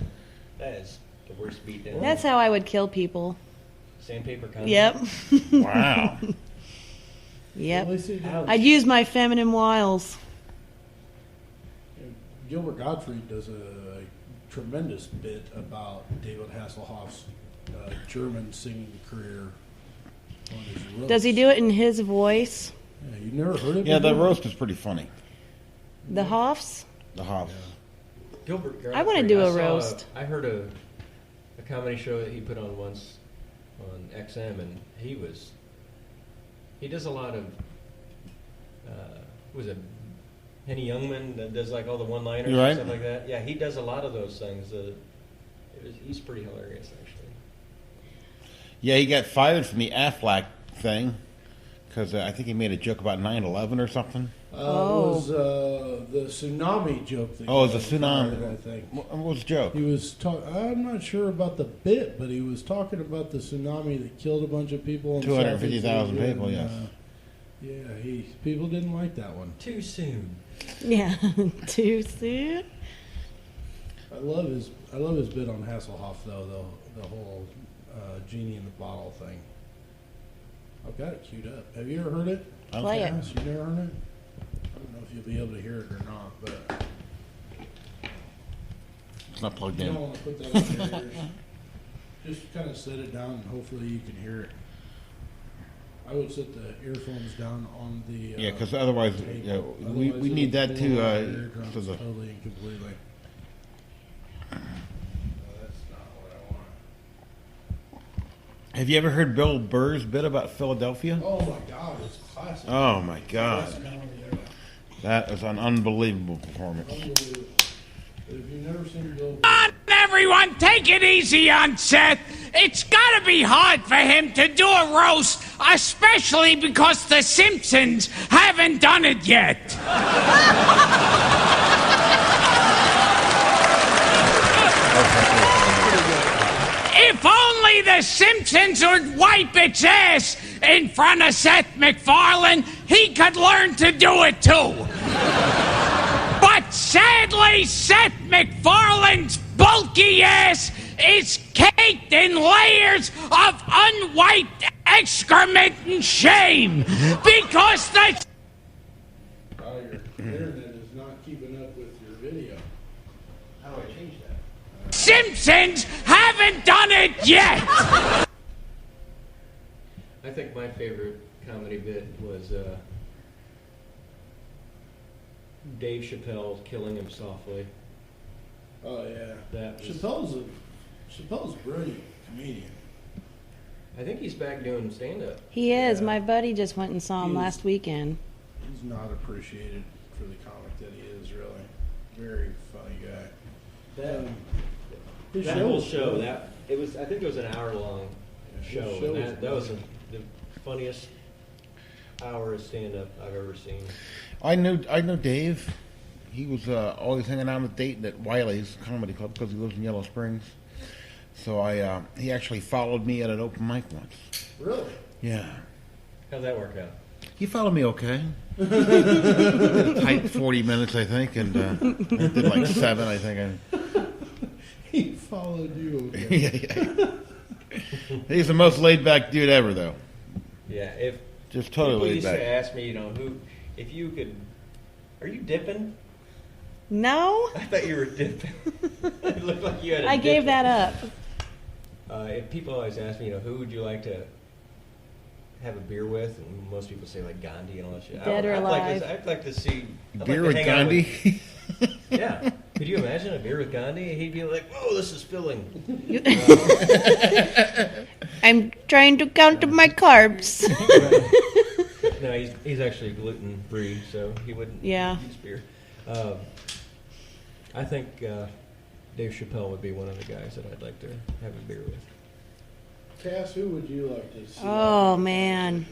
That is the worst beatdown. That's how I would kill people. Sandpaper condoms. Yep. Wow. Yep. Well, they say that- I'd use my feminine wiles. Gilbert Gottfried does a tremendous bit about David Hasselhoff's German singing career on his roast. Does he do it in his voice? Yeah, you never heard it? Yeah, the before? roast is pretty funny. The Hoffs? The Hoff. Gilbert Gottfried. I wanna do a saw roast. I heard a comedy show that he put on once on XM, and he does a lot of was it Henny Youngman that does like all the one-liners Right. and stuff like that. Yeah, he does a lot of those things. He's pretty hilarious, actually. Yeah, he got fired from the Aflac thing because I think he made a joke about 9/11 or something. It was the tsunami joke. That Oh, it was got a tsunami. fired, I think. What was the joke? He was I'm not sure about the bit, but he was talking about the tsunami that killed a bunch of people. In 250,000 Southeast Asia, people, and, yes. Yeah, people didn't like that one. Too soon. Yeah. Too soon? I love his bit on Hasselhoff though, the whole genie in the bottle thing. I've got it queued up. Have you ever heard it? Play it. Yes, you never heard it? I don't know if you'll be able to hear it or not, but It's not plugged you don't in. want to put that in your ears. Just kind of set it down and hopefully you can hear it. I would set the earphones down on the Yeah, because otherwise, tape. yeah, Otherwise we it'll need that blow to out your eardrums to the. totally and completely. That's not what I want. Have you ever heard Bill Burr's bit about Philadelphia? Oh my God, it's classic. Oh my God, Best comedy ever. that was an unbelievable performance. Unbelievable. If you've never seen Bill Burr, on, everyone, take it easy on Seth. It's gotta be hard for him to do a roast, especially because the Simpsons haven't done it yet. If only the Simpsons would wipe its ass in front of Seth MacFarlane, he could learn to do it too. But sadly, Seth MacFarlane's bulky ass is caked in layers of unwiped excrement and shame because the your internet is not keeping up with your video. How do I change that? Simpsons haven't done it yet. I think my favorite comedy bit was Dave Chappelle killing him softly. Oh yeah, That was- Chappelle's a brilliant comedian. I think he's back doing stand-up. He is. Yeah. My buddy just went and saw him He is. last weekend. He's not appreciated for the comic that he is. Really, very funny guy. His That show whole was show, good. I think it was an hour-long show. His show And was that was good. the funniest hour of stand-up I've ever seen. I know Dave. He was always hanging out with Dayton at Wiley's Comedy Club because he lives in Yellow Springs. So he actually followed me at an open mic once. Really? Yeah. How'd that work out? He followed me okay. Did a tight 40 minutes, I think, and I did like 7, I think. He followed you. Okay. Yeah. He's the most laid-back dude ever, though. Yeah, if Just totally people laid used to back. ask me, if you could, are you dipping? No, I thought you were dipping. It looked like you had a I gave dip. that up. If people always ask me, who would you like to have a beer with? And most people say like Gandhi and all that shit. Dead or alive. I'd like to see I'd Beer like with to hang out Gandhi? Yeah. Could you imagine a beer with Gandhi? He'd be like, "Whoa, this is filling." I'm trying to count my carbs. No, he's actually gluten free, so he wouldn't Yeah. use beer. I think Dave Chappelle would be one of the guys that I'd like to have a beer with. Cass, who would you like to see? Oh man,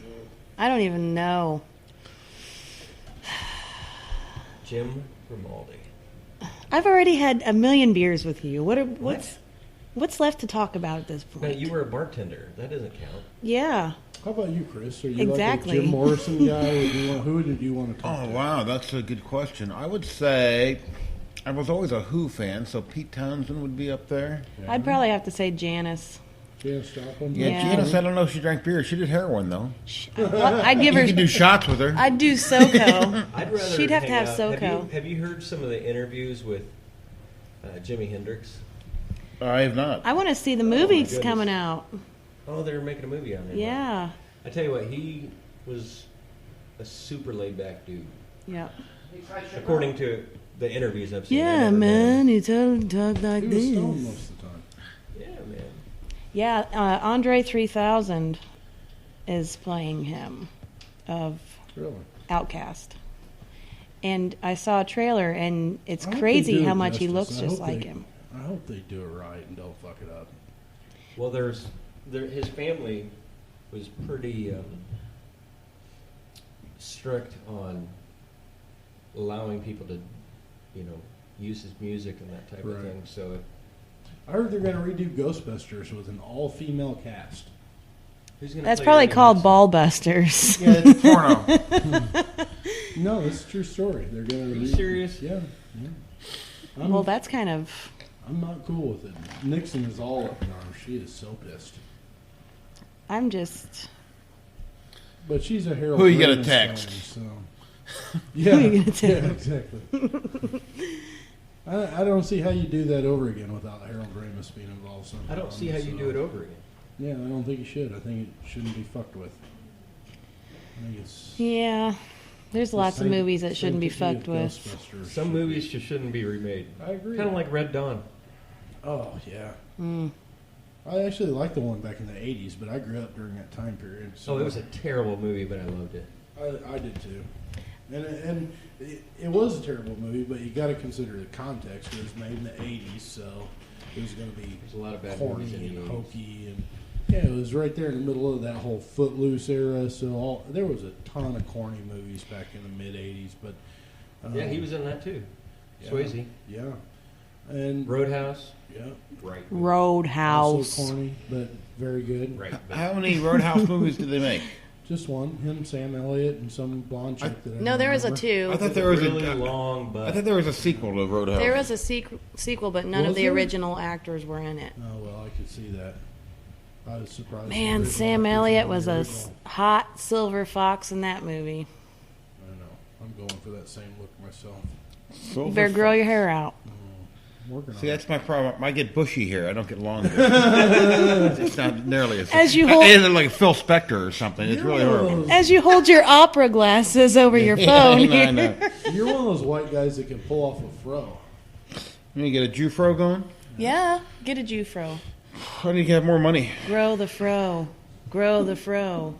I don't even know. Jim Grimaldi. I've already had a million beers with you. What's left to talk about at this No, point? you were a bartender. That doesn't count. Yeah. How about you, Chris? Are you Exactly. like a Jim Morrison guy? Who did you want to talk Oh, to? wow, that's a good question. I would say I was always a Who fan, so Pete Townsend would be up there. I'd probably have to say Janice. Janice Joplin? Yeah, Yeah. Janice, I don't know if she drank beer. She did heroin, though. I'd give You her. could do shots with her. I'd do SoCo. I'd rather. She'd have to hang have out- SoCo. Have you heard some of the interviews with Jimi Hendrix? I have not. I want to see the my movie goodness. coming out. Oh, they're making a movie on it. Yeah. I tell you what, he was a super laid back dude, Yeah. according to the interviews I've seen. I Yeah, never met him. man. You talk like He was stoned this. most of the time. Yeah, man. Yeah, Andre 3000 is playing him of Really? Outcast. And I saw a trailer, and it's I hope they crazy do how it much he justice. looks I just hope like they- him. I hope they do it right and don't fuck it up. Well, his family was pretty strict on allowing people to, use his music and that type of Right. thing. So I heard they're going to redo Ghostbusters with an all-female cast. who's going That's probably called Ballbusters. Yeah, it's a porno. No, it's a true story. They're going to. Are you serious? Yeah. Well, that's kind of. I'm not cool with it. Nixon is all up in arms. She is so pissed. I'm just. But she's a Harold. Who you gonna Ramis text? fan, so. Yeah, Who you gonna text? yeah, exactly. I don't see how you do that over again without Harold Ramis being involved somehow. I don't see how you do it over again. Yeah, I don't think you should. I think it shouldn't be fucked with. I think it's. Yeah. There's lots of same- movies that same shouldn't be thing fucked with. Ghostbusters Some should movies be. just shouldn't be remade. I agree. Kind of like Red Dawn. Oh yeah. Mm. I actually liked the one back in the '80s, but I grew up during that time period. So Oh, it was a terrible movie, but I loved it. I did too. And it was a terrible movie, but you got to consider the context. It was made in the '80s, so it was going to be There's a lot of bad corny movies in the and 80s. hokey, and yeah, it was right there in the middle of that whole Footloose era. So there was a ton of corny movies back in the mid '80s, but Yeah, he was in that too. yeah, Swayze. yeah, and Roadhouse. yeah, Right. also Roadhouse. corny, but very good. Right. How many Roadhouse movies did they make? Just one, him, Sam Elliott, and some blonde chick that I No, don't there was a remember. two. I thought there was really a. long, but I thought there was a sequel to Roadhouse. There was a sequel, but none Was of the there? original actors were in it. Oh well, I could see that. I was surprised. Man, the Sam original Elliott actors was were a the original. hot silver fox in that movie. I know. I'm going for that same look myself. Silver You better grow your hair out. I'm working on See, it. that's my problem. I get bushy hair. I don't get longer. It's not nearly as. As you hold- I look like Phil Spector or something. It's really horrible. As you hold your opera glasses over your phone. I know. You're one of those white guys that can pull off a fro. You need to get a Jufro going? Yeah, get a Jufro. I need to have more money. Grow the fro. Grow the fro.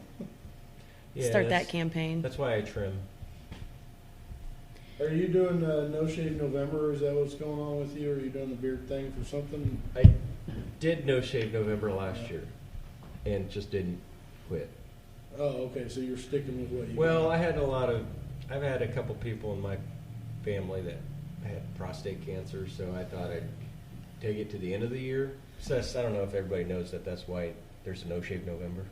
yeah, Start that that's- campaign. That's why I trim. Are you doing No Shave November? Is that what's going on with you? Or are you doing the beard thing for something? I did No Shave November last year, and just didn't quit. Oh, okay. So you're sticking with what you. Well, I've had a couple people in my family that had prostate cancer, so I thought I'd take it to the end of the year. So I don't know if everybody knows that. That's why there's a No Shave November.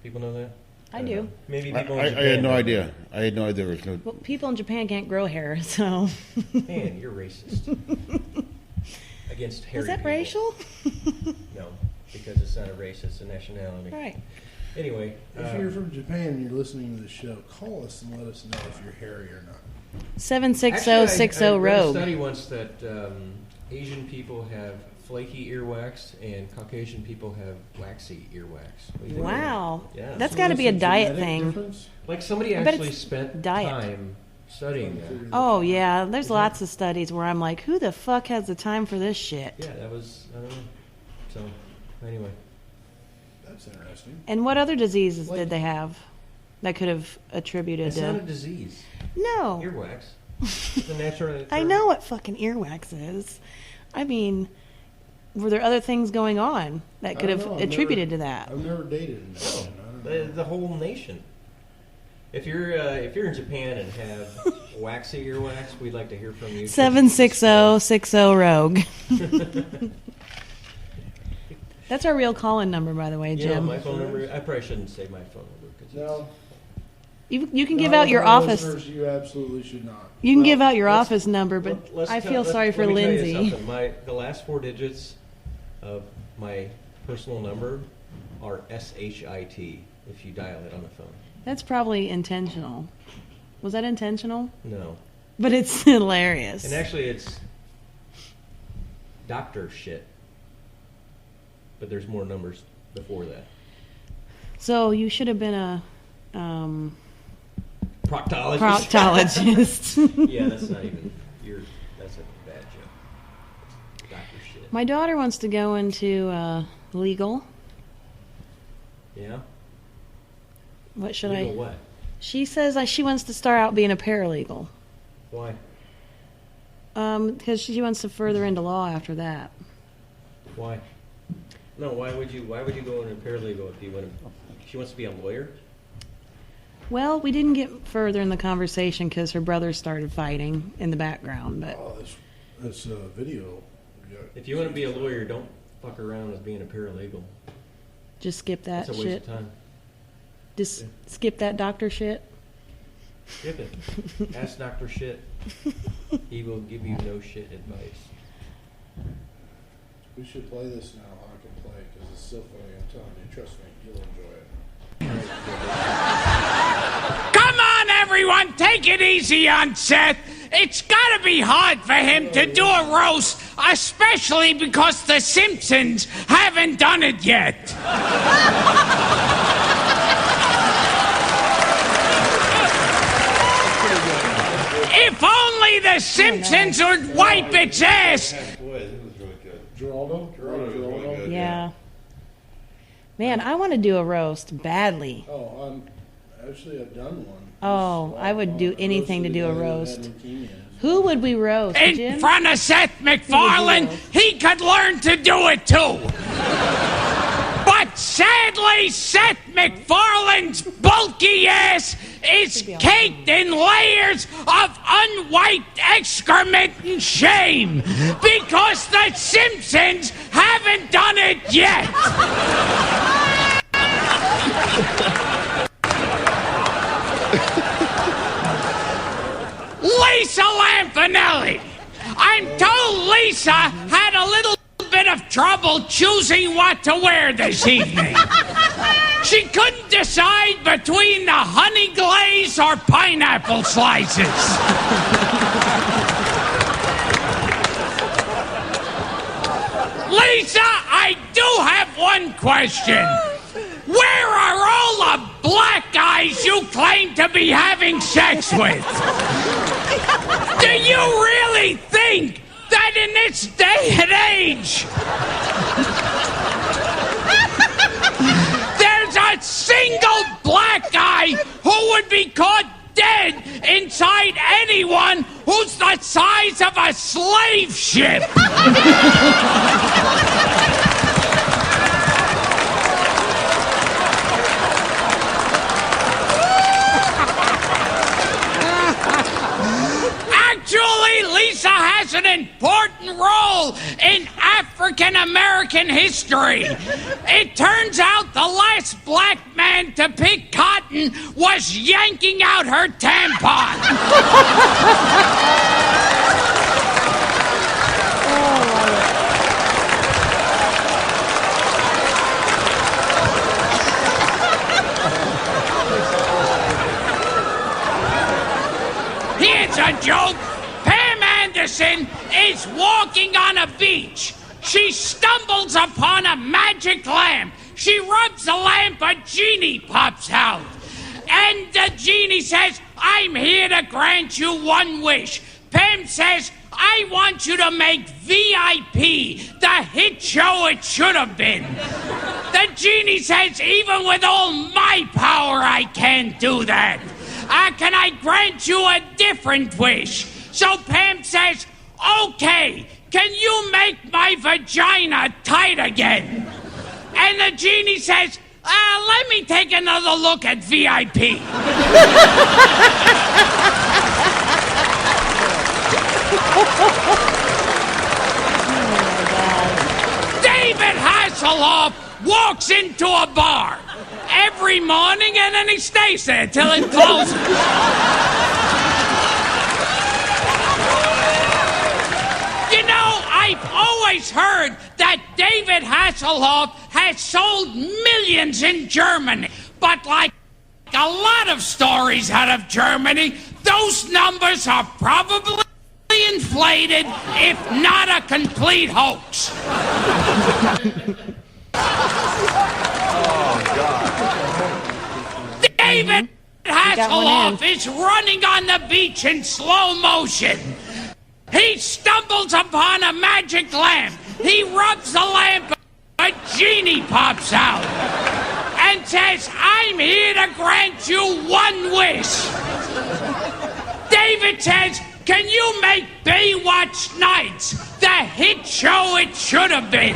People know that? I don't do. know. Maybe I, people. I, in I had Japan no don't. idea. I had no idea there was no. Well, people in Japan can't grow hair, so. Man, you're racist. Against hairy Is that people. racial? No, because it's not a race; it's a nationality. Right. Anyway, If you're from Japan and you're listening to the show, call us and let us know if you're hairy or not. 76060 I read a Rogue. study once that Asian people have flaky earwax and Caucasian people have waxy earwax. What do you think? Wow. Yeah. That's So got to be a diet genetic thing. difference? Like somebody I bet actually it's spent diet. time studying that. Oh, yeah. There's lots of studies where I'm like, who the fuck has the time for this shit? Yeah, that was, I don't know. So, anyway. That's interesting. And what other diseases Like- did they have that could have attributed It's not a to. disease. No. Earwax. It's a natural. I know what fucking earwax is. I mean, were there other things going on that could I have don't know. I've attributed never- to that? I've never dated an Asian. I don't know. The whole nation. If you're in Japan and have waxy earwax, we'd like to hear from you. 76060 Rogue. That's our real call-in number, by the way, You know Jim. my phone number. I probably shouldn't say my phone number because No. You can give No, out your for office. listeners, you absolutely should not. You can Well, give out your let's- office number, but I feel sorry for let me tell you Lindsay. something. The last four digits of my personal number are SHIT. If you dial it on the phone, That's probably intentional. Was that intentional? no. But it's hilarious. And actually, it's doctor shit. But there's more numbers before that. So you should have been a Proctologist. proctologist. Yeah, that's not even. That's a bad joke. Doctor shit. My daughter wants to go into legal. Yeah. What should Legal I? what? She says she wants to start out being a paralegal. Why? Because she wants to further into law after that. Why? No. Why would you go into paralegal if you want to? She wants to be a lawyer. Well, we didn't get further in the conversation because her brother started fighting in the background. But Oh, this video. Yeah. If you want to be a lawyer, don't fuck around with being a paralegal. just skip that That's a waste shit. of time. Just skip that doctor shit. Skip it. Ask Dr. Shit. He will give you no shit advice. We should play this now. I can play it because it's so funny. I'm telling you, trust me, you'll enjoy it. Come on, everyone, take it easy on Seth. It's gotta be hard for him to do a roast, especially because the Simpsons haven't done it yet. If only the Simpsons would wipe its ass. Geraldo? Geraldo? Yeah. Man, I want to do a roast badly. Oh, actually, I've done one. Oh, I would do anything to do a roast. roast. Who would we roast, In Jim? front of Seth MacFarlane, he could learn to do it too. But sadly, Seth MacFarlane's bulky ass is caked in layers of unwiped excrement and shame because the Simpsons haven't done it yet. Lisa Lampanelli. I'm told Lisa had a little bit of trouble choosing what to wear this evening. She couldn't decide between the honey glaze or pineapple slices. Lisa, I do have one question. Where are all the black guys you claim to be having sex with? Do you really think that in this day and age there's a single black guy who would be caught dead inside anyone who's the size of a slave ship? Actually, Today, Lisa has an important role in African American history. It turns out the last black man to pick cotton was yanking out her tampon. Here's a joke. Pam Anderson is walking on a beach. She stumbles upon a magic lamp. She rubs the lamp, a genie pops out. And the genie says, I'm here to grant you one wish. Pam says, I want you to make VIP the hit show it should have been. The genie says, even with all my power, I can't do that. Can I grant you a different wish? So Pam says, okay, can you make my vagina tight again? And the genie says, let me take another look at VIP. David Hasselhoff walks into a bar every morning and then he stays there till it closes. You know, I've always heard that David Hasselhoff has sold millions in Germany. But like a lot of stories out of Germany, those numbers are probably inflated, if not a complete hoax. David Hasselhoff is running on the beach in slow motion. He stumbles upon a magic lamp. He rubs the lamp, a genie pops out and says, I'm here to grant you one wish. David says, can you make Baywatch Nights the hit show it should have been?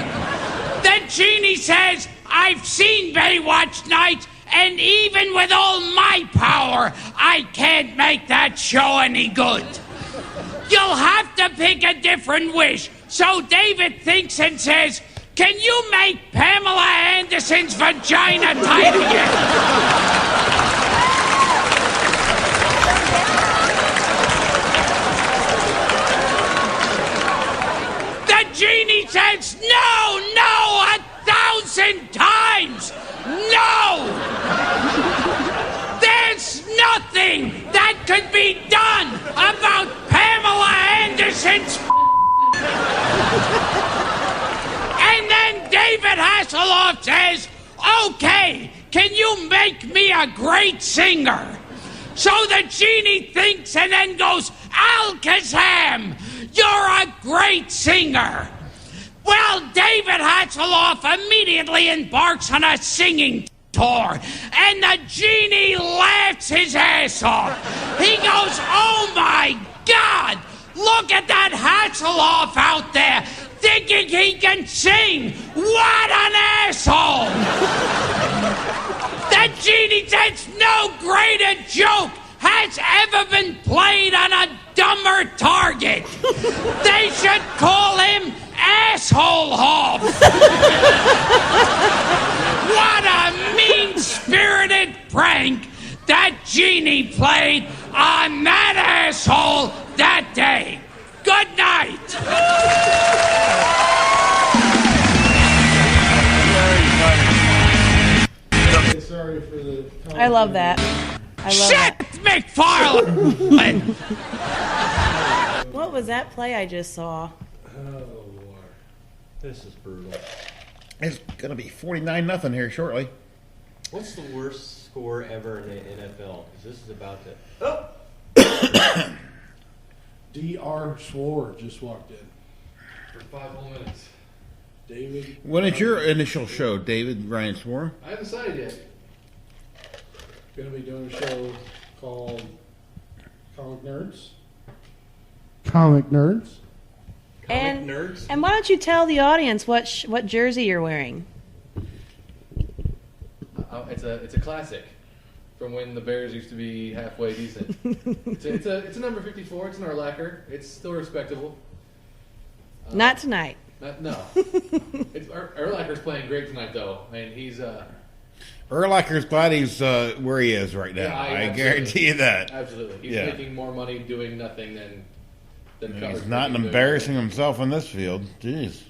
The genie says, I've seen Baywatch Nights, and even with all my power, I can't make that show any good. You'll have to pick a different wish. So David thinks and says, can you make Pamela Anderson's vagina tight again? The genie says, no, 1,000 times, no! There's nothing that could be done about Pamela Anderson's And then David Hasselhoff says, okay, can you make me a great singer? So the genie thinks and then goes, Alakazam, you're a great singer. Well, David Hasselhoff immediately embarks on a singing tour, and the genie laughs his ass off. He goes, oh my God, look at that Hasselhoff out there, thinking he can sing. What an asshole! The genie says no greater joke has ever been played on a dumber target. They should call him Asshole Hoff. What a mean-spirited prank that genie played on that asshole that day. Good night. Sorry for the. I love that. I love Shit, McFarlane! What was that play I just saw? This is brutal. It's going to be 49-0 here shortly. What's the worst score ever in the NFL? Because this is about to... Oh! D.R. Swore just walked in. For 5 whole minutes. David. When is your initial show, David Ryan Swore? I haven't decided yet. Going to be doing a show called Comic Nerds. Comic Nerds. And nerds? and why don't you tell the audience what jersey you're wearing? It's a classic. from when the Bears used to be halfway decent. It's a number 54. It's an Urlacher. It's still respectable. Not tonight. No. Urlacher's playing great tonight, though. I mean, he's Urlacher's glad he's where he is right now. Yeah, I absolutely. guarantee you that. absolutely. He's Yeah. making more money doing nothing than coverage. He's not embarrassing himself in this field. Jeez.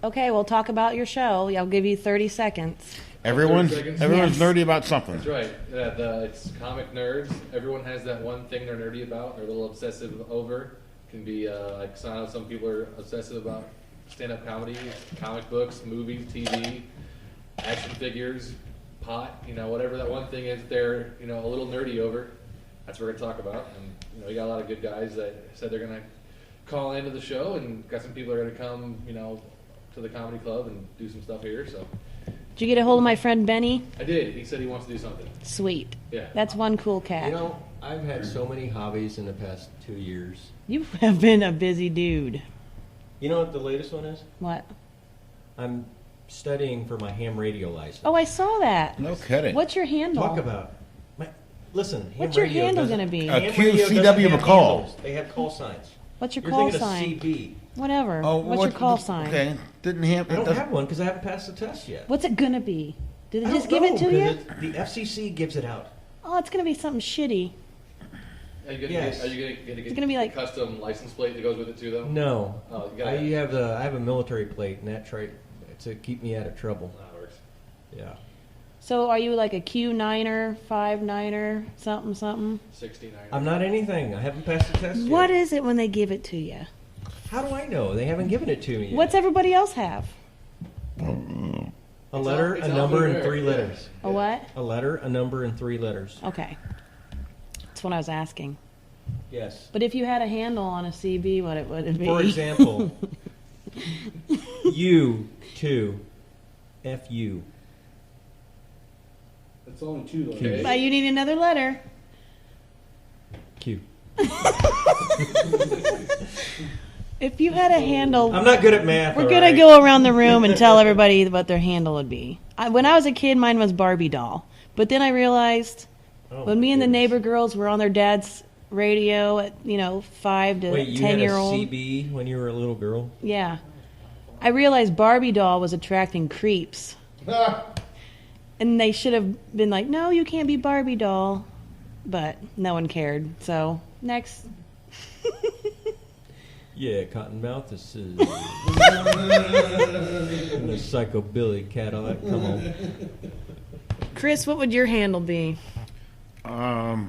Okay, we'll talk about your show. I'll give you 30 seconds. Everyone's 30 seconds? everyone's Yes. nerdy about something. That's right. It's comic nerds. Everyone has that one thing they're nerdy about. They're a little obsessive over. Can be like some people are obsessive about stand-up comedy, comic books, movies, TV, action figures, pot. Whatever that one thing is, they're a little nerdy over. That's what we're gonna talk about. And we got a lot of good guys that said they're gonna call into the show, and got some people that are gonna come, to the comedy club and do some stuff here. So Did you get a hold of my friend Benny? I did. He said he wants to do something. Sweet. Yeah. That's one cool cat. I've had so many hobbies in the past 2 years. You have been a busy dude. You know what the latest one is? What? I'm studying for my ham radio license. Oh, I saw that. No kidding. What's your handle? Talk about. Listen. ham What's your radio handle doesn't- gonna be? ham Q radio C doesn't W have McCall. handles. They have call signs. What's your You're call thinking sign? of CB. Whatever. Oh, What's your call sign? Okay, didn't he? I don't have one because I haven't passed the test yet. What's it gonna be? Did they I just don't give know, it to 'cause you? The FCC gives it out. Oh, it's gonna be something shitty. Are you gonna Yes. get, are you gonna get It's gonna be like- a custom license plate that goes with it too, though? No. Oh, you I gotta- have a military plate, and that's right to keep me out of trouble. That works. Yeah. So are you like a Q9er, 5-9er, something, something? 69. I'm not anything. I haven't passed the test yet. What is it when they give it to you? How do I know? They haven't given it to me yet. What's everybody else have? A letter, it's a number, and alphanumeric, 3 yeah. letters. A what? A letter, a number, and 3 letters. Okay. That's what I was asking. Yes. But if you had a handle on a CB, what it would it be? For example, U2, FU. It's only two letters. Okay. But you need another letter. Q. If you had a handle, I'm not good at math. we're all gonna right? go around the room and tell everybody what their handle would be. When I was a kid, mine was Barbie doll. But then I realized Oh, when me and the goodness. neighbor girls were on their dad's radio at 5 to Wait, you 10-year-old. had a CB when you were a little girl? Yeah. I realized Barbie doll was attracting creeps. And they should have been like, no, you can't be Barbie doll. But no one cared. So, next. Yeah, Cottonmouth, this is the psychobilly Cadillac. Come on. Chris, what would your handle be? I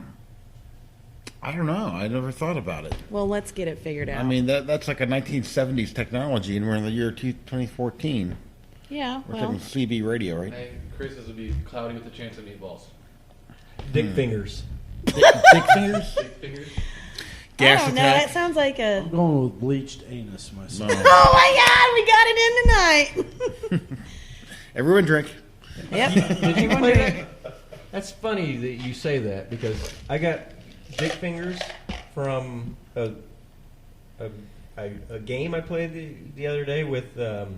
don't know. I never thought about it. Well, let's get it figured out. I mean, that's like a 1970s technology, and we're in the year 2014. yeah, We're well, talking CB radio, right? Hey, Chris's would be cloudy with a chance of meatballs. Dick fingers. Dick fingers? Big fingers. Gas I don't know. That attack? sounds like a. I'm going with bleached anus myself. No. Oh my God, we got it in tonight. Everyone drink. Yep. Did you play that? That's funny that you say that because I got dick fingers from a game I played the other day with a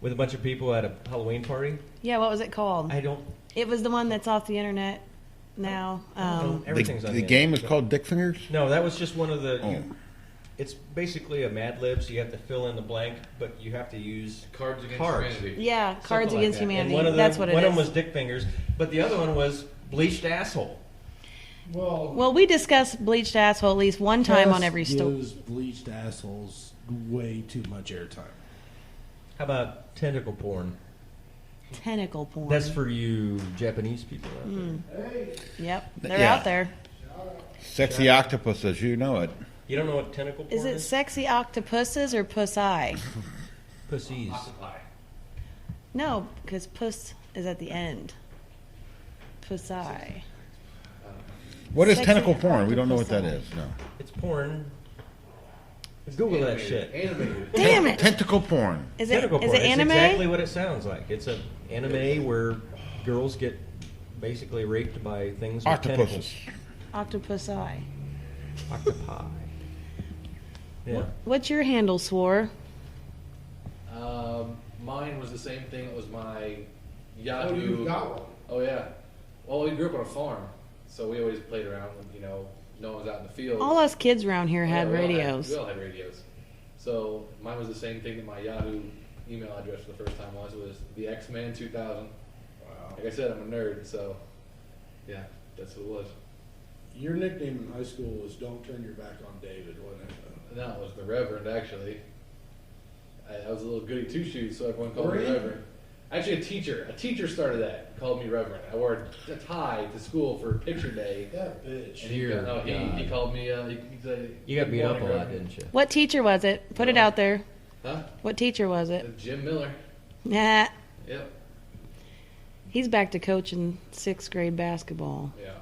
bunch of people at a Halloween party. Yeah, what was it called? I don't. It was the one that's off the internet now. Everything's on The the game internet. is called Dick Fingers? No, that was just one of the. Oh. It's basically a Mad Lib, so you have to fill in the blank, but you have to use Cards Against Cards. Humanity. Yeah, Cards something like Against that. Humanity. And one of them, That's what it one is. of them was dick fingers, but the other one was bleached asshole. Well, we discussed bleached asshole at least one time on every story. gives bleached assholes way too much airtime. How about tentacle porn? Tentacle porn. That's for you Japanese people out Hmm. there. Yep, they're Yeah. out there. Sexy octopuses, you know it. You don't know what tentacle porn Is it sexy octopuses or pussy? Pussies. Octopi. No, because puss is at the end. Pussy. What is Sexy tentacle porn? We don't know what that octopus. is. No. It's porn. Google that shit. Animated. Damn it! Tentacle porn. Is it Tentacle is porn. it anime? It's exactly what it sounds like. It's an anime where girls get basically raped by things with Octopuses. Octopussy. tentacles. Octopi. Yeah. What's your handle, Swore? Mine was the same thing. It was my Yahoo. Oh, you've got one. Oh yeah. Well, we grew up on a farm, so we always played around when no one was out in the field. All us kids around here had Yeah, radios. We all had radios. So mine was the same thing that my Yahoo email address for the first time was. It was the X-Man 2000. Wow. Like I said, I'm a nerd, so yeah, that's what it was. Your nickname in high school was "Don't Turn Your Back on David," wasn't it? And that was the Reverend, actually. I was a little goody two shoes, so everyone called Were me you? Reverend. Actually, a teacher started that, called me Reverend. I wore a tie to school for picture day. That bitch. And he called me. He said, You got beat up a "Morning, lot, Reverend." didn't you? What teacher was it? Put it out there. Huh? What teacher was it? Jim Miller. Nah, Yep. he's back to coaching 6th grade basketball. Yeah.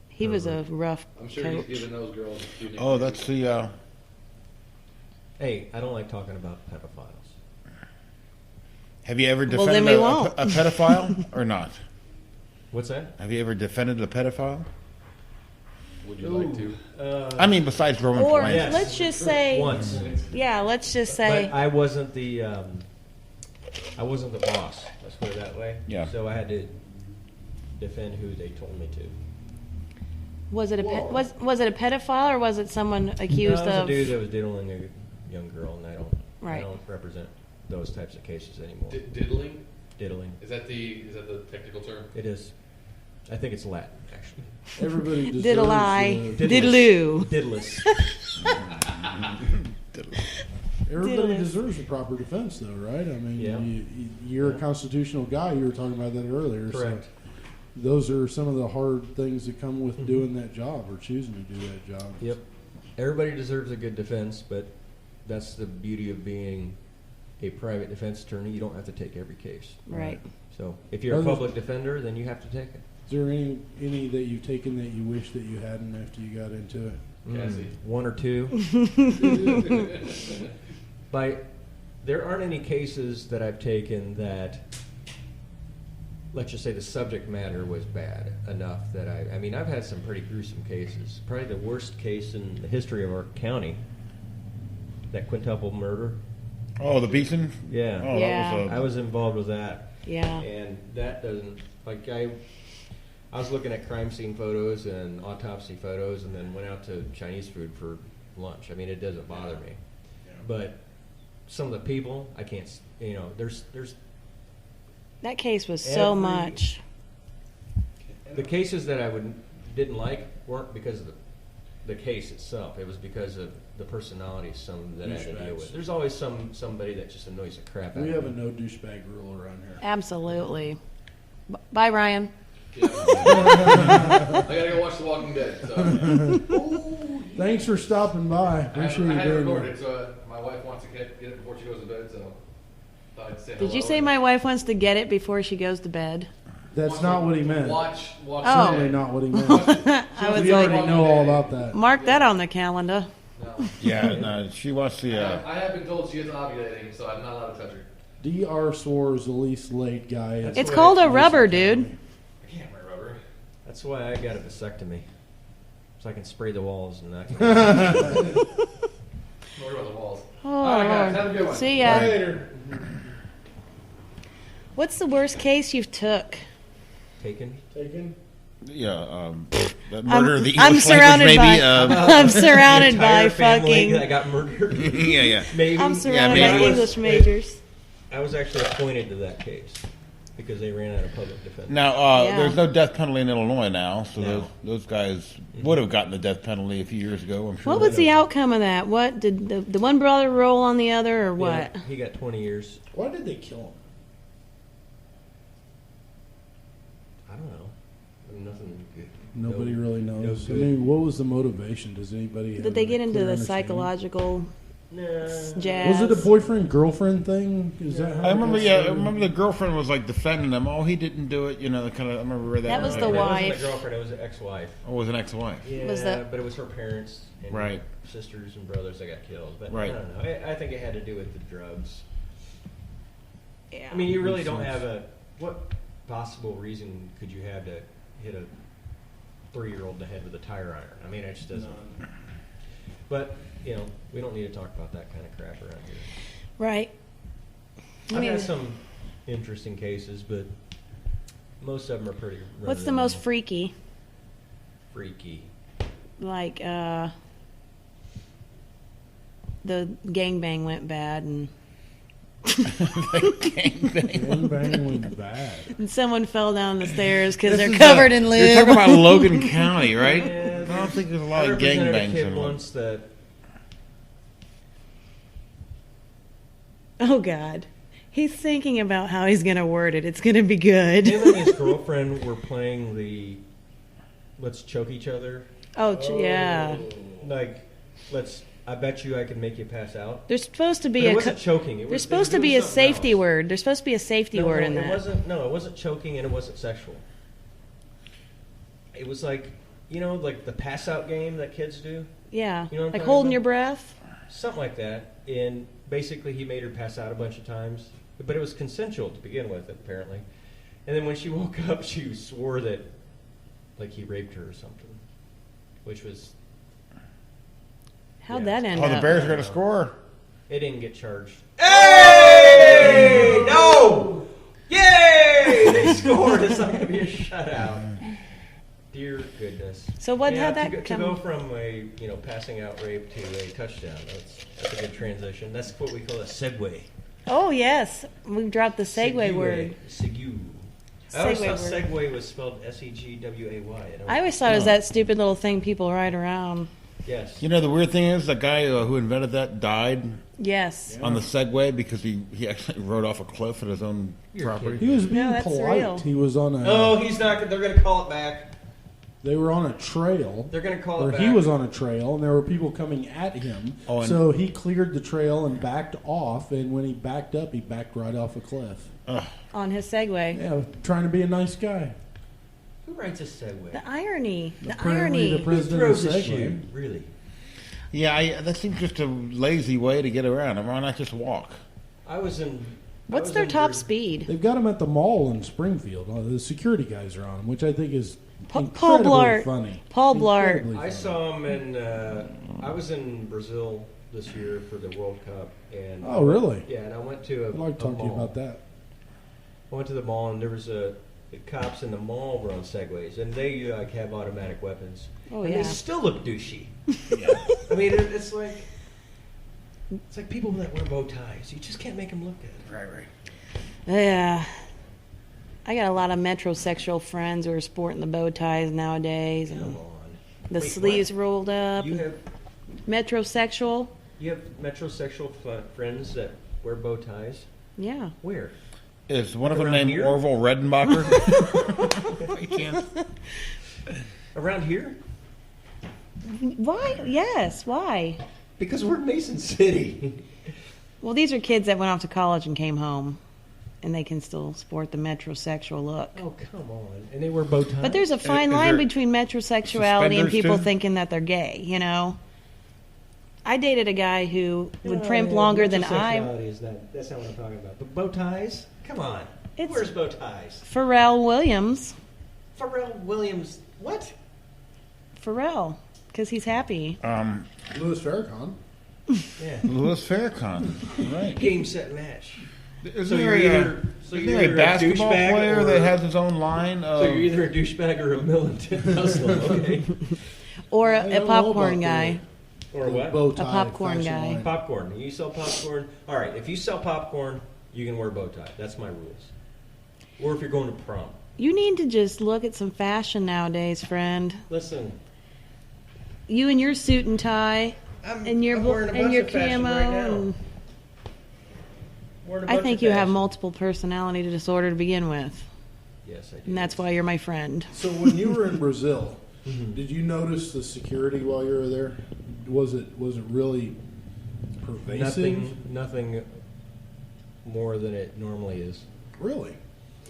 He was a rough I'm sure coach. he's giving those girls a few nicknames. Oh, that's the. Hey, I don't like talking about pedophiles. Have you ever Well, defended then we a won't. pedophile or not? What's that? Have you ever defended a pedophile? Would you like to? I mean, besides Roman Or Polanski. Yes. let's just say, Once. yeah, let's just say, But I wasn't the boss. Let's put it that way. Yeah. So I had to defend who they told me to. was it was it a pedophile or was it someone accused No, it was of? a dude that was diddling a young girl, and I Right. don't represent those types of cases anymore. Diddling? Diddling. Is that the technical term? It is. I think it's Latin, actually. Everybody deserves. Diddle I, Diddless. diddloo. Diddless. Everybody Diddless. deserves a proper defense, though, right? I mean, Yeah. you're a constitutional guy. You were talking about that earlier. Correct. So those are some of the hard things that come with Mhm. doing that job or choosing to do that job. Yep. Everybody deserves a good defense, but that's the beauty of being a private defense attorney. You don't have to take every case. Right. So if you're a Others- public defender, then you have to take it. Is there any that you've taken that you wish that you hadn't after you got into it? Cassie. One or two. There aren't any cases that I've taken that, let's just say the subject matter was bad enough that I mean, I've had some pretty gruesome cases. Probably the worst case in the history of our county, that quintuple murder. Oh, the Beeson? Yeah. Oh, Yeah. that was I was involved with that. Yeah. And that doesn't, like, I was looking at crime scene photos and autopsy photos and then went out to Chinese food for lunch. I mean, it doesn't bother me. But some of the people, I can't, there's That case was so Every- much. the cases that I didn't like weren't because of the case itself. It was because of the personalities some that I had to deal with. Douchebags. There's always somebody that just annoys the crap out We of have a me. no douchebag rule around here. Absolutely. Bye, Ryan. Yeah. I gotta go watch The Walking Dead. So Thanks for stopping by. I Appreciate you had it being here. recorded, so my wife wants to get it before she goes to bed. So thought I'd say Did you hello. say my wife wants to get it before she goes to bed? That's Wants not to what he meant. Watch. Oh. Certainly not what he meant. I was We like, already know all about that. mark that on the calendar. No. Yeah, no, she wants the. I have been told she is ovulating, so I'm not allowed to touch her. Dr. Swore is the least late guy. That's It's what called I- a rubber, dude. I can't wear rubber. That's why I got a vasectomy. So I can spray the walls and that. Don't worry about the walls. Oh, All right, guys, Lord. have a good one. See ya. Later. What's the worst case you've took? Taken. Taken. That murder of the I'm English surrounded language, maybe. by. I'm surrounded by Entire family that fucking. got murdered. Yeah. Maybe. I'm surrounded by maybe. English majors. I was actually appointed to that case because they ran out of public defense. Now, Yeah. there's no death penalty in Illinois now, so No. those guys would have gotten the death penalty a few years ago, I'm sure. What was the outcome of that? What did the one brother roll on the other, or what? Yeah, he got 20 years. Why did they kill him? I don't know. I mean, nothing good. Nobody No- really no knows. I good. mean, what was the motivation? Does anybody? have Did they a get into clear the understanding? psychological Nah. jazz? Was it a boyfriend girlfriend thing? Is that? How I it remember, got yeah, I started? remember the girlfriend was like defending him. Oh, he didn't do it, kind of. I remember where that. That was the It wasn't wife. the girlfriend. It was the ex-wife. Oh, it was an ex-wife. Yeah, Was that- but it was her parents and Right. sisters and brothers that got killed. But Right. I don't know. I think it had to do with the drugs. Yeah. I mean, you really Makes don't sense. have what possible reason could you have to hit a 3-year-old in the head with a tire iron? I mean, it just doesn't. But, we don't need to talk about that kind of crap around here. Right. I I've mean, had some interesting cases, but Most of them are pretty. What's the most freaky? freaky? Like, the gangbang went bad and Bang bang went bad. someone fell down the stairs because This they're is, covered in lube. You're talking about Logan County, right? Yeah, I don't think there's a I lot of represented a gangbangs kid in once that Oh, God. He's thinking about how he's going to word it. It's going to be good. him and his girlfriend were playing the let's choke each other. Oh, yeah. Like, I bet you I can make you pass out. There's supposed to But be it a wasn't choking. It was, there's supposed to it be a was something safety else. word. There's supposed to be a safety No, word no, in that. it wasn't choking and it wasn't sexual. It was like, like the pass out game that kids do. Yeah. You know what I'm Like talking holding about? your breath. Something like that. And basically he made her pass out a bunch of times. But it was consensual to begin with, apparently. And then when she woke up, she swore that, like, he raped her or something. Which was... How'd Yeah. that end Oh, the up? Bears are going to score. It didn't get charged. Hey! No! Yay! They scored. It's not going to be a shutout. Dear goodness. So what? Yeah, How'd that to come? go from a passing out rape to a touchdown? That's a good transition. That's what we call a segue. Oh, yes. We dropped the segue word. Segue. I always Segue thought word. segue was spelled S-E-G-W-A-Y. I always thought it was that stupid little thing people ride around. Yes. You know, the weird thing is the guy who invented that died Yes. on the Segway because he actually rode off a cliff at his own You're property. He was being that's polite. real. He was on a. Oh, he's not. They're going to call it back. They were on a trail. They're going to call Or it back. he was on a trail, and there were people coming at him. Oh, and- So he cleared the trail and backed off. And when he backed up, he backed right off a cliff. On his segue. Yeah, trying to be a nice guy. Who writes a segue? The irony. The Apparently irony. the president Who throws of a Segway. shoe? Really? Yeah, that seems just a lazy way to get around. Why not just walk? I was in. What's I was their in top Vir- speed? They've got him at the mall in Springfield. The security guys are on him, which I think is Paul incredibly Blart. funny. Paul Blart. Incredibly I funny. saw him in. I was in Brazil this year for the World Cup, and Oh, really? Yeah, and I went to I'd like to talk to you mall. about that. I went to the mall, and there was the cops in the mall were on segways, and they like have automatic weapons. Oh, and yeah. they still look douchey. I mean, it's like people that wear bow ties. You just can't make them look good. Right. Yeah. I got a lot of metrosexual friends who are sporting the bow ties nowadays. Come And on. the Wait, sleeves what? rolled up. You have Metrosexual? metrosexual friends that wear bow ties. Yeah. Where? Is one of them Around named here? Orville Redenbacher? I can't. Around here? Why? Yes. Why? Because we're in Mason City. Well, these are kids that went off to college and came home, and they can still sport the metrosexual look. Oh, come on. And they wear bow ties? But there's a fine Is line there between metrosexuality and suspenders, people too? thinking that they're gay, I dated a guy who would primp longer than I. That's not what I'm talking about. But bow ties? Come on. Who It's- wears bow ties? Pharrell Williams. Pharrell Williams. What? Pharrell. Because he's happy. Louis Farrakhan. Yeah. Louis Farrakhan. Right. Game, set, match. Isn't So there you're a, either- so isn't you're there either a a basketball douchebag player or- that has his own line? So you're either a douchebag or a militant Muslim, okay? Or I a don't know popcorn about guy. Or what? Bow tie popcorn fashion guy. line. Popcorn. You sell popcorn? All right, if you sell popcorn, you can wear a bow tie. That's my rules. Or if you're going to prom. You need to just look at some fashion nowadays, friend. Listen, You and your suit and tie and your I'm wearing a and bunch your of fashion camo. right now. And Wearing a I bunch think of you have fashion. multiple personality disorder to begin with, Yes, I do. and that's why you're my friend. So when you were in Brazil, Mm-hmm. did you notice the security while you were there? Was it really pervasive? Nothing more than it normally is. Really?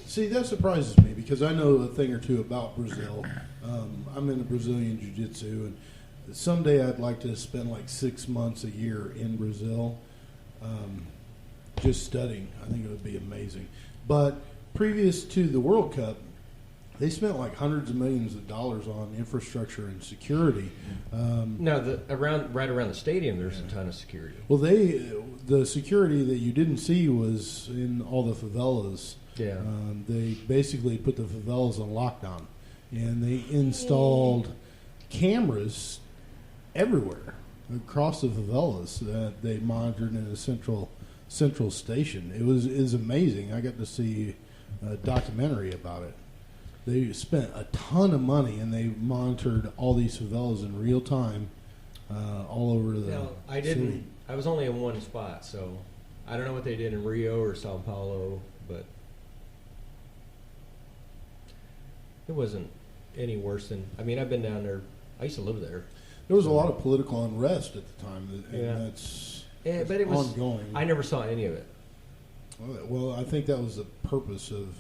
See, that surprises me because I know a thing or two about Brazil. I'm into Brazilian Jiu-Jitsu, and someday I'd like to spend like 6 months a year in Brazil just studying. I think it would be amazing. But previous to the World Cup, they spent like hundreds of millions of dollars on infrastructure and security. No, right around the stadium, there's a ton of security. Well, the security that you didn't see was in all the favelas Yeah. They basically put the favelas on lockdown, and they installed cameras everywhere across the favelas that they monitored in a central station. It was amazing. I got to see a documentary about it. They spent a ton of money, and they monitored all these favelas in real time, all over the Now, I city. didn't. I was only in one spot, so I don't know what they did in Rio or Sao Paulo, but it wasn't any worse than. I mean, I've been down there. I used to live there. There was a lot of political unrest at the time, and Yeah. that's Yeah, but it was ongoing. I never saw any of it. Well, I think that was the purpose of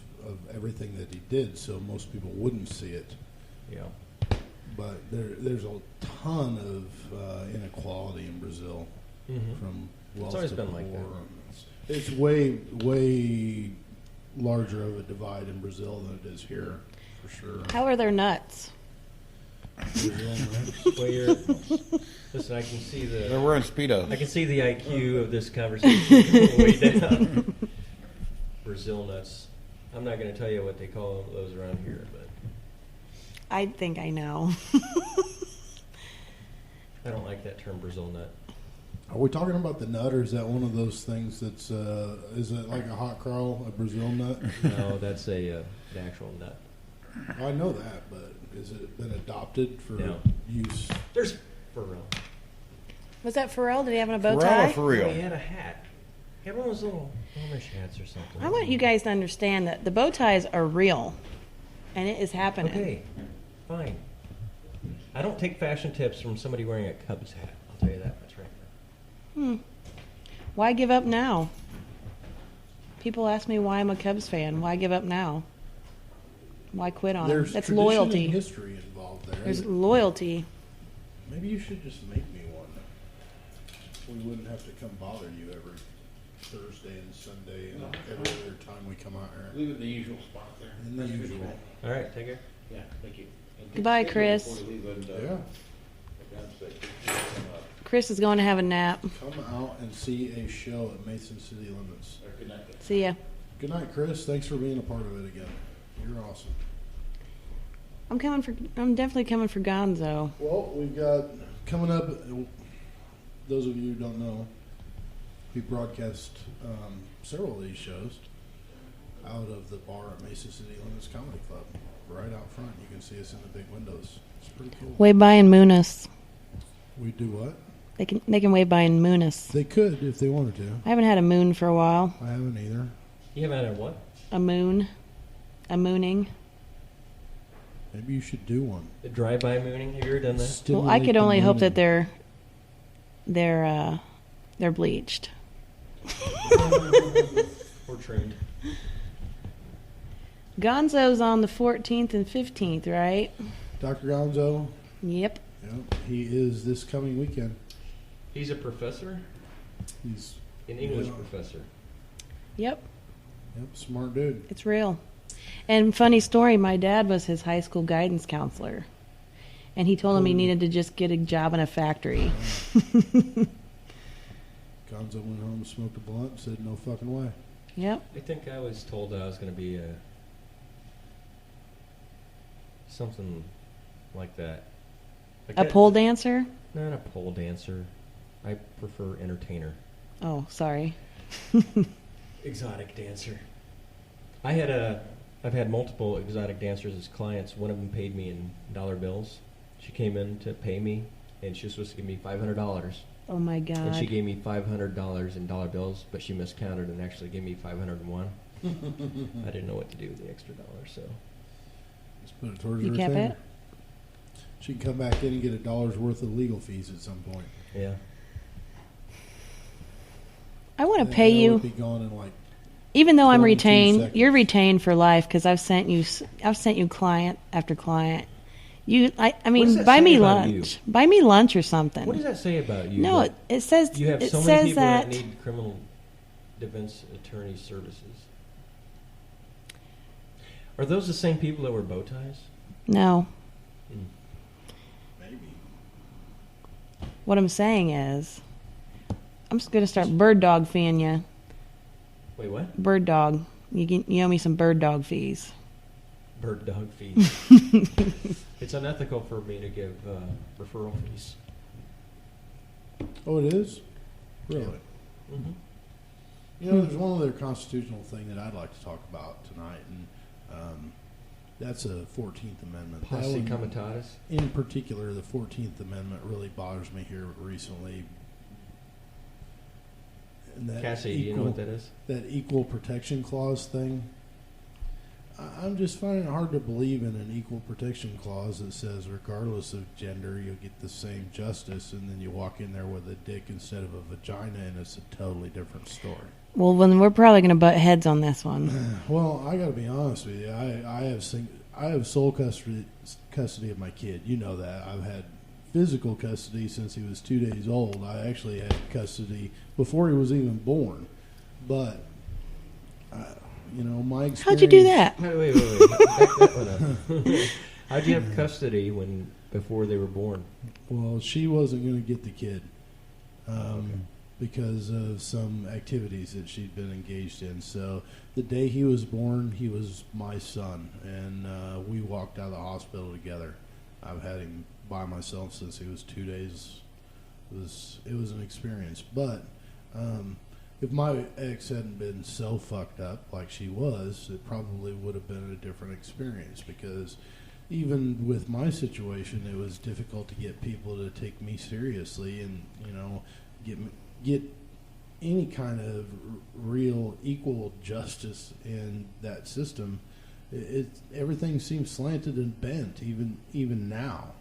everything that he did, so most people wouldn't see it. Yeah. But there's a ton of inequality in Brazil, Mhm. from wealth always to been like poor. that. It's way larger of a divide in Brazil than it is here, for sure. How are their nuts? Brazil, man. Well, you're. Listen, I can see They're the. wearing Speedos. I can see the IQ of this conversation way down. Brazil nuts. I'm not going to tell you what they call those around here, but I think I know. I don't like that term Brazil nut. Are we talking about the nut, or is that one of those things that's is it like a hot crow, a Brazil nut? No, that's an actual nut. I know that, but is it been adopted for No. use? There's Pharrell. Was that Pharrell? Did he have on a bow For real or tie? for real? He had a hat. He had one of those little Amish hats or something. I want you guys to understand that the bow ties are real, and it is happening. Okay, fine. I don't take fashion tips from somebody wearing a Cubs hat. I'll tell you that much right now. Why give up now? People ask me why I'm a Cubs fan. Why give up now? Why quit on them? There's That's tradition loyalty. and history involved there. There's loyalty. Maybe you should just make me one. We wouldn't have to come bother you every Thursday and Sunday and every other time we come out here. Leave it in the usual spot there. In the usual. All right, take care. Yeah, thank you. Goodbye, Chris. Yeah. Chris is going to have a nap. Come out and see a show at Mason City Limits. See ya. Good night, Chris. Thanks for being a part of it again. You're awesome. I'm definitely coming for Gonzo. Well, we've got coming up. Those of you who don't know, we broadcast several of these shows out of the bar at Mesa City Limits Comedy Club. Right out front, you can see us in the big windows. It's pretty cool. Wave by in Munis. We do what? They can wave by in Munis. They could if they wanted to. I haven't had a moon for a while. I haven't either. You haven't had a what? A moon. A mooning. Maybe you should do one. A drive-by mooning? Have you ever done that? Well, I could only hope that they're. they're bleached. Or trimmed? Gonzo's on the 14th and 15th, right? Dr. Gonzo. Yep. Yep, he is this coming weekend. He's a professor? He's An English Yeah. professor. Yep. smart dude. It's real. And funny story, my dad was his high school guidance counselor. And he told him he needed to just get a job in a factory. Gonzo went home, smoked a blunt, and said, "No fucking way." Yep. I think I was told that I was going to be something like that. Like A that- pole dancer? Not a pole dancer. I prefer entertainer. Oh, sorry. Exotic dancer. I've had multiple exotic dancers as clients. One of them paid me in dollar bills. She came in to pay me, and she was supposed to give me $500. Oh my And she God. gave me $500 in dollar bills, but she miscounted and actually gave me 501. I didn't know what to do with the extra dollar, so Just put it towards You her kept thing. it? She can come back in and get $1 worth of legal fees at some point. yeah. I want to And pay that you, would be gone in like even though I'm 42 retained. seconds. You're retained for life because I've sent you client after client. I does mean, that buy say me about lunch. Buy me lunch or something. What does that say about you? No, that it says you have it so many says people that that. need criminal defense attorney services. Are those the same people that wear bow ties? No, maybe. what I'm saying is, I'm just gonna start bird dog feeing you. Wait, what? Bird dog. You owe me some bird dog fees. Bird dog fees. It's unethical for me to give referral fees. Oh, it is? Really? Mm-hmm. You know, there's one other constitutional thing that I'd like to talk about tonight, and that's a 14th Amendment. That Posse one- comitatus. In particular, the 14th Amendment really bothers me here recently. And that Cassie, do you know what that is? That equal protection clause thing. I'm just finding it hard to believe in an equal protection clause that says regardless of gender, you'll get the same justice, and then you walk in there with a dick instead of a vagina, and it's a totally different story. Well, then we're probably going to butt heads on this one. Well, I got to be honest with you. I have sole custody of my kid. You know that. I've had physical custody since he was 2 days old. I actually had custody before he was even born. But, you know, my experience... How'd you do that? Wait. Back that one up. How'd you have custody before they were born? Well, she wasn't going to get the kid because of some activities that she'd been engaged in. So the day he was born, he was my son, and we walked out of the hospital together. I've had him by myself since he was 2 days. It was an experience. But if my ex hadn't been so fucked up like she was, it probably would have been a different experience, because even with my situation, it was difficult to get people to take me seriously and, you know, get any kind of real equal justice in that system. Everything seems slanted and bent, even now.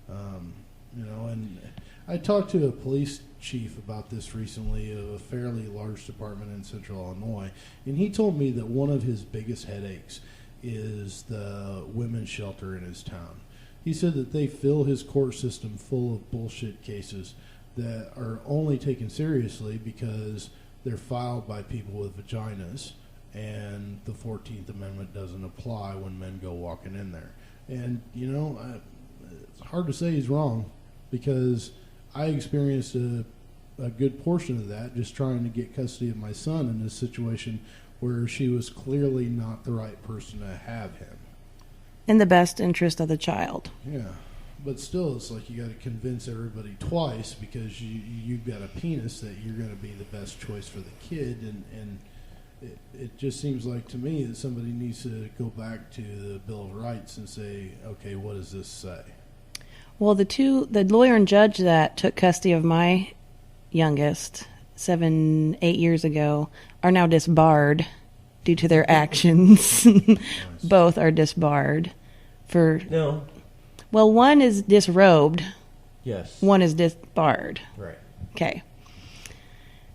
You know, and I talked to a police chief about this recently of a fairly large department in Central Illinois, and he told me that one of his biggest headaches is the women's shelter in his town. He said that they fill his court system full of bullshit cases that are only taken seriously because they're filed by people with vaginas, and the 14th Amendment doesn't apply when men go walking in there. And, you know, it's hard to say he's wrong, because I experienced a good portion of that just trying to get custody of my son in a situation where she was clearly not the right person to have him. In the best interest of the child. Yeah. But still, it's like you got to convince everybody twice because you've got a penis that you're going to be the best choice for the kid, and it just seems like to me that somebody needs to go back to the Bill of Rights and say, okay, what does this say? Well, the lawyer and judge that took custody of my youngest 8 years ago are now disbarred due to their actions. Nice. Both are disbarred for. No. Well, one is disrobed. Yes. One is disbarred. Right. Okay.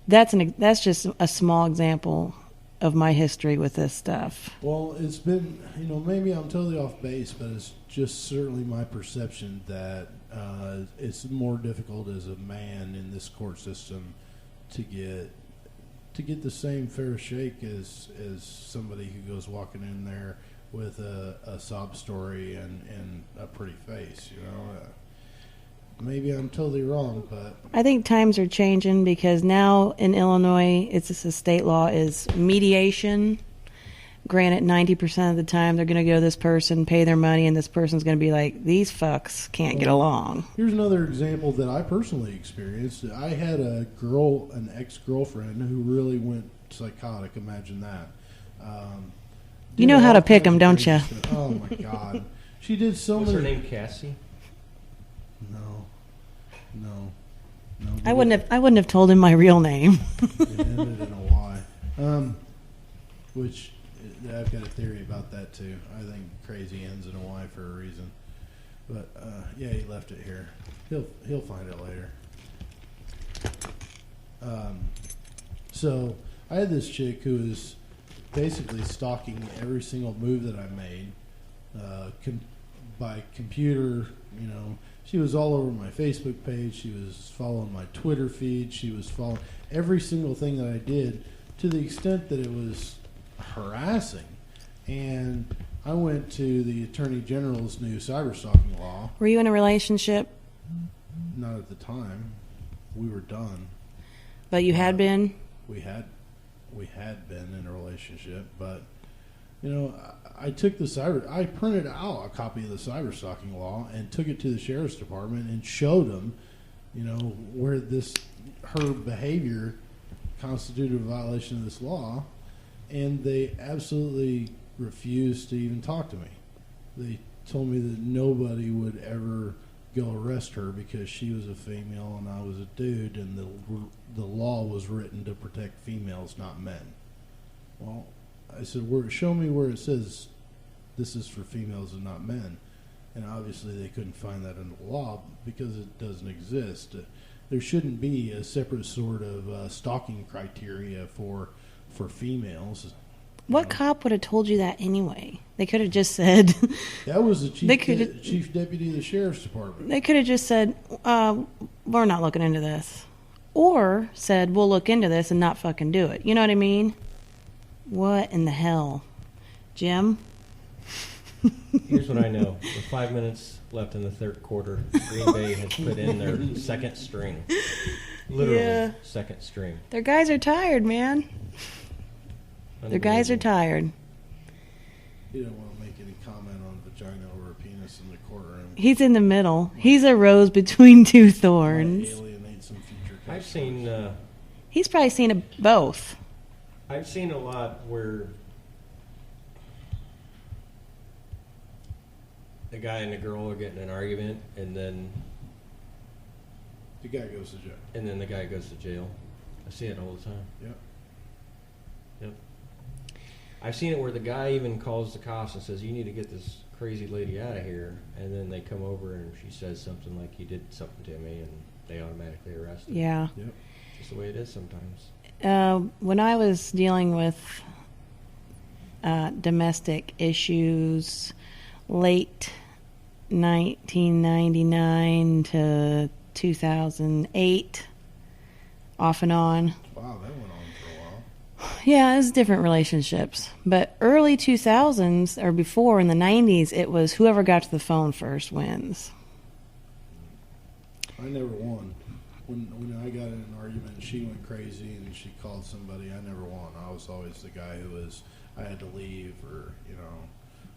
That's just a small example of my history with this stuff. Well, it's been, you know, maybe I'm totally off base, but it's just certainly my perception that it's more difficult as a man in this court system to get the same fair shake as somebody who goes walking in there with a sob story and a pretty face, you know. Maybe I'm totally wrong, but I think times are changing because now in Illinois, it's just a state law is mediation. Granted, 90% of the time they're going to go to this person, pay their money, and this person's going to be like, these fucks can't get along. here's another example that I personally experienced. I had an ex-girlfriend who really went psychotic. Imagine that. You know how to pick 'em, don't you? Oh my God, she did so What's many. her name? Cassie. No. I wouldn't have told him my real name. It ended in a Y. Which I've got a theory about that too. I think crazy ends in a Y for a reason. But yeah, he left it here. He'll find it later. So I had this chick who was basically stalking every single move that I made by computer. You know, she was all over my Facebook page. She was following my Twitter feed. She was following every single thing that I did, to the extent that it was harassing. And I went to the Attorney General's new cyberstalking law. Were you in a relationship? Not at the time. We were done. But you had been? We had we had been in a relationship, but you know, I printed out a copy of the cyber stalking law and took it to the sheriff's department and showed them, you know, where her behavior constituted a violation of this law, and they absolutely refused to even talk to me. They told me that nobody would ever go arrest her because she was a female and I was a dude, and the law was written to protect females, not men. Well, I said, show me where it says this is for females and not men. And obviously they couldn't find that in the law because it doesn't exist. There shouldn't be a separate sort of stalking criteria for females. What cop would have told you that anyway? They could have just said... That was the chief deputy of the sheriff's department. They could have just said, we're not looking into this. Or said, we'll look into this and not fucking do it. You know what I mean? What in the hell? Jim? Here's what I know. With 5 minutes left in the third quarter, Green Bay has put in their second string. Literally, second string. Their guys are tired, man. Their guys are tired. You don't want to make any comment on vagina or a penis in the courtroom. He's in the middle. He's a rose between two thorns. Alienate some future I've seen... He's probably seen both. I've seen a lot where the guy and the girl are getting in an argument, and then the guy goes to jail. And then the guy goes to jail. I see it all the time. Yep. I've seen it where the guy even calls the cops and says, "You need to get this crazy lady out of here," and then they come over and she says something like, "You did something to me," and they automatically arrest him. Yeah. Yep. Just the way it is sometimes. When I was dealing with domestic issues, late 1999 to 2008, off and on. Wow, that went on for a while. Yeah, it was different relationships. But early 2000s, or before in the 90s, it was whoever got to the phone first wins. I never won. When I got in an argument and she went crazy and she called somebody, I never won. I was always the guy I had to leave, or, you know,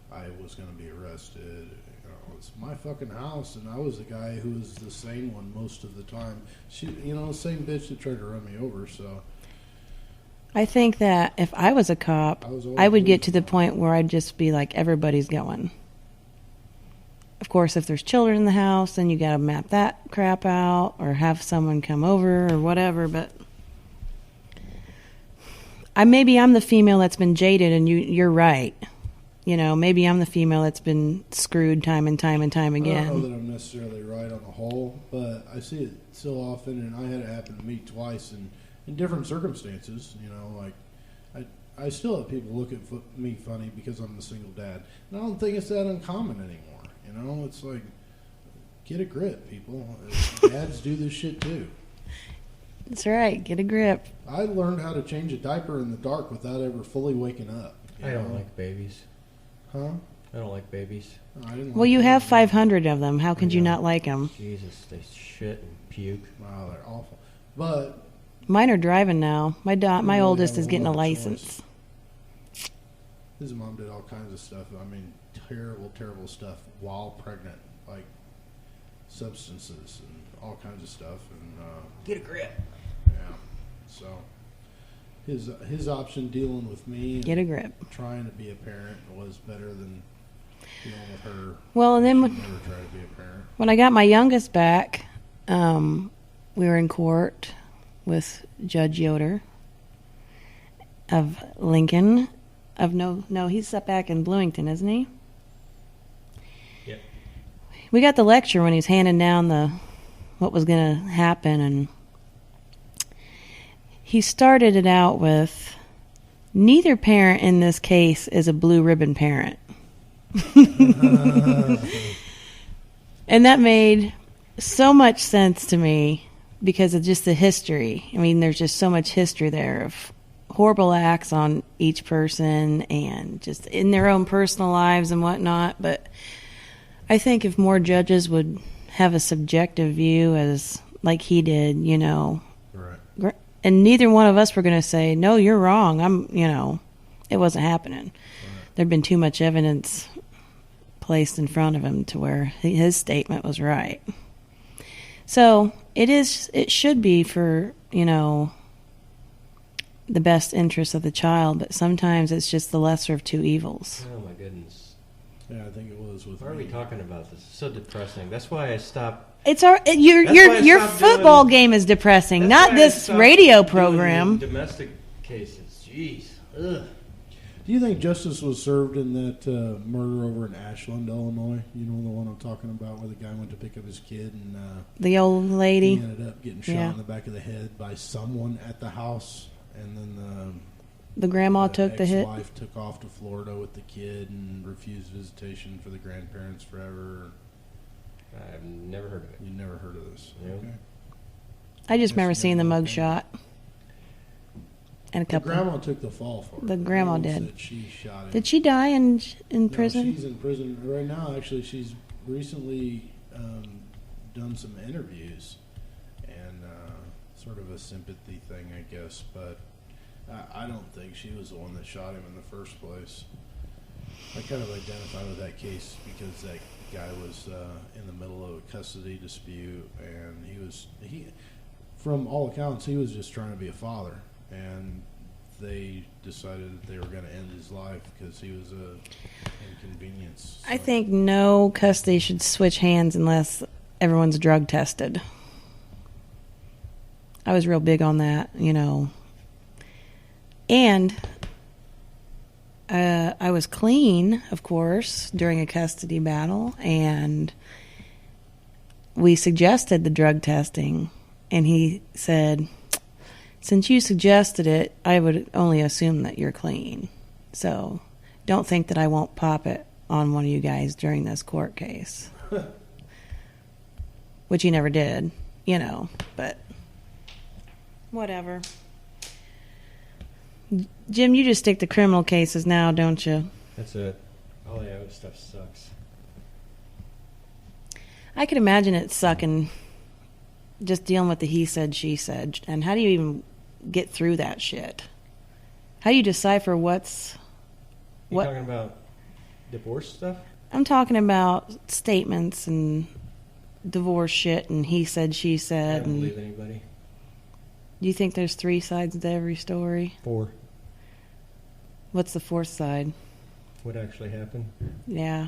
I was going to be arrested. You know, it's my fucking house, and I was the guy who was the sane one most of the time. She, you know, the same bitch that tried to run me over, so. I think that if I was a cop, I would get to the point where I'd just be like, everybody's going. Of course, if there's children in the house, then you got to map that crap out or have someone come over or whatever. But maybe I'm the female that's been jaded, and you're right. You know, maybe I'm the female that's been screwed time and time and time again. I don't know that I'm necessarily right on the whole, but I see it so often, and I had it happen to me twice in different circumstances. You know, like I still have people look at me funny because I'm the single dad, and I don't think it's that uncommon anymore. You know, it's like, get a grip, people. Dads do this shit too. That's right. Get a grip. I learned how to change a diaper in the dark without ever fully waking up. I don't like babies. Huh? I don't like babies. No, I didn't Well, like you have babies. 500 of them. How could you not like them? Jesus, they shit and puke. Wow, they're awful. But Mine are driving now. My really oldest have is a getting a lot of license. his mom did all kinds of stuff. I mean, terrible, terrible stuff while pregnant, like substances and all kinds of stuff. And Get a grip. yeah, so his option dealing with me Get a and grip. trying to be a parent was better than dealing with her. Well, and then She'd never try to be a parent. when I got my youngest back, we were in court with Judge Yoder of Lincoln. No, he's up back in Bloomington, isn't he? Yep. We got the lecture when he's handing down what was going to happen, and he started it out with, neither parent in this case is a blue ribbon parent. And that made so much sense to me because of just the history. I mean, there's just so much history there of horrible acts on each person and just in their own personal lives and whatnot. But I think if more judges would have a subjective view as like he did, you know, Right. and neither one of us were going to say, no, you're wrong. It wasn't happening. There'd been too much evidence placed in front of him to where his statement was right. So it should be for, the best interest of the child, but sometimes it's just the lesser of two evils. Oh my goodness. Yeah, I think it was with Why are we me. talking about this? It's so depressing. That's why I stopped. Your why I your stopped football doing- game is depressing, That's not why I this stopped radio doing program. Domestic cases. Jeez. Ugh. Do you think justice was served in that murder over in Ashland, Illinois? You know the one I'm talking about, where the guy went to pick up his kid and The old he lady. ended up getting shot Yeah. in the back of the head by someone at the house, and then The grandma took the hit. ex-wife took off to Florida with the kid and refused visitation for the grandparents forever. I've never heard of it. You never heard of this? No. Okay. I just remember That's seeing the never mug shot. And a The couple. grandma took the fall for it. The grandma Everyone did. said she shot him. Did she die in No, prison? she's in prison right now. Actually, she's recently done some interviews and sort of a sympathy thing, I guess. But I don't think she was the one that shot him in the first place. I kind of identify with that case because that guy was in the middle of a custody dispute, and he, from all accounts, he was just trying to be a father, and they decided that they were going to end his life because he was a inconvenience. I So- think no custody should switch hands unless everyone's drug tested. I was real big on that, And I was clean, of course, during a custody battle, and we suggested the drug testing, and he said, since you suggested it, I would only assume that you're clean. So don't think that I won't pop it on one of you guys during this court case. Which he never did, but whatever. Jim, you just stick to criminal cases now, don't you? That's it. All the other stuff sucks. I could imagine it sucking just dealing with the he said, she said. And how do you even get through that shit? How do you decipher what's... You What- talking about divorce stuff? I'm talking about statements and divorce shit and he said, she I said. don't And believe anybody. do you think there's three sides to every story? 4. What's the fourth side? What actually happened? Yeah.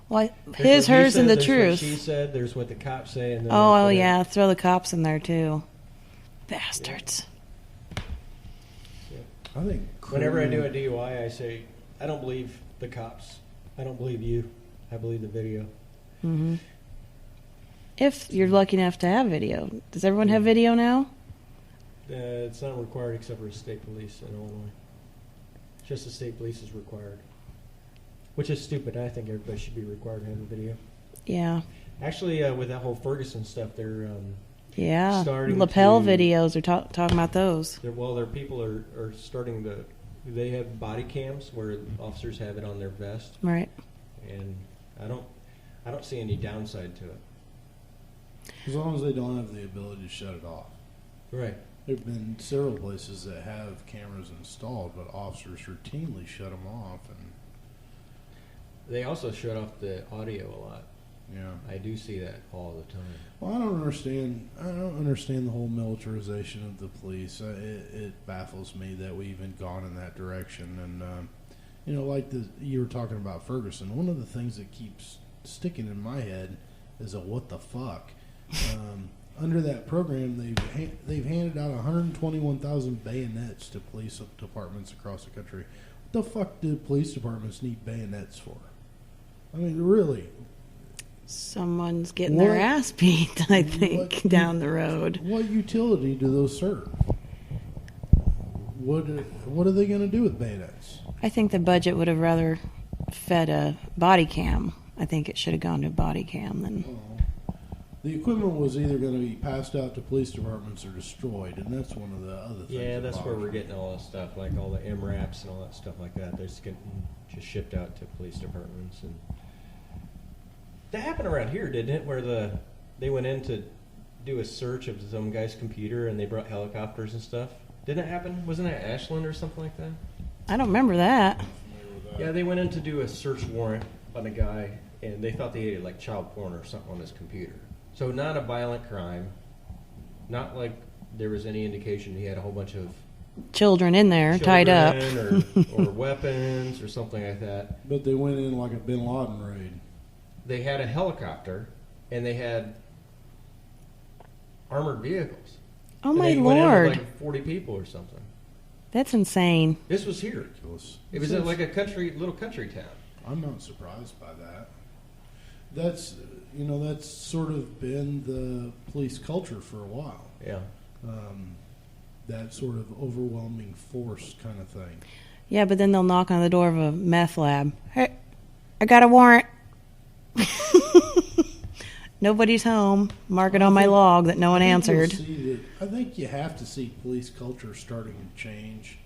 Well, There's his, what you hers, said, and the there's truth. What she said. There's what the cops say, and then Oh, there's what yeah. Throw the cops in there, too. Bastards. I think Whenever I do a criminal- DUI, I say, I don't believe the cops. I don't believe you. I believe the video. Hmm. If you're lucky enough to have video. Does everyone have video now? It's not required except for state police in Illinois. Just the state police is required. Which is stupid. I think everybody should be required to have a video. Yeah. Actually, with that whole Ferguson stuff, they're Yeah. Starting Lapel to- videos are talking about those. their people are starting to. They have body cams where officers have it on their vest, Right. and I don't see any downside to it. As long as they don't have the ability to shut it off. Right. There have been several places that have cameras installed, but officers routinely shut them off. And They also shut off the audio a lot. yeah, I do see that all the time. well, I don't understand the whole militarization of the police. It baffles me that we even gone in that direction. And like you were talking about Ferguson. One of the things that keeps sticking in my head is a what the fuck. Under that program, they've handed out 121,000 bayonets to police departments across the country. What the fuck do police departments need bayonets for? I mean, really, Someone's getting their What- ass beat, I think, what- down the road. what utility do those serve? What are they going to do with bayonets? I think the budget would have rather fed a body cam. I think it should have gone to a body cam than. The equipment was either going to be passed out to police departments or destroyed, and that's one of the other things. Yeah, that that's where bothers we're me. getting all this stuff, like all the MRAPs and all that stuff like that. They're just getting shipped out to police departments, and that happened around here, didn't it? Where they went into do a search of some guy's computer and they brought helicopters and stuff? Didn't it happen? Wasn't it Ashland or something like that? I don't remember that. Yeah, they went in to do a search warrant on a guy, and they thought they had like child porn or something on his computer. So not a violent crime, not like there was any indication he had a whole bunch of Children in there, tied up. children or weapons or something like that. But they went in like a Bin Laden raid. They had a helicopter, and they had armored vehicles. Oh And my they went in with, Lord. like 40 people or something. That's insane. This was here. It was in like a little country town. I'm not surprised by that. That's that's sort of been the police culture for a while. Yeah. That sort of overwhelming force kind of thing. Yeah, but then they'll knock on the door of a meth lab. Hey, I got a warrant. Nobody's home. Mark it on my log that no one answered. I think you have to see police culture starting to change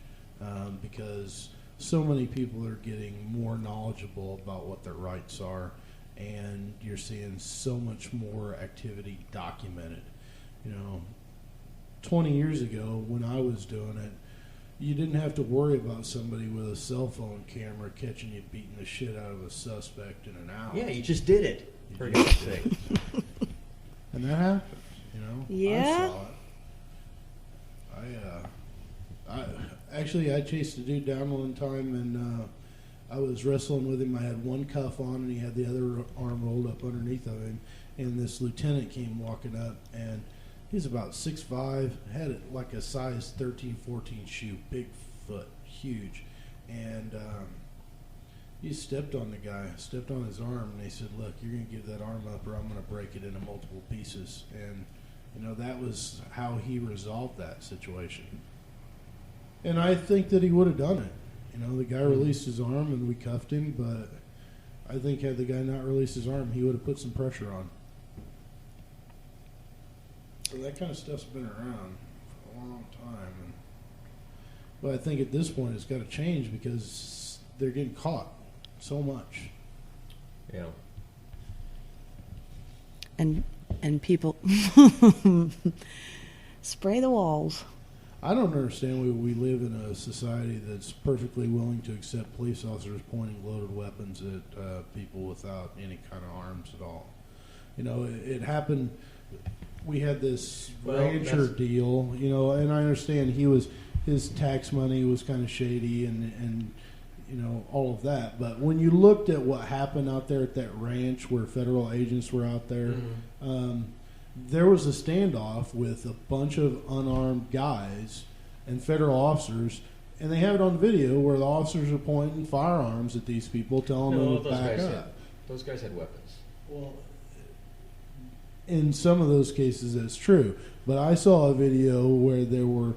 because so many people are getting more knowledgeable about what their rights are, and you're seeing so much more activity documented. 20 years ago when I was doing it, you didn't have to worry about somebody with a cell phone camera catching you beating the shit out of a suspect in an alley. Yeah, you just did it. For God's sake. And that happened, Yeah. I saw it. I chased a dude down one time, and I was wrestling with him. I had one cuff on, and he had the other arm rolled up underneath of him. And this lieutenant came walking up, and he's about 6'5", had it like a size 13, 14 shoe, big foot, huge. And he stepped on the guy, stepped on his arm, and he said, "Look, you're going to give that arm up or I'm going to break it into multiple pieces." And, that was how he resolved that situation. And I think that he would have done it. The guy released his arm and we cuffed him, but I think had the guy not released his arm, he would have put some pressure on. So that kind of stuff's been around for a long time. But I think at this point it's got to change because they're getting caught so much. Yeah. And people spray the walls. I don't understand we live in a society that's perfectly willing to accept police officers pointing loaded weapons at people without any kind of arms at all. It happened. We had this rancher deal, and I understand his tax money was kind of shady and all of that. But when you looked at what happened out there at that ranch where federal agents were out there, there was a standoff with a bunch of unarmed guys and federal officers, and they have it on video where the officers are pointing firearms at these people, telling them to back up. Those guys had weapons. Well, in some of those cases, that's true. But I saw a video where there were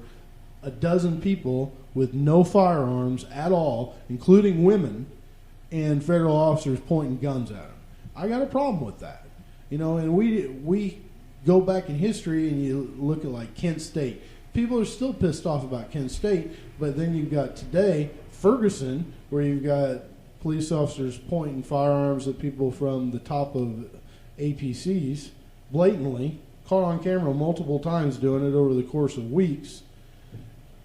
a dozen people with no firearms at all, including women, and federal officers pointing guns at them. I got a problem with that. And we go back in history and you look at like Kent State. People are still pissed off about Kent State, but then you've got today Ferguson, where you've got police officers pointing firearms at people from the top of APCs, blatantly, caught on camera multiple times doing it over the course of weeks,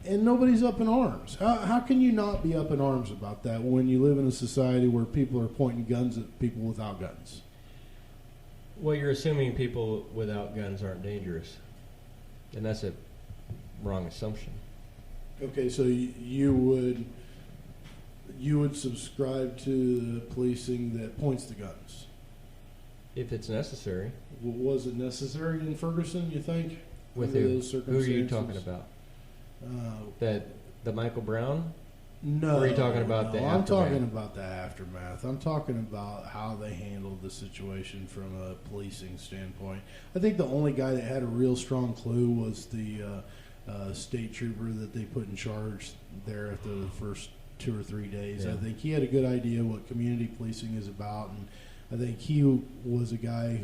and nobody's up in arms. How can you not be up in arms about that when you live in a society where people are pointing guns at people without guns? Well, you're assuming people without guns aren't dangerous, and that's a wrong assumption. Okay, so you would subscribe to the policing that points the guns? If it's necessary. Was it necessary in Ferguson, you think? With under who? those Who are you circumstances? talking about? The Michael Brown? No. Or are you talking about the I'm aftermath? talking about the aftermath. I'm talking about how they handled the situation from a policing standpoint. I think the only guy that had a real strong clue was the state trooper that they put in charge there after the first 2 or 3 days. Yeah. I think he had a good idea what community policing is about, and I think he was a guy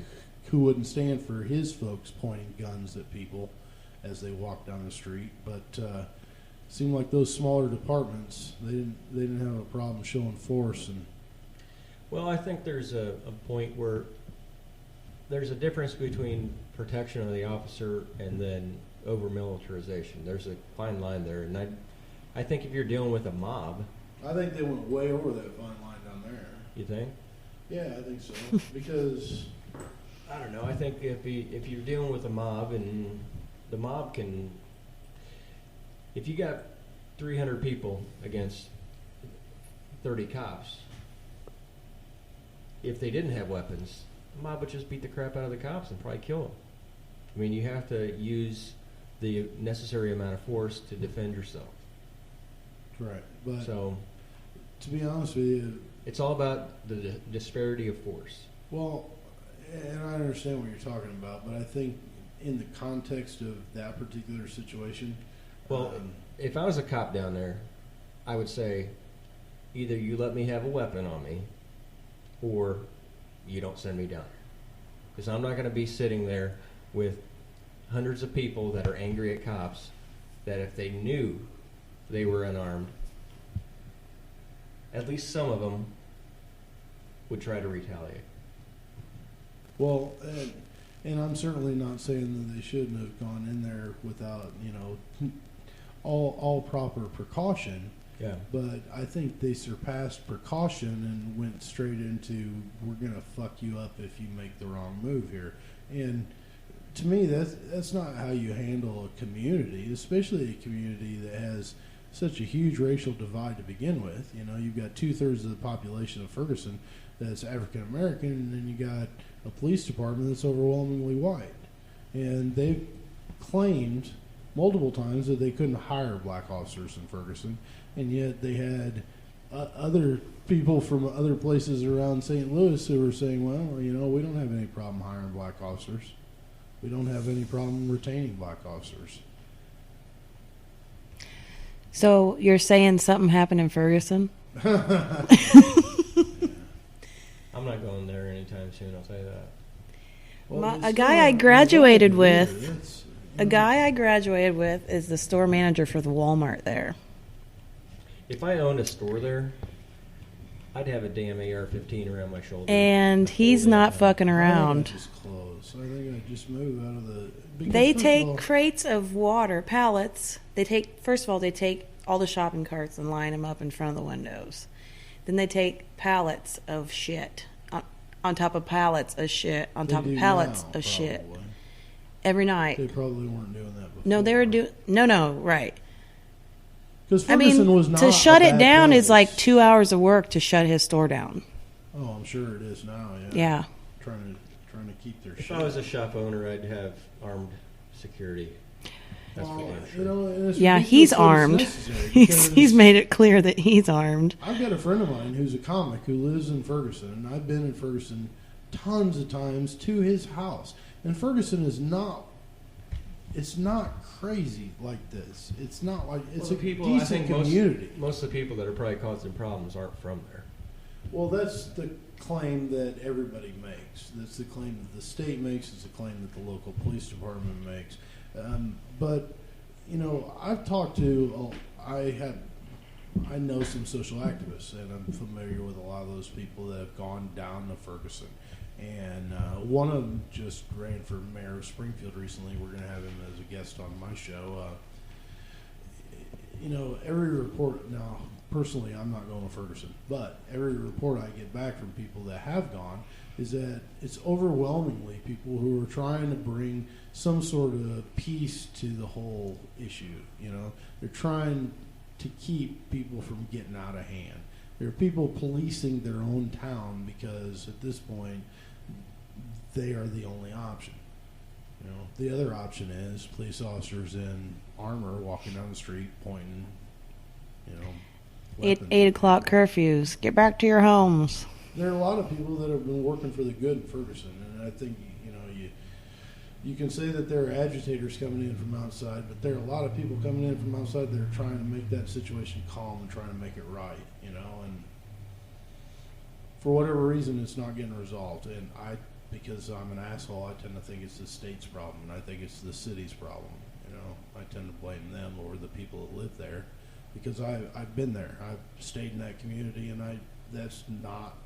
who wouldn't stand for his folks pointing guns at people as they walked down the street. But seemed like those smaller departments, they didn't have a problem showing force. And Well, I think there's a point where there's a difference between protection of the officer and then over militarization. There's a fine line there, and I think if you're dealing with a mob, I think they went way over that fine line down there. you think? Yeah, I think so. Because I don't know. I think if you're dealing with a mob, and the mob can, if you got 300 people against 30 cops, if they didn't have weapons, the mob would just beat the crap out of the cops and probably kill them. I mean, you have to use the necessary amount of force to defend yourself. right, but So to be honest with you, it's all about the disparity of force. well, and I understand what you're talking about, but I think in the context of that particular situation, Well, if I was a cop down there, I would say either you let me have a weapon on me or you don't send me down there. Because I'm not going to be sitting there with hundreds of people that are angry at cops that if they knew they were unarmed, at least some of them would try to retaliate. well, and I'm certainly not saying that they shouldn't have gone in there without, all proper precaution. Yeah. But I think they surpassed precaution and went straight into, we're going to fuck you up if you make the wrong move here. And to me, that's not how you handle a community, especially a community that has such a huge racial divide to begin with. You've got 2/3 of the population of Ferguson that's African American, and then you got a police department that's overwhelmingly white. And they've claimed multiple times that they couldn't hire black officers in Ferguson, and yet they had other people from other places around St. Louis who were saying, well, we don't have any problem hiring black officers. We don't have any problem retaining black officers. So you're saying something happened in Ferguson? I'm not going there anytime soon, I'll tell you that. Well, A guy I graduated with, is the store manager for the Walmart there. If I owned a store there, I'd have a damn AR-15 around my shoulder. And he's not fucking I around. just close. I think I just move out of the. because They first of take all- crates of water, pallets. They take all the shopping carts and line them up in front of the windows. Then they take pallets of shit on top of pallets of shit on they top of do pallets now, of shit probably. every night. They probably weren't doing that before. No, they were doing right. Because I Ferguson mean, was not to shut a it bad down place. is like 2 hours of work to shut his store down. Oh, I'm sure it is now. Yeah. Yeah. Trying to keep their If shit. I was a shop owner, I'd have armed security. That's for damn sure. And it's Yeah, ridiculous he's that it's armed. necessary He's because made it clear that he's armed. I've got a friend of mine who's a comic who lives in Ferguson, and I've been in Ferguson tons of times to his house. And Ferguson is not. It's not crazy like this. It's not like it's Well, a the people, decent I think community. most of the people that are probably causing problems aren't from there. Well, that's the claim that everybody makes. That's the claim that the state makes. It's the claim that the local police department makes. But I've talked to. I know some social activists, and I'm familiar with a lot of those people that have gone down to Ferguson. And one of them just ran for mayor of Springfield recently. We're going to have him as a guest on my show. Every report now. Personally, I'm not going to Ferguson, but every report I get back from people that have gone is that it's overwhelmingly people who are trying to bring some sort of peace to the whole issue. They're trying to keep people from getting out of hand. There are people policing their own town because at this point they are the only option. The other option is police officers in armor walking down the street pointing, weapons. 8 o'clock curfews. Get back to your homes. There are a lot of people that have been working for the good in Ferguson, and I think you can say that there are agitators coming in from outside, but there are a lot of people coming in from outside that are trying to make that situation calm and trying to make it right, and for whatever reason, it's not getting resolved. And because I'm an asshole, I tend to think it's the state's problem, and I think it's the city's problem. I tend to blame them over the people that live there, because I've been there. I've stayed in that community, and that's not,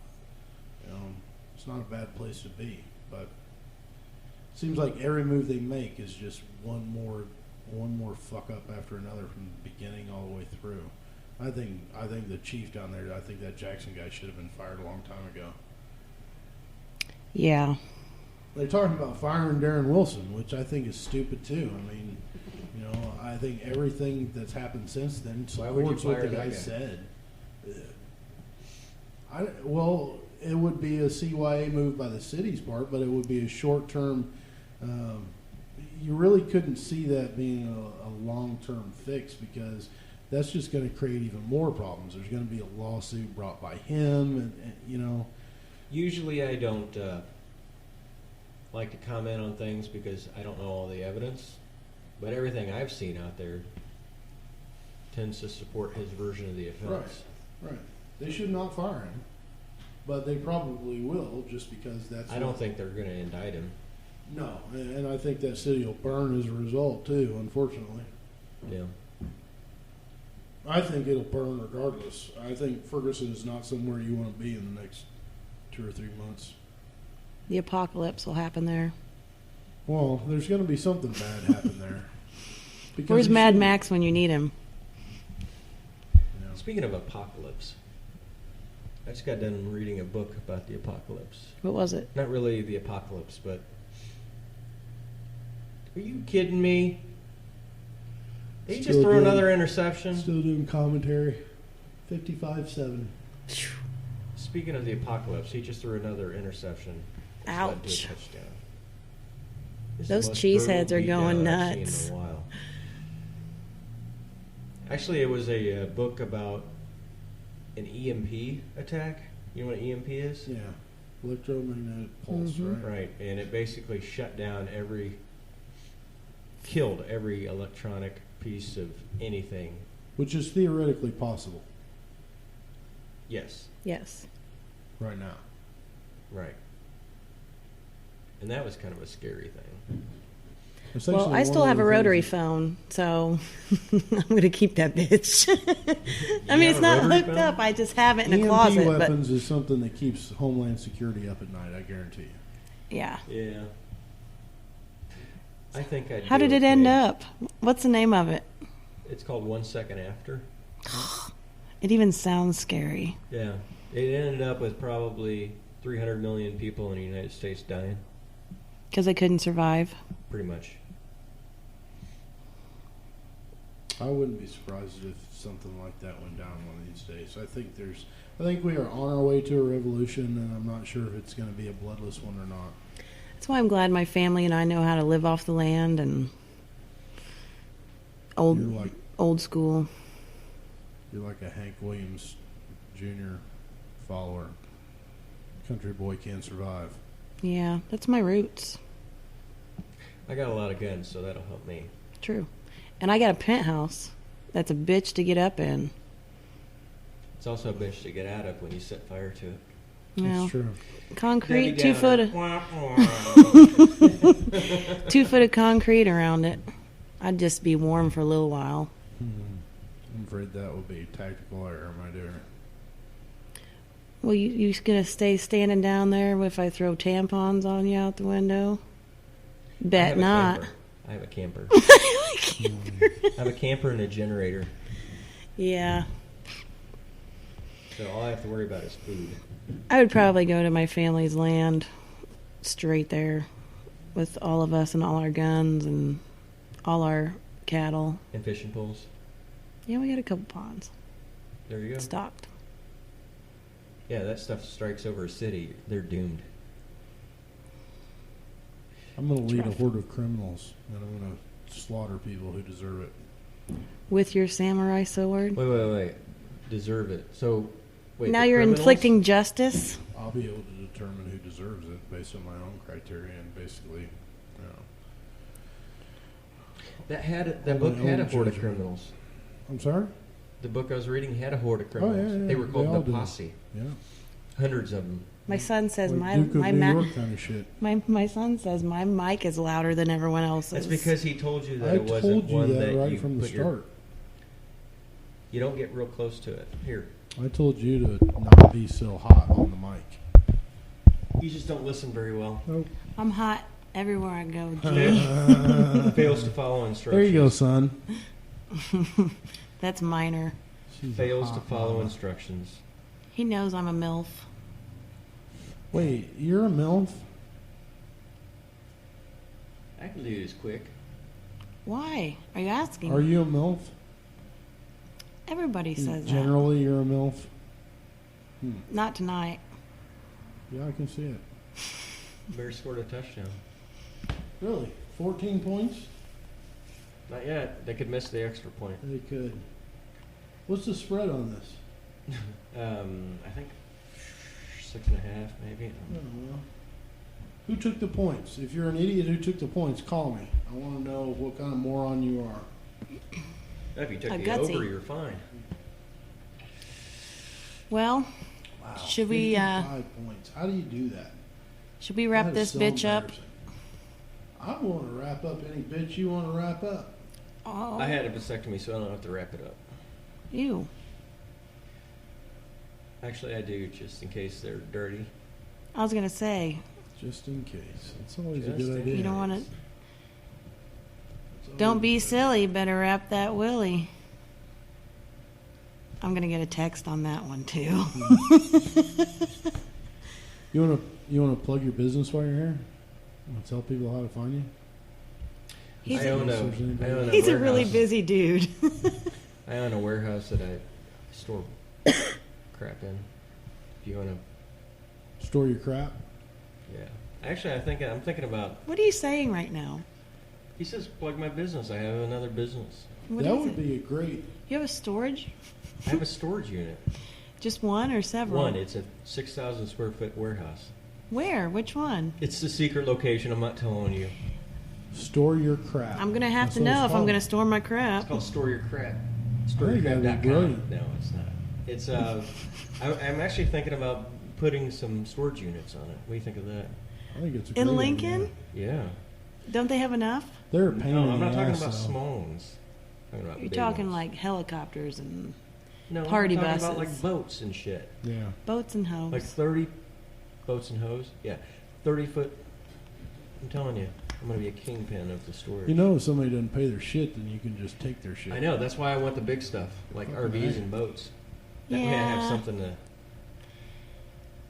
it's not a bad place to be. But Seems like every move they make is just one more fuck up after another from the beginning all the way through. I think the chief down there, I think that Jackson guy should have been fired a long time ago. Yeah. They're talking about firing Darren Wilson, which I think is stupid too. I mean, I think everything that's happened since then Why would you supports what fire the that guy guy? said. Well, it would be a CYA move by the city's part, but it would be a short-term. You really couldn't see that being a long-term fix because that's just going to create even more problems. There's going to be a lawsuit brought by him, and. Usually I don't like to comment on things because I don't know all the evidence, but everything I've seen out there tends to support his version of the offense. Right. They should not fire him, but they probably will just because that's. I don't think they're going to indict him. No, and I think that city will burn as a result too. Unfortunately, Yeah. I think it'll burn regardless. I think Ferguson is not somewhere you want to be in the next 2 or 3 months. The apocalypse will happen there. Well, there's going to be something bad happen there. Because Where's he Mad shouldn't- Max when you need him? Speaking of apocalypse, I just got done reading a book about the apocalypse. What was it? Not really the apocalypse, but are you kidding me? He just Still threw doing- another interception. Still doing commentary. 55-7. Speaking of the apocalypse, he just threw another interception. which led to a Ouch. touchdown. This is Those the most cheeseheads brutal are going beatdown I've nuts. seen in a while. Actually, it was a book about an EMP attack. You know what an EMP is? Yeah. Electromagnetic pulse, Mhm. right? Right, and it basically shut down killed every electronic piece of anything. Which is theoretically possible Yes, Yes. right now. right. And that was kind of a scary thing. Essentially, Well, I one still of have the a things rotary that- phone, so I'm going to keep that bitch. I mean, have it's a not rotary hooked phone? up. I just have it in a EMP closet. But weapons is something that keeps Homeland Security up at night, I guarantee you. yeah. Yeah. I think I. How did it end up? What's the name of it? It's called 1 Second After. It even sounds scary. Yeah. It ended up with probably 300 million people in the United States dying. Because I couldn't survive. Pretty much. I wouldn't be surprised if something like that went down one of these days. I think we are on our way to a revolution, and I'm not sure if it's going to be a bloodless one or not. That's why I'm glad my family and I know how to live off the land and old school. You're like a Hank Williams Jr. follower. Country boy can't survive. Yeah, that's my roots. I got a lot of guns, so that'll help me. True. And I got a penthouse. That's a bitch to get up in. It's also a bitch to get out of when you set fire to it. Well, That's true. concrete, Debbie 2 foot Downer. of 2 foot of concrete around it. I'd just be warm for a little while. I'm afraid that would be tactical error, my dear. Well, you gonna stay standing down there if I throw tampons on you out the window? Bet not. I have a camper. I have a camper and a generator, Yeah. so all I have to worry about is food. I would probably go to my family's land straight there with all of us and all our guns and all our cattle. And fishing poles. Yeah, we got a couple ponds There you go. stocked. Yeah, that stuff strikes over a city. They're doomed. I'm going to lead a rough. horde of criminals, and I'm going to slaughter people who deserve it. With your samurai sword? Wait. Deserve it. So, wait. Now the you're criminals? inflicting justice? I'll be able to determine who deserves it based on my own criteria, and basically, That book my had a own horde of judgment. criminals. I'm sorry? The book I was reading had a horde of criminals. yeah, They were they called all the do. Posse. Yeah. Hundreds of them. My son says Like Duke of my New York kind of shit. my son says my mic is louder than everyone else's. That's because he told you that I it wasn't told you one that right you from the put your- start. You don't get real close to it. Here. I told you to not be so hot on the mic. You just don't listen very well. Nope. I'm hot Everywhere I go, Jim. Fails to follow instructions. There you go, son. That's minor. She's a Fails to hot follow mama. instructions. He knows I'm a MILF. Wait, you're a MILF? I can do this quick. Why? Are you asking? Are you a MILF? Everybody says Generally, you're a MILF? that. Not tonight. Yeah, I can see it. Bears scored a touchdown. Really? 14 points? Not yet. They could miss the extra point. They could. What's the spread on this? I think 6.5, maybe. I don't know. Who took the points? If you're an idiot who took the points, call me. I want to know what kind of moron you are. If you took A the gutsy. over, you're fine. Well, Wow. Should we, 55 points. How do you do that? should we wrap That this is so bitch up? embarrassing. I want to wrap up any bitch you want to wrap up. Oh, I had a vasectomy, so I don't have to wrap it up. ew. Actually, I do, just in case they're dirty. I was gonna say Just in case. It's always a Just good in idea. you don't want to. It's always Don't a be good silly. Better wrap that willy. I'm gonna get a text on that one too. idea. You want to plug your business while you're here? Want to tell people how to find you? He's I own a He's a really warehouse. busy dude. I own a warehouse that I store crap in. If you want to, Store your crap. yeah. Actually, I'm thinking about. What are you saying right now? He says, plug my business. I have another business. What that is would it? be a great. You have a storage? I have a storage unit. Just one or several? One. It's a 6,000 square foot warehouse. Where? Which one? It's the secret location. I'm not telling you. Store your crap. I'm gonna have That's to what it's know if I'm called. gonna store my crap. It's called Store Your Crap. I think that'd be StoreYourCrap.com. brilliant. No, it's not. It's I'm actually thinking about putting some storage units on it. What do you think of that? I think it's a In great Lincoln? idea. Yeah. Don't they have enough? They're a pain No, in I'm the not talking ass, about though. small ones. I'm talking about You're big talking ones. like helicopters and no, party I'm talking buses. about like boats and shit. Yeah. boats and homes. Like 30 boats and hose. Yeah, 30-foot. I'm telling you, I'm gonna be a kingpin of the storage. You know, if somebody doesn't pay their shit, then you can just take their shit. I know. That's why I want the big stuff, like Okay. RVs and boats. That way I Yeah. have something to.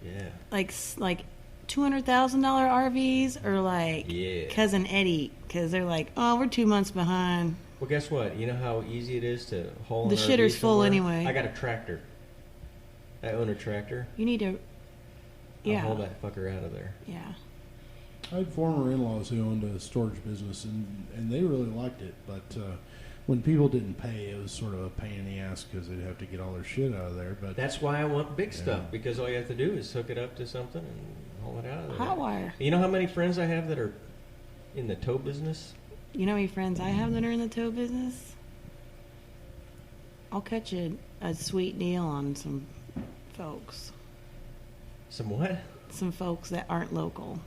Yeah. like $200,000 RVs or like Yeah. Cousin Eddie because they're like, oh, we're 2 months behind. Well, guess what? You know how easy it is to haul The an shitter's RV full somewhere? anyway. I got a tractor. I own a tractor. You need to, I'll haul yeah, that fucker out of there. yeah. I had former in-laws who owned a storage business, and they really liked it. But when people didn't pay, it was sort of a pain in the ass because they'd have to get all their shit out of there. But That's why I want big Yeah. stuff, because all you have to do is hook it up to something and haul it out of there. Hot wire. You know how many friends I have that are in the tow business? You know how many friends I have that are in the tow business? I'll cut you a sweet deal on some folks. Some what? Some folks that aren't local.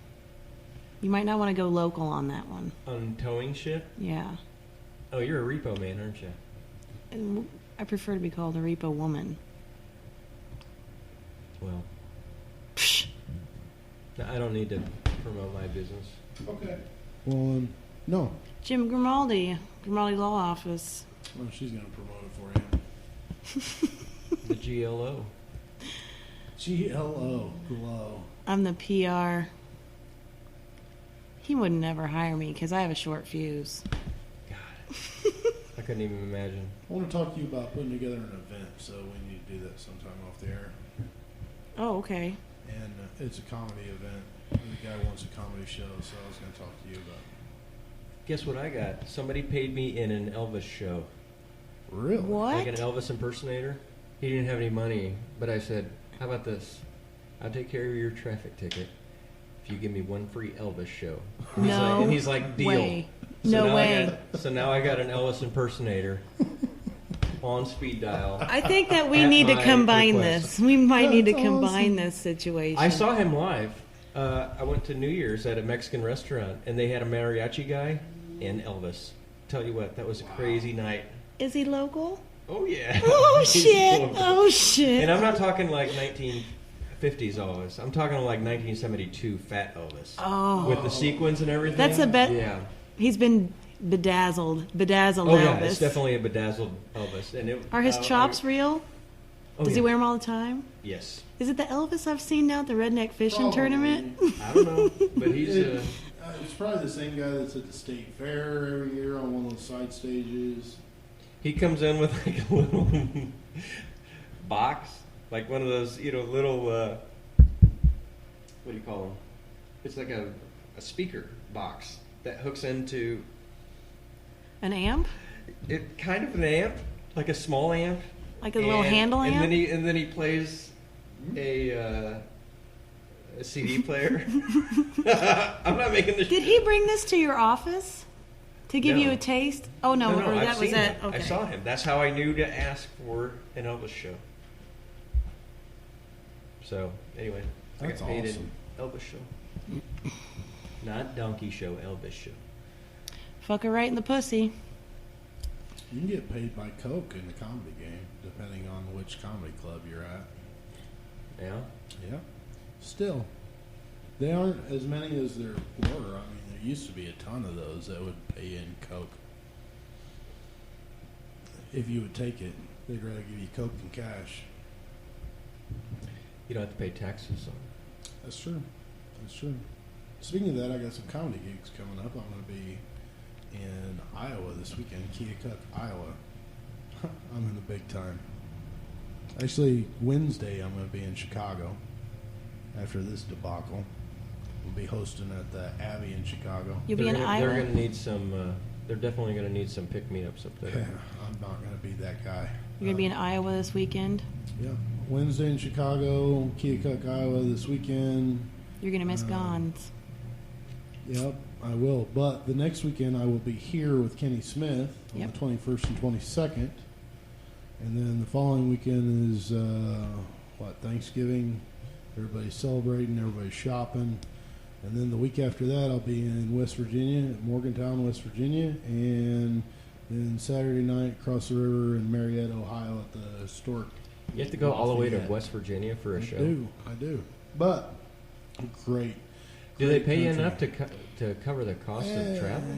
You might not want to go local on that one. On towing shit? Yeah. Oh, you're a repo man, aren't you? And I prefer to be called a repo woman. Well, no, I don't need to promote my business. okay. Well, no. Jim Grimaldi, Grimaldi Law Office. Well, she's gonna promote it for you. The GLO. GLO, glow. I'm the PR. He would never hire me because I have a short fuse. God. I couldn't even imagine. I want to talk to you about putting together an event, so we need to do that sometime off the air. Oh, okay. And it's a comedy event. The guy wants a comedy show, so I was going to talk to you about it. Guess what I got? Somebody paid me in an Elvis show. Really? What? Like an Elvis impersonator. He didn't have any money, but I said, how about this? I'll take care of your traffic ticket if you give me one free Elvis show. And No and he's like, deal. way. So No now way. So now I got an Elvis impersonator on speed dial. I think that we At need to my combine request. this. We might need to That's combine awesome. this situation. I saw him live. I went to New Year's at a Mexican restaurant, and they had a mariachi guy and Elvis. Tell you what, that was a crazy night. Is he local? Oh, yeah. Oh He's shit! local. Oh shit! And I'm not talking like 50s Elvis. I'm talking like 1972 Fat Elvis. Oh. With the sequins and everything. That's a bet. Yeah. He's been bedazzled Oh Elvis. yeah, it's definitely a bedazzled Elvis. And it, Are his chops real? oh, Does he yeah. wear them all the time? Yes. Is it the Elvis I've seen now at the Redneck Fishing Tournament? I don't know, but he's It's probably the same guy that's at the state fair every year on one of those side stages. he comes in with like a little box, like one of those, little what do you call them? It's like a speaker box that hooks into An amp? it, kind of an amp, like a small amp. Like a little handle amp? And then he plays a CD player. I'm not making this. Did he bring this to your office to give No. you a taste? Oh no, No, or I've that was seen it. him. Okay. I saw him. That's how I knew to ask for an Elvis show. So anyway, I That's got paid awesome. an Elvis show, not donkey show. Elvis show. Fuck her right in the pussy. You can get paid by Coke in the comedy game, depending on which comedy club you're at. Yeah. Yeah. Still, they aren't as many as there were. I mean, there used to be a ton of those that would pay in Coke. If you would take it, they'd rather give you Coke than cash. You don't have to pay taxes on it. That's true. That's true. Speaking of that, I got some comedy gigs coming up. I'm going to be in Iowa this weekend, Keokuk, Iowa. I'm in the big time. Actually, Wednesday I'm going to be in Chicago after this debacle. We'll be hosting at the Abbey in Chicago. You'll be in They're Iowa. going to need some. They're definitely going to need some pick me ups up Yeah, there. I'm not going to be that guy. You're gonna be in Iowa this weekend. Yeah, Wednesday in Chicago, Keokuk, Iowa this weekend. You're gonna miss Gons. Yep, I will. But the next weekend I will be here with Kenny Smith on Yep. the 21st and 22nd. And then the following weekend is, Thanksgiving. Everybody's celebrating, everybody's shopping. And then the week after that I'll be in West Virginia, at Morgantown, West Virginia. And then Saturday night across the river in Marietta, Ohio at the historic. You have to go all the way to Lafayette. West Virginia for a show. I do. But great. Do they great pay you country. enough to cover the cost of travel?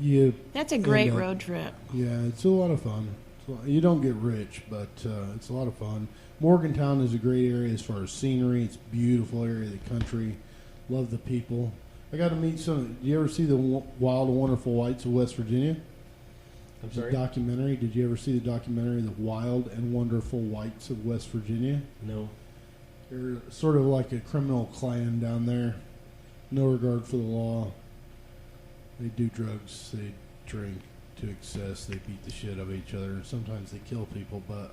Yeah, That's a great And, road trip. yeah, it's a lot of fun. You don't get rich, but it's a lot of fun. Morgantown is a great area as far as scenery. It's a beautiful area of the country. Love the people. I got to meet some. Do you ever see the Wild and Wonderful Whites of West Virginia? I'm The sorry. documentary. Did you ever see the documentary, The Wild and Wonderful Whites of West Virginia? No. They're sort of like a criminal clan down there. No regard for the law. They do drugs. They drink to excess. They beat the shit out of each other. Sometimes they kill people. But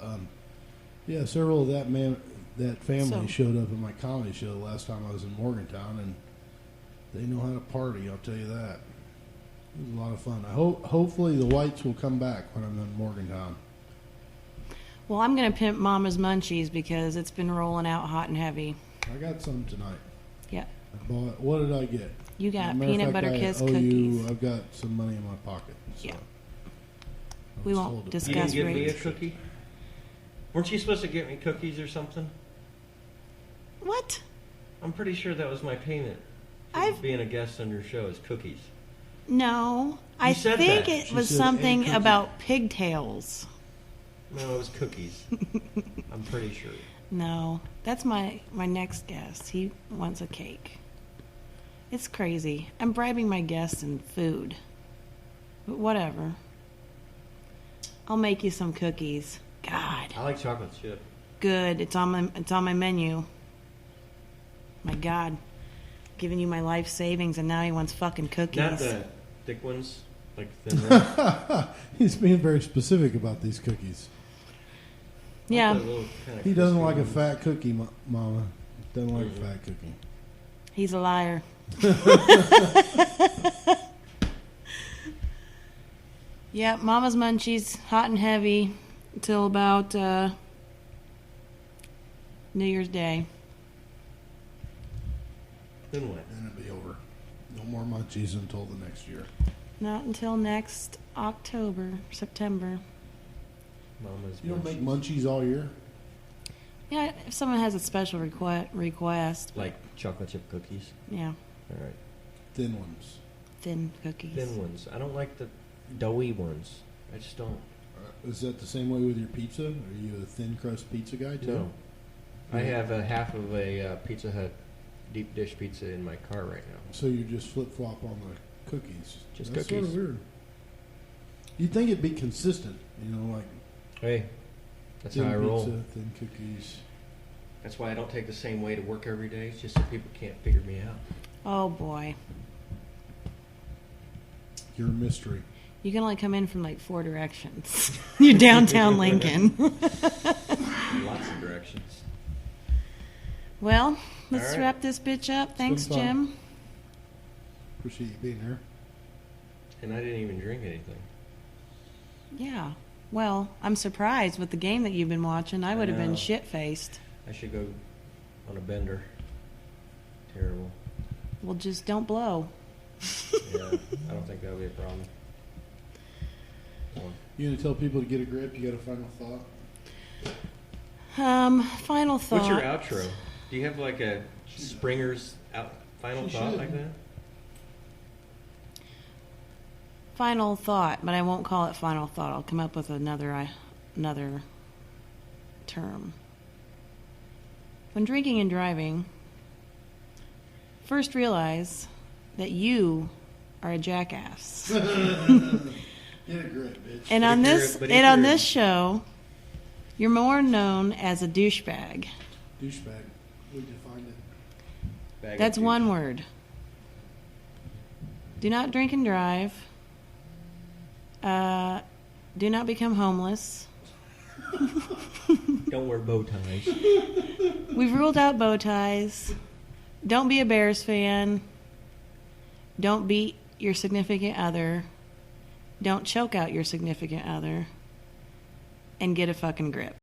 yeah, several of that family So- showed up at my comedy show the last time I was in Morgantown, and they know how to party. I'll tell you that. It was a lot of fun. Hopefully the Whites will come back when I'm in Morgantown. Well, I'm gonna pimp Mama's Munchies because it's been rolling out hot and heavy. I got some tonight. Yeah, I bought. What did I get? you got As a matter of peanut fact, butter I kiss owe cookies. You, I've got some money in my pocket. So Yeah. I We was won't told to discuss You didn't give me a rates. cookie? Weren't you supposed to get me cookies or something? What? I'm pretty sure that was my payment for I've- being a guest on your show is cookies. No, I said think that. it She was said, something "And cookie." about pigtails. No, it was cookies. I'm pretty sure. No, that's my next guest. He wants a cake. It's crazy. I'm bribing my guests in food. But whatever. I'll make you some cookies. God, I like chocolate chip. good. It's on my menu. My God, giving you my life savings, and now he wants fucking cookies. Not the thick ones, like thin ones. He's being very specific about these cookies. Yeah, Not the little kinda He doesn't crispy like a ones. fat cookie, Mama. Doesn't like a fat cookie. he's a liar. Yeah, Mama's Munchies, hot and heavy, until about New Year's Day. Then what? Then it'll be over. No more munchies until the next year. Not until next October, September. Mama's You don't make Munchies. munchies all year? Yeah, if someone has a special request, Like chocolate chip cookies. yeah, All right. Thin ones. thin cookies. Thin ones. I don't like the doughy ones. I just don't. Is that the same way with your pizza? Are you a thin crust pizza guy too? No. I have a half of a Pizza Hut deep dish pizza in my car right now. So you just flip flop on the cookies. Just That's cookies. sort of weird. You'd think it'd be consistent, you know, like Hey, that's thin how I roll. pizza, thin cookies. That's why I don't take the same way to work every day. It's just so people can't figure me out. Oh boy, You're a mystery. you can only come in from like 4 directions. You're downtown Lincoln. Lots of directions. Well, let's All right. wrap this bitch up. Thanks, been fun. Jim. Appreciate you being here. And I didn't even drink anything. Yeah. Well, I'm surprised with the game that you've been watching. I would have been know. shit-faced. I should go on a bender. Terrible. Well, just don't blow. Yeah, I don't think that'll be a problem. You gonna tell people to get a grip? You got a final thought? Final thought. What's your outro? Do you have like a Springer's final She thought should. like that? Final thought, but I won't call it final thought. I'll come up with another term. When drinking and driving, first realize that you are a jackass. Get a grip, bitch. And on if you're- this but if and on you're- this show, you're more known as a douchebag. Douchebag. We defined it. Bag of That's douche. one word. Do not drink and drive. Do not become homeless. Don't wear bow ties. We've ruled out bow ties. Don't be a Bears fan. Don't beat your significant other. Don't choke out your significant other. And get a fucking grip.